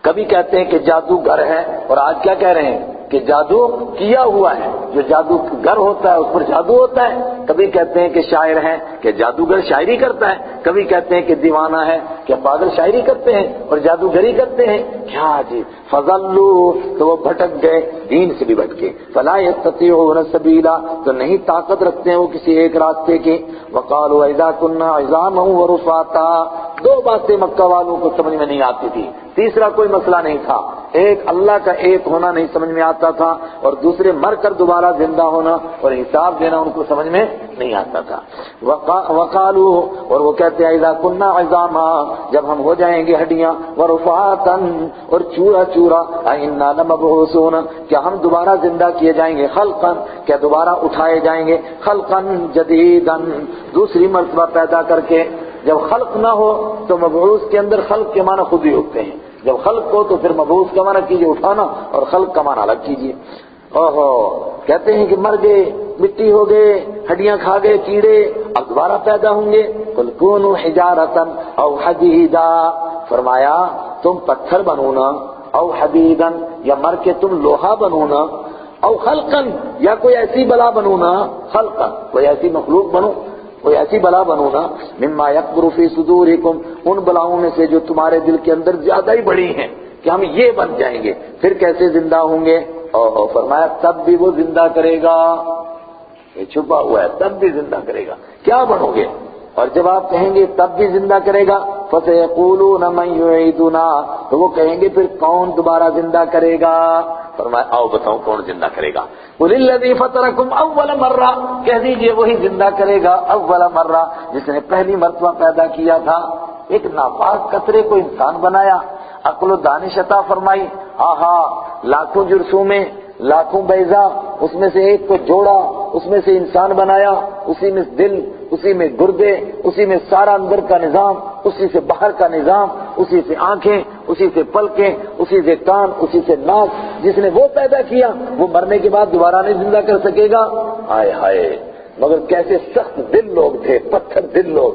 کبھی کہتے ہیں کہ جادوگر ہے، اور آج کیا کہہ رہے ہیں کہ جادو کیا ہوا ہے. جو جادوگر ہوتا ہے اس پر جادو ہوتا ہے. کبھی کہتے ہیں کہ شاعر ہیں کہ جادوگر شاعری کرتا ہے. کبھی کہتے ہیں کہ دیوانہ ہے کہ پاگل شاعری کرتے ہیں اور جادوگری کرتے ہیں. کیا عجیب. فضلوا، تو وہ بھٹک گئے، دین سے بھی بھٹکے. فلا یستطیعون سبیلا، تو نہیں طاقت رکھتے ہیں وہ کسی ایک راستے کی. وقالوا اذا كنا عظاما ورفاتا، دو باتیں مکہ والوں کو سمجھ میں نہیں آتی تھی. تیسرا کوئی مسئلہ نہیں تھا. ایک اللہ کا ایک ہونا نہیں سمجھ میں آتا تھا، اور دوسرے مر کر دوبارہ زندہ ہونا اور حساب دینا ان کو سمجھ میں نہیں آتا تھا. وقالوا، اور وہ کہتے ہیں اذا كنا عظاما، جب ہم ہو جائیں گے ہڈیاں، ورفاتا، اور چورا چورا، انا لمبعوثون، کیا ہم دوبارہ زندہ کیے جائیں گے، خلقا، کیا دوبارہ اٹھائے جائیں گے، خلقا جدیدا، دوسری مرتبہ پیدا کر کے. جب خلق نہ ہو تو مبعوث کے اندر خلق کے معنی خود ہی ہوتے ہیں. جب خلق ہو تو پھر مبعوث کا معنی کیجئے اٹھانا، اور خلق کا معنی الگ کیجئے. کہتے ہیں کہ مر گئے، مٹی ہو گئے، ہڈیاں کھا گئے کیڑے، اب دوبارہ پیدا ہوں گے. قل کونوا حجارتا او حدیدا، فرمایا تم پتھر بنو نا، او حدیدا، یا مر کے تم لوہا بنو نا، او خلقا، یا کوئی ایسی بلا بنو نا، خلقا، کوئی ایسی مخلوق بنو، کوئی ایسی بلا بنو نا، مما یکبر فی صدورکم، ان بلاؤں میں سے جو تمہارے دل کے اندر زیادہ ہی بڑی ہیں کہ ہم یہ بن جائیں گے. پھر کیسے زندہ ہوں گے؟ فرمایا تب بھی وہ زندہ کرے گا. یہ چھپا ہوا ہے، تب بھی زندہ کرے گا. کیا بنو گے؟ اور جب آپ کہیں گے تب بھی زندہ کرے گا، فَسَيَقُولُونَ مَن يُعِيدُنَا، تو وہ کہیں گے پھر کون دوبارہ زندہ کرے گا؟ فرمایا آؤ بتاؤ کون زندہ کرے گا. قُلِ الَّذِي فَطَرَكُمْ أَوَّلَ مَرَّةٍ، کہہ دیجئے وہی زندہ کرے گا اول مرہ، جس نے پہلی مرتبہ پیدا کیا تھا. ایک ناپاک قطرے کو انسان بنایا، عقل و دانش عطا فرمائی، لاکھوں جرسوں میں لاکھوں بیضا، اس میں سے ایک کو جوڑا، اس میں سے انسان بنایا، اسی میں دل، اسی میں گردے، اسی میں سارا اندر کا نظام، اسی سے باہر کا نظام، اسی سے آنکھیں، اسی سے پلکیں، اسی سے کان، اسی سے ناک. جس نے وہ پیدا کیا وہ مرنے کے بعد دوبارہ نہیں زندہ کر سکے گا. ہائے ہائے، مگر کیسے سخت دل لوگ تھے، پتھر دل لوگ.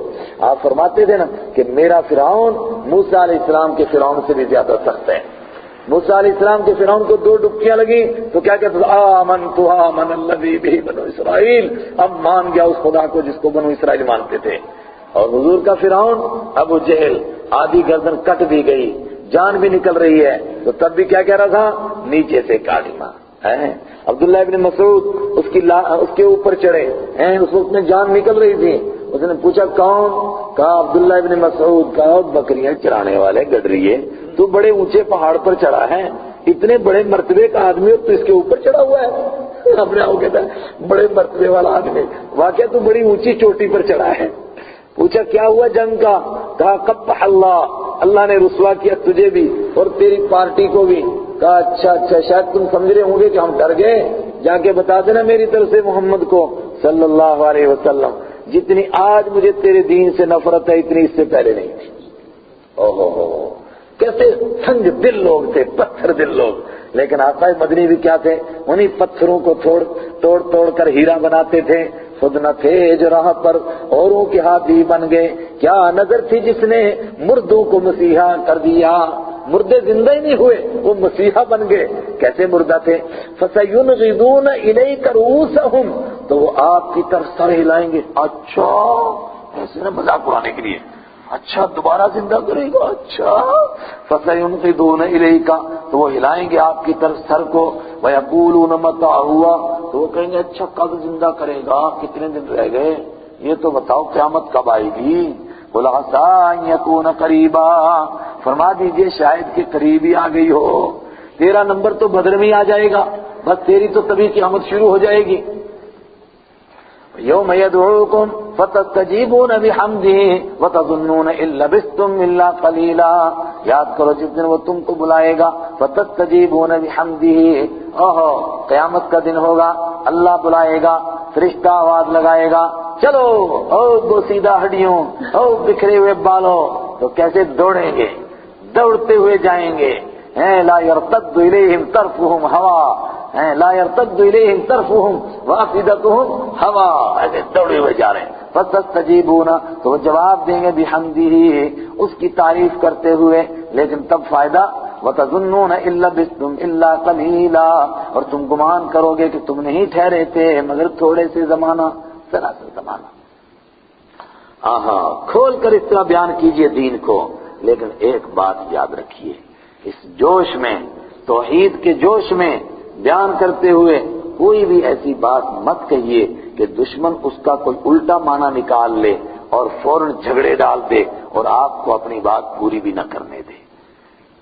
آپ فرماتے تھے نا کہ میرا فرعون موسیٰ علیہ السلام کے فرعون سے بھی زیادہ سخت ہے. موسیٰ علیہ السلام کے فرعون کو 2 ڈبکیاں لگی تو کیا کہتا تھا؟ آمن الذی بہ بنو اسرائیل، اب مان گیا اس خدا کو جس کو بنو اسرائیل مانتے تھے. اور حضور کا فرعون ابو جہل، آدھی گردن کٹ دی گئی، جان بھی نکل رہی ہے، تو تب بھی کیا کہہ رہا تھا؟ نیچے سے کاٹ ماں. عبداللہ ابن مسعود اس کے اوپر چڑھے، اس وقت میں جان نکل رہی تھی. اس نے پوچھا کون؟ کہا عبداللہ ابن مسعود. کہا بکریاں چرانے والے گڈریے، تو بڑے اونچے پہاڑ پر چڑھا ہے، اتنے بڑے مرتبے کا آدمی اور تو اس کے اوپر چڑھا ہوا ہے. اپنے آپ کہتا ہے بڑے مرتبے والا آدمی، واقعہ تو بڑی اونچی چوٹی پر چڑھا ہے. پوچھا کیا ہوا جنگ کا؟ کہا قبح اللہ نے رسوا کیا تجھے بھی اور تیری پارٹی کو بھی. کہا اچھا، شاید تم سمجھ رہے ہوں گے کہ ہم ڈر گئے، جا کے بتا دینا میری طرف سے محمد کو صلی اللہ علیہ وسلم، جتنی آج مجھے تیرے دین سے نفرت ہے اتنی اس سے پہلے نہیں تھی. کیسے سنگ دل لوگ تھے، پتھر دل لوگ. لیکن آقا مدنی بھی کیا تھے؟ انہی پتھروں کو توڑ کر ہیرا بناتے تھے. خود نہ تھے جو راہ پر اوروں کے ہاتھی بن گئے. کیا نظر تھی جس نے مردوں کو مسیحا کر دیا؟ مردے زندہ ہی نہیں ہوئے، وہ مسیحا بن گئے. کیسے مردہ تھے؟ فَسَيُنْغِضُونَ إِلَيْكَ رُؤُوسَهُمْ، تو وہ آپ کی طرف سر ہلائیں گے. اچھا، ایسے نا مذاق اڑانے کے لیے. اچھا دوبارہ زندہ کرے گا؟ اچھا. فَسَيُنْغِضُونَ إِلَيْكَ، تو وہ ہلائیں گے آپ کی طرف سر کو. وَيَقُولُونَ مَتَىٰ هُوَ، تو وہ کہیں گے اچھا کب زندہ کرے گا، کتنے دن رہ گئے، یہ تو بتاؤ قیامت کب آئے گی. قُلْ عَسَىٰ أَن يَكُونَ قَرِيبًا، فرما دیجئے شاید کہ قریب ہی آ گئی ہو. تیرا نمبر تو بدر میں آ جائے گا، بس تیری تو تبھی قیامت شروع ہو جائے گی. یوم یدعوکم فتستجیبون بحمدہ وتظنون ان لبثتم الا قلیلا، یاد کرو جس دن وہ تم کو بلائے گا. فتستجیبون بحمدہ، قیامت کا دن ہوگا، اللہ بلائے گا، فرشتہ آواز لگائے گا، چلو او بوسیدہ ہڈیوں، او بکھرے ہوئے بالوں. تو کیسے دوڑیں گے؟ دوڑتے ہوئے جائیں گے. لا يرتد الیہم طرفهم ہوا، لا يرتد الیہم طرفهم وافئدتهم ہوا، ایسے دوڑے ہوئے جا رہے ہیں. فَتَسْتَجِيبُونَ، تو وہ جواب دیں گے بِحَمْدِهِ، اس کی تعریف کرتے ہوئے. لیکن تب فائدہ وَتَظُنُّونَ إِن لَّبِثْتُمْ إِلَّا قَلِيلًا، اور تم گمان کرو گے کہ تم نہیں ٹھہرے تھے مگر تھوڑے سے زمانہ، ذرا سا زمانہ. کھول کر اس طرح بیان کیجئے دین کو. لیکن ایک بات یاد رکھیے، اس جوش میں، توحید کے جوش میں بیان کرتے ہوئے کوئی بھی ایسی بات مت کہیے کہ دشمن اس کا کوئی الٹا معنی نکال لے اور فوراً جھگڑے ڈال دے اور آپ کو اپنی بات پوری بھی نہ کرنے دے.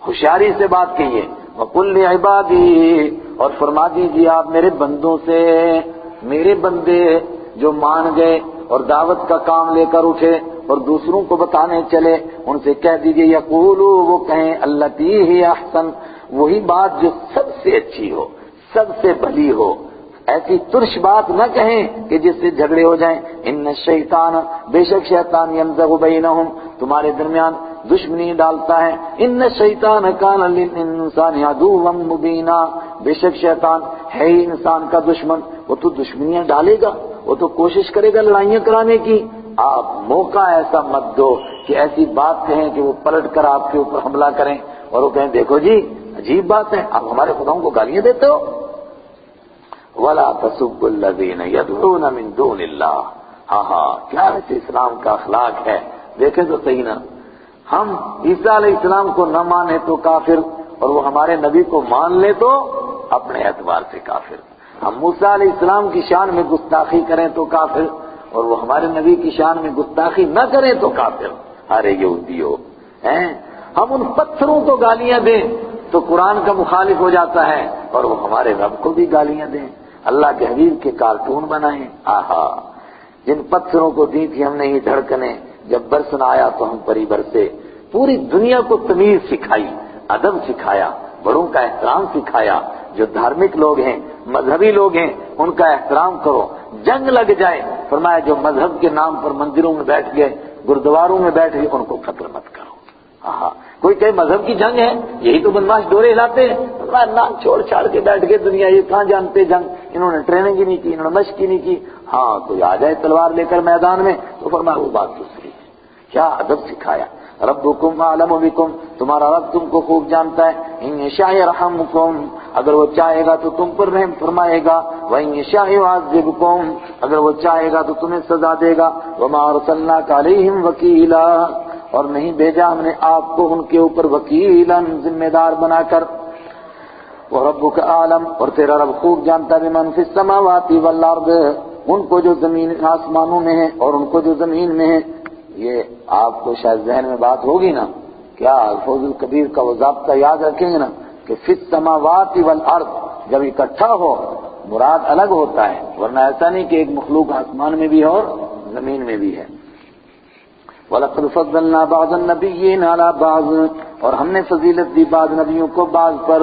ہوشیاری سے بات کہیے. وَقُلْ لِعِبَادِي، اور فرما دیجیے آپ میرے بندوں سے، میرے بندے جو مان گئے اور دعوت کا کام لے کر اٹھے اور دوسروں کو بتانے چلے، ان سے کہہ دیجئے یقولوا، وہ کہیں التی ہی احسن، وہی بات جو سب سے اچھی ہو، سب سے بھلی ہو. ایسی ترش بات نہ کہیں کہ جس سے جھگڑے ہو جائیں. ان الشیطان، بے شک شیطان، یمزغ بینہم، تمہارے درمیان دشمنی ڈالتا ہے. ان الشیطان کان للانسان عدوا مبینا، بے شک شیطان ہے ہی انسان کا دشمن، وہ تو دشمنیاں ڈالے گا، وہ تو کوشش کرے گا لڑائیاں کرانے کی. آپ موقع ایسا مت دو کہ ایسی بات کہیں کہ وہ پلٹ کر آپ کے اوپر حملہ کریں اور وہ کہیں دیکھو جی عجیب بات ہے، آپ ہمارے خداؤں کو گالیاں دیتے ہو. وَلَا تَسُبُّوا الَّذِينَ يَدْعُونَ مِن دُونِ اللَّهِ، کیا ایسے اسلام کا اخلاق ہے. دیکھیں تو صحیح نا، ہم عیسیٰ علیہ السلام کو نہ مانے تو کافر، اور وہ ہمارے نبی کو مان لے تو اپنے اعتبار سے کافر. ہم موسیٰ علیہ السلام کی شان میں گستاخی کریں تو کافر، اور وہ ہمارے نبی کی شان میں گستاخی نہ کریں تو کافر. ارے یہودیو، ہم ان پتھروں کو گالیاں دیں تو قرآن کا مخالف ہو جاتا ہے، اور وہ ہمارے رب کو بھی گالیاں دیں، اللہ کے حبیب کے کارٹون بنائیں. جن پتھروں کو دی تھی ہم نے یہ دھڑکنیں، جب برسنا آیا تو ہم پری برسے. پوری دنیا کو تمیز سکھائی، ادب سکھایا، بڑوں کا احترام سکھایا، جو دھارمک لوگ ہیں، مذہبی لوگ ہیں، ان کا احترام کرو. جنگ لگ جائے، فرمایا جو مذہب کے نام پر مندروں میں بیٹھ گئے، گردواروں میں بیٹھ گئے، ان کو قتل مت کرو. کوئی کہے مذہب کی جنگ ہے، یہی تو بدماش ڈورے ہلاتے ہیں، نام چھوڑ چھاڑ کے بیٹھ گئے. دنیا یہ کہاں جانتے جنگ، انہوں نے ٹریننگ ہی نہیں کی، انہوں نے مشق ہی نہیں کی. ہاں کوئی آ جائے تلوار لے کر میدان میں تو فرمایا وہ بات دوسری ہے. کیا ادب سکھایا. ربکم اعلم بکم، تمہارا رب تم کو خوب جانتا ہے. ان یشاء یرحمکم، اگر وہ چاہے گا تو تم پر رحم فرمائے گا. وان یشاء یعذبکم، اگر وہ چاہے گا تو تمہیں سزا دے گا. وما ارسلناک علیہم وکیلا، اور نہیں بھیجا ہم نے آپ کو ان کے اوپر وکیلا، ذمہ دار بنا کر. وَرَبُّكَ أَعْلَمُ، اور تیرا رب خوب جانتا ہے بِمَنْ فِي السَّمَاوَاتِ وَالْأَرْضِ، ان کو جو زمین آسمانوں میں ہے اور ان کو جو زمین میں ہے. یہ آپ کو شاید ذہن میں بات ہوگی نا، کیا الفوظ الکبیر کا وہ ضابطہ یاد رکھیں گے نا کہ فِي السَّمَاوَاتِ وَالْأَرْضِ جب اکٹھا ہو مراد الگ ہوتا ہے، ورنہ ایسا نہیں کہ ایک مخلوق آسمان میں بھی ہے اور زمین میں بھی ہے. وَلَقَدْ فَضَّلْنَا بَعْضَ النَّبِيِّينَ عَلَى بَعْضٍ، اور ہم نے فضیلت دی بعض نبیوں کو بعض پر.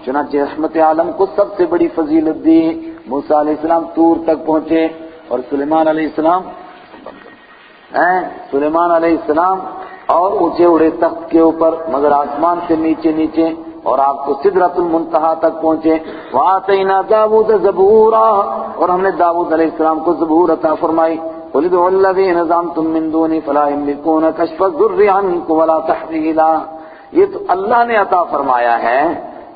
چنانچہ رحمت عالم کو سب سے بڑی فضیلت دی. موسیٰ علیہ السلام طور تک پہنچے اور سلیمان علیہ السلام اور اونچے اڑے تخت کے اوپر، مگر آسمان سے نیچے نیچے، اور آپ کو سدرۃ المنتہا تک پہنچے. وَآتَيْنَا دَاوُودَ زَبُورًا، اور ہم نے داؤد علیہ السلام کو زبور عطا فرمائی. قُلِ ادْعُوا الَّذِينَ زَعَمْتُم مِّن دُونِهِ فَلَا يَمْلِكُونَ كَشْفَ الضُّرِّ عَنكُمْ وَلَا تَحْوِيلًا. یہ تو اللہ نے عطا فرمایا ہے،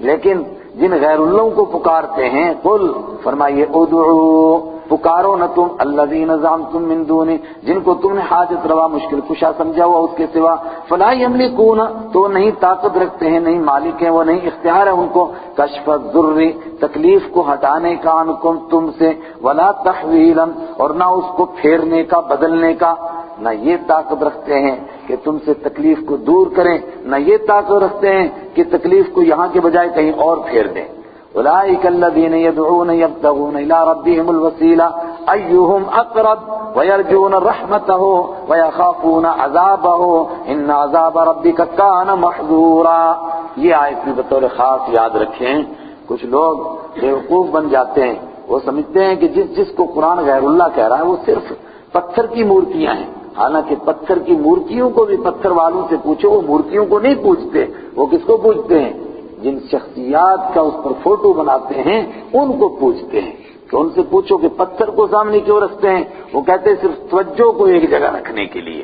لیکن جن غیر اللہ کو پکارتے ہیں، قل فرمائیے ادعو، پکارو نہ تم الذین زعمتم من دونی، جن کو تم نے حاجت روا مشکل کشا سمجھا ہوا اس کے سوا. فلا یملکون، تو نہیں طاقت رکھتے ہیں، نہیں مالک ہیں وہ، نہیں اختیار ہے ان کو کشف الضر، تکلیف کو ہٹانے کا، عنکم تم سے، ولا تحویلا، اور نہ اس کو پھیرنے کا، بدلنے کا. نہ یہ طاقت رکھتے ہیں کہ تم سے تکلیف کو دور کریں، نہ یہ طاقت رکھتے ہیں کہ تکلیف کو یہاں کے بجائے کہیں اور پھیر دیں. اولئک الذین یدعون یبتغون الی ربہم الوسیلہ ایہم اقرب ویرجون رحمتہ ویخافون عذابہ ان عذاب ربک کان محذورا. یہ آیت بھی بطور خاص یاد رکھیں. کچھ لوگ بیوقوف بن جاتے ہیں، وہ سمجھتے ہیں کہ جس کو قرآن غیر اللہ کہہ رہا ہے وہ صرف پتھر کی مورتیاں ہیں. حالانکہ پتھر کی مورتیوں کو بھی پتھر والوں سے پوچھو، وہ مورتیوں کو نہیں پوچھتے، وہ کس کو پوچھتے ہیں؟ جن شخصیات کا اس پر فوٹو بناتے ہیں ان کو پوچھتے ہیں. کہ ان سے پوچھو کہ پتھر کو سامنے کیوں رکھتے ہیں؟ وہ کہتے ہیں صرف توجہ کو ایک جگہ رکھنے کے لیے.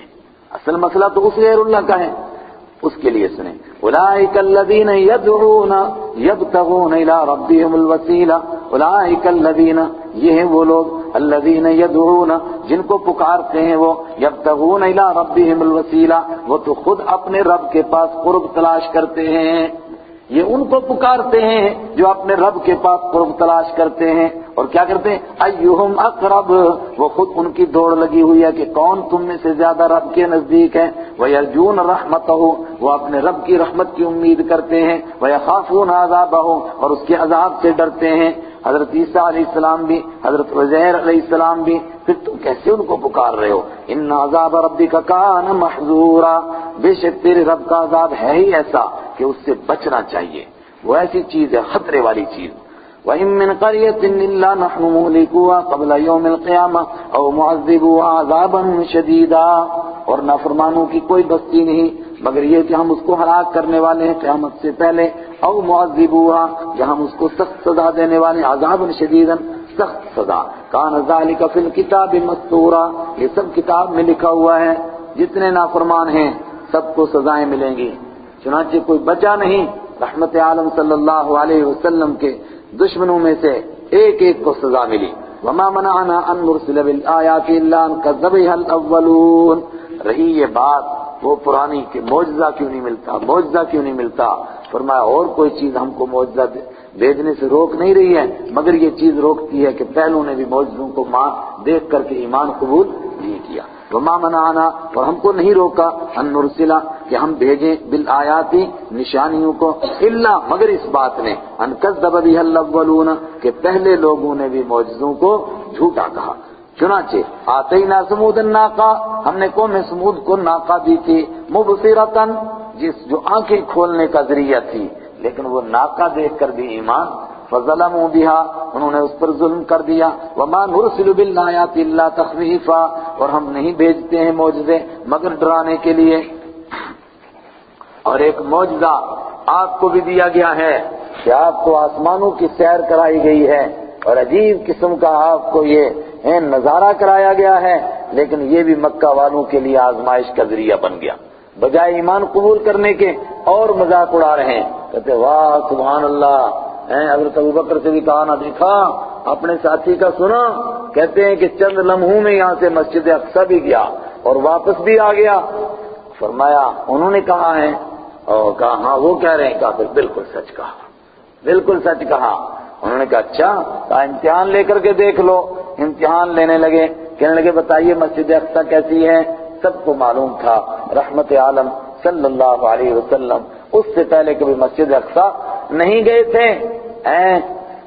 اصل مسئلہ تو اس غیر اللہ کا ہے. اس کے لیے سنیں، اولئک الذین یدعون یبتغون الی ربہم الوسیلہ. اولئک الذین، یہ ہیں وہ لوگ، الذین یدعون، جن کو پکارتے ہیں وہ، یبتغون الی ربہم الوسیلہ، وہ تو خود اپنے رب کے پاس قرب تلاش کرتے ہیں. یہ ان کو پکارتے ہیں جو اپنے رب کے پاس قرب تلاش کرتے ہیں. اور کیا کرتے ہیں؟ ایہم اقرب، وہ خود ان کی دوڑ لگی ہوئی ہے کہ کون تم میں سے زیادہ رب کے نزدیک ہے. وَيَرْجُونَ رَحْمَتَهُ، وہ اپنے رب کی رحمت کی امید کرتے ہیں. وَيَخَافُونَ عَذَابَهُ، اور اس کے عذاب سے ڈرتے ہیں. حضرت عیسیٰ علیہ السلام بھی، حضرت عزیر علیہ السلام بھی. پھر تم کیسے ان کو پکار رہے ہو؟ ان عذاب ربک کان محذورا، بے شک تیرے رب کا عذاب ہے ہی ایسا کہ اس سے بچنا چاہیے. وہ ایسی چیز ہے، خطرے والی چیز. وَإِن مِّن قَرْيَةٍ إِلَّا نَحْنُ مُهْلِكُوهَا قَبْلَ يَوْمِ الْقِيَامَةِ أَوْ مُعَذِّبُوهَا عَذَابًا شَدِيدًا، اور نافرمانوں کی کوئی بستی نہیں مگر یہ کہ ہم اس کو ہلاک کرنے والے ہیں قیامت سے پہلے. او معذبوها، یا ہم اس کو سخت سزا دینے والے ہیں، عذابًا شدیدًا، سخت سزا. کان ذلک فی الکتاب مستورا، یہ سب کتاب میں لکھا ہوا ہے. جتنے نافرمان ہیں سب کو سزائیں ملیں گی. چنانچہ کوئی بچا نہیں. رحمت عالم صلی اللہ علیہ وسلم کے دشمنوں میں سے ایک ایک کو سزا ملی. وما منعنا ان نرسل بالآیات الا ان كذب بها الاولون. رہی یہ بات وہ پرانی کہ معجزہ کیوں نہیں ملتا، معجزہ کیوں نہیں ملتا. فرمایا اور کوئی چیز ہم کو معجزہ بھیجنے سے روک نہیں رہی ہے، مگر یہ چیز روکتی ہے کہ پہلوں نے بھی معجزوں کو دیکھ کر کے ایمان قبول نہیں کیا. وما منعنا، اور ہم کو نہیں روکا، ان نرسلا، کہ ہم بھیجیں بالآیاتی، نشانیوں کو، الا، مگر اس بات نے، ان کذب بها الاولون، کہ پہلے لوگوں نے بھی معجزوں کو جھوٹا کہا. چنانچہ آتینا ثمود الناقہ، ہم نے قوم ثمود کو ناقہ دی تھی، مبصرۃ، جو آنکھیں کھولنے کا ذریعہ تھی، لیکن وہ ناقہ دیکھ کر بھی ایمان فظلموا بها، انہوں نے اس پر ظلم کر دیا. وما نرسل بالآیات الا تخویفا، اور ہم نہیں بھیجتے ہیں معجزے مگر ڈرانے کے لیے. اور ایک معجزہ آپ کو بھی دیا گیا ہے کہ آپ کو آسمانوں کی سیر کرائی گئی ہے اور عجیب قسم کا آپ کو یہ نظارہ کرایا گیا ہے، لیکن یہ بھی مکہ والوں کے لیے آزمائش کا ذریعہ بن گیا. بجائے ایمان قبول کرنے کے اور مذاق اڑا رہے ہیں، کہتے واہ سبحان اللہ. حضرت ابوبکر سے بھی کہا نہ دیکھا اپنے ساتھی کا سنا، کہتے ہیں کہ چند لمحوں میں یہاں سے مسجد اقصی بھی گیا اور واپس بھی آ گیا. فرمایا انہوں نے کہا ہے، اور کہا ہاں وہ کہہ رہے ہیں. کہا پھر بالکل سچ کہا، بالکل سچ کہا. انہوں نے کہا اچھا، کہا امتحان لے کر کے دیکھ لو. امتحان لینے لگے، کہنے لگے بتائیے مسجد اقصی کیسی ہے. سب کو معلوم تھا رحمت عالم صلی اللہ علیہ وسلم اس سے پہلے کبھی مسجد اقصی نہیں گئے تھے.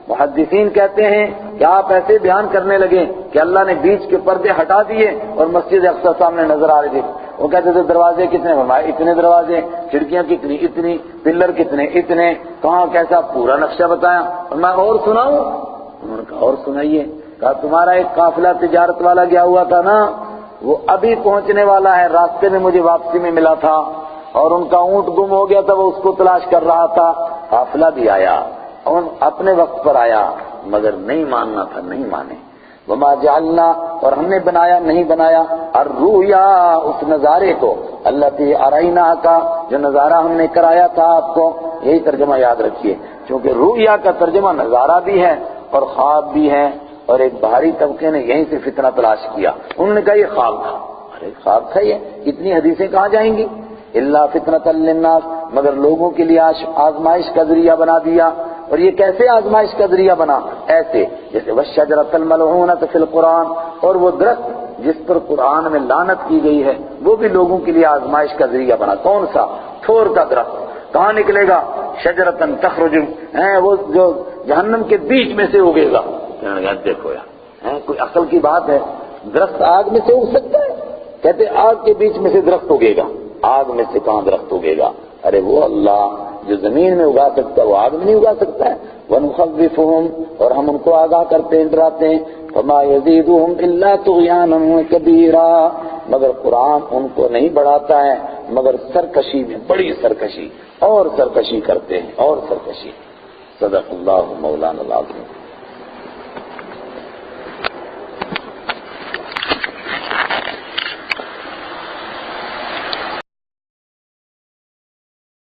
محدثین کہتے ہیں کہ آپ ایسے بیان کرنے لگے کہ اللہ نے بیچ کے پردے ہٹا دیے اور مسجد اقصی سامنے نظر آ رہی تھی. وہ کہتے تھے دروازے کتنے؟ فرمایا اتنے دروازے، کھڑکیاں کتنی؟ اتنی، پلر کتنے؟ اتنے. کہاں کیسا؟ پورا نقشہ بتایا. اور میں اور سناؤں؟ انہوں نے کہا اور سنائیے. کہا تمہارا ایک قافلہ تجارت والا گیا ہوا تھا نا، وہ ابھی پہنچنے والا ہے، راستے میں مجھے واپسی میں ملا تھا اور ان کا اونٹ گم ہو گیا تھا، وہ اس کو تلاش کر رہا تھا. قافلہ بھی آیا اور اپنے وقت پر آیا، مگر نہیں ماننا تھا، نہیں مانے. وما جعلنا، اور ہم نے بنایا نہیں بنایا، الرؤیا، اس نظارے کو، التی ارینہ کا، جو نظارہ ہم نے کرایا تھا آپ کو. یہی ترجمہ یاد رکھیے، کیونکہ رؤیا کا ترجمہ نظارہ بھی ہے اور خواب بھی ہے. اور ایک باہری طبقے نے یہیں سے فتنہ تلاش کیا. انہوں نے کہا یہ خواب تھا. ارے خواب تھا یہ؟ اتنی حدیثیں کہاں جائیں گی؟ الا فتنۃ للناس، مگر لوگوں کے لیے آزمائش کا ذریعہ بنا دیا. اور یہ کیسے آزمائش کا ذریعہ بنا؟ ایسے جیسے والشجرۃ الملعونۃ فی القرآن، اور وہ درخت جس پر قرآن میں لعنت کی گئی ہے وہ بھی لوگوں کے لیے آزمائش کا ذریعہ بنا. کون سا؟ تھور کا درخت. کہاں نکلے گا؟ شجرۃ تخرج، وہ جو جہنم کے بیچ میں سے اگے گا. دیکھو یار، کوئی عقل کی بات ہے؟ درخت آگ میں سے اگ سکتا ہے؟ کہتے آگ کے بیچ میں سے درخت اگے گا. آگ میں سے کہاں درخت اگے گا؟ ارے وہ اللہ جو زمین میں اگا سکتا ہے وہ آگ میں نہیں اگا سکتا ہے. وَنُخَوِّفُهُمْ، اور ہم ان کو آگاہ کرتے ہیں، ڈراتے ہیں. فَمَا يَزِيدُهُمْ إِلَّا طُغْيَانًا كَبِيرًا، مگر قرآن ان کو نہیں بڑھاتا ہے مگر سرکشی میں، بڑی سرکشی، اور سرکشی کرتے ہیں اور سرکشی. صدق اللہ مولانا العظیم.